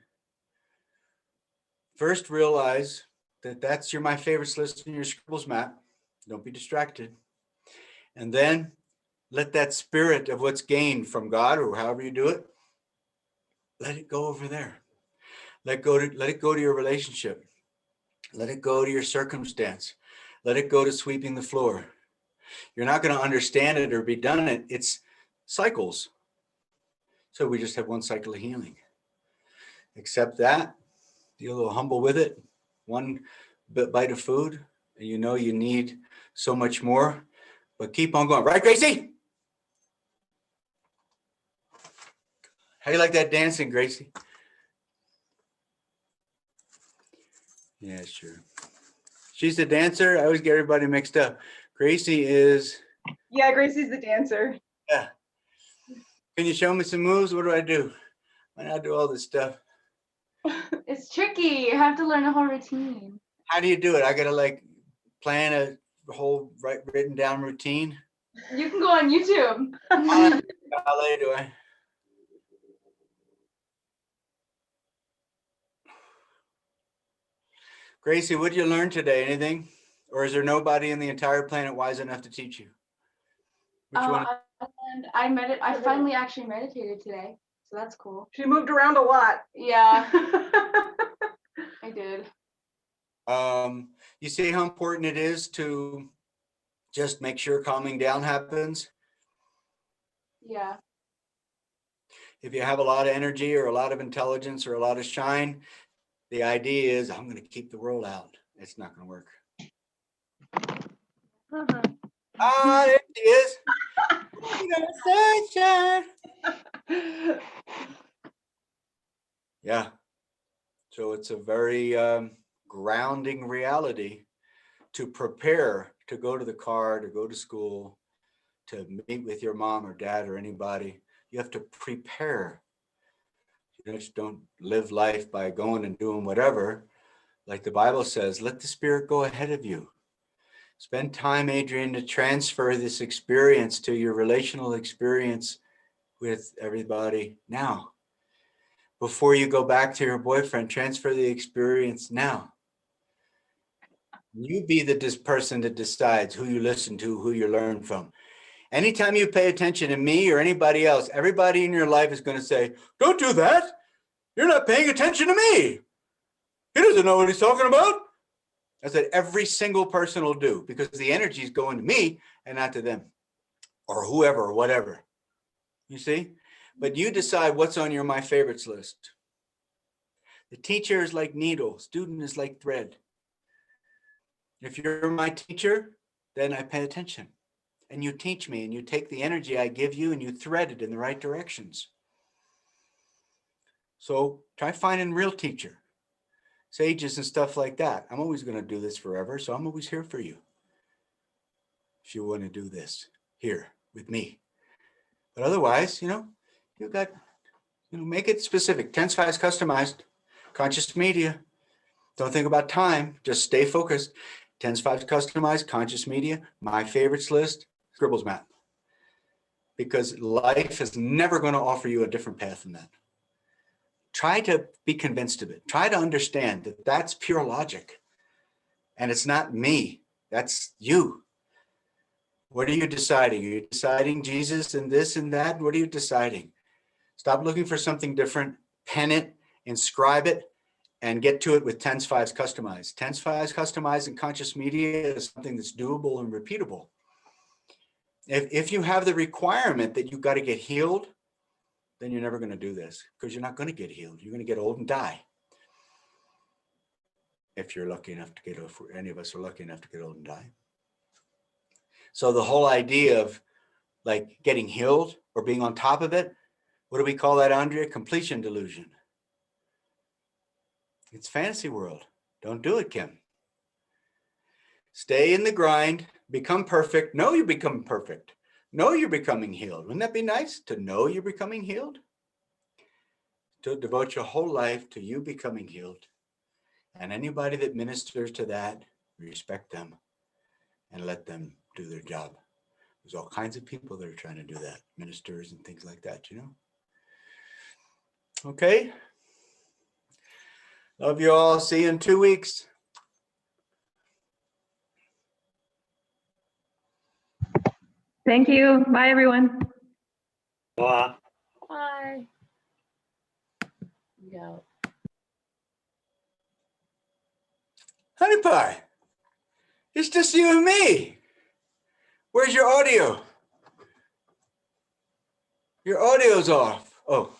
Speaker 1: first realize that that's my favorites list in your scribbles map. Don't be distracted. And then let that spirit of what's gained from God, or however you do it, let it go over there. Let it go to your relationship. Let it go to your circumstance. Let it go to sweeping the floor. You're not going to understand it or be done it. It's cycles. So we just have one cycle of healing. Accept that. Be a little humble with it. One bite of food, and you know you need so much more, but keep on going. Right, Gracie? How do you like that dancing, Gracie? Yeah, sure. She's the dancer. I always get everybody mixed up. Gracie is...
Speaker 4: Yeah, Gracie's the dancer.
Speaker 1: Yeah. Can you show me some moves? What do I do? Why not do all this stuff?
Speaker 9: It's tricky. You have to learn a whole routine.
Speaker 1: How do you do it? I gotta like plan a whole written down routine.
Speaker 9: You can go on YouTube.
Speaker 1: Ballet, do I? Gracie, what did you learn today? Anything? Or is there nobody in the entire planet wise enough to teach you? Which one?
Speaker 9: I finally actually meditated today, so that's cool.
Speaker 4: She moved around a lot.
Speaker 9: Yeah, I did.
Speaker 1: You see how important it is to just make sure calming down happens?
Speaker 9: Yeah.
Speaker 1: If you have a lot of energy or a lot of intelligence or a lot of shine, the idea is I'm going to keep the world out. It's not going to work. Ah, there she is. Sunshine. Yeah. So it's a very grounding reality to prepare to go to the car, to go to school, to meet with your mom or dad or anybody. You have to prepare. You just don't live life by going and doing whatever. Like the Bible says, let the Spirit go ahead of you. Spend time, Adrian, to transfer this experience to your relational experience with everybody now. Before you go back to your boyfriend, transfer the experience now. You be the person that decides who you listen to, who you learn from. Anytime you pay attention to me or anybody else, everybody in your life is going to say, don't do that. You're not paying attention to me. He doesn't know what he's talking about. That's what every single person will do because the energy is going to me and not to them or whoever or whatever. You see? But you decide what's on your my favorites list. The teacher is like needle. Student is like thread. If you're my teacher, then I pay attention. And you teach me and you take the energy I give you and you thread it in the right directions. So try finding a real teacher, sages and stuff like that. I'm always going to do this forever. So I'm always here for you. If you want to do this here with me. But otherwise, you got, make it specific. Tense5 is customized. Conscious media. Don't think about time. Just stay focused. Tense5 is customized. Conscious media. My favorites list. Scribbles map. Because life is never going to offer you a different path than that. Try to be convinced of it. Try to understand that that's pure logic. And it's not me. That's you. What are you deciding? Are you deciding Jesus and this and that? What are you deciding? Stop looking for something different. Pen it, inscribe it, and get to it with TENS 5's Customized. TENS 5's Customized and Conscious Media is something that's doable and repeatable. If you have the requirement that you've got to get healed, then you're never going to do this, because you're not going to get healed. You're going to get old and die. If you're lucky enough to get, if any of us are lucky enough to get old and die. So the whole idea of like getting healed or being on top of it, what do we call that, Andrea? Completion delusion. It's fantasy world. Don't do it, Kim. Stay in the grind, become perfect. Know you become perfect. Know you're becoming healed. Wouldn't that be nice to know you're becoming healed? To devote your whole life to you becoming healed. And anybody that ministers to that, respect them and let them do their job. There's all kinds of people that are trying to do that, ministers and things like that, you know? Okay. Love you all. See you in 2 weeks.
Speaker 6: Thank you. Bye, everyone.
Speaker 2: Bye.
Speaker 8: Bye. Yeah.
Speaker 1: Honey pie, it's just you and me. Where's your audio? Your audio's off. Oh.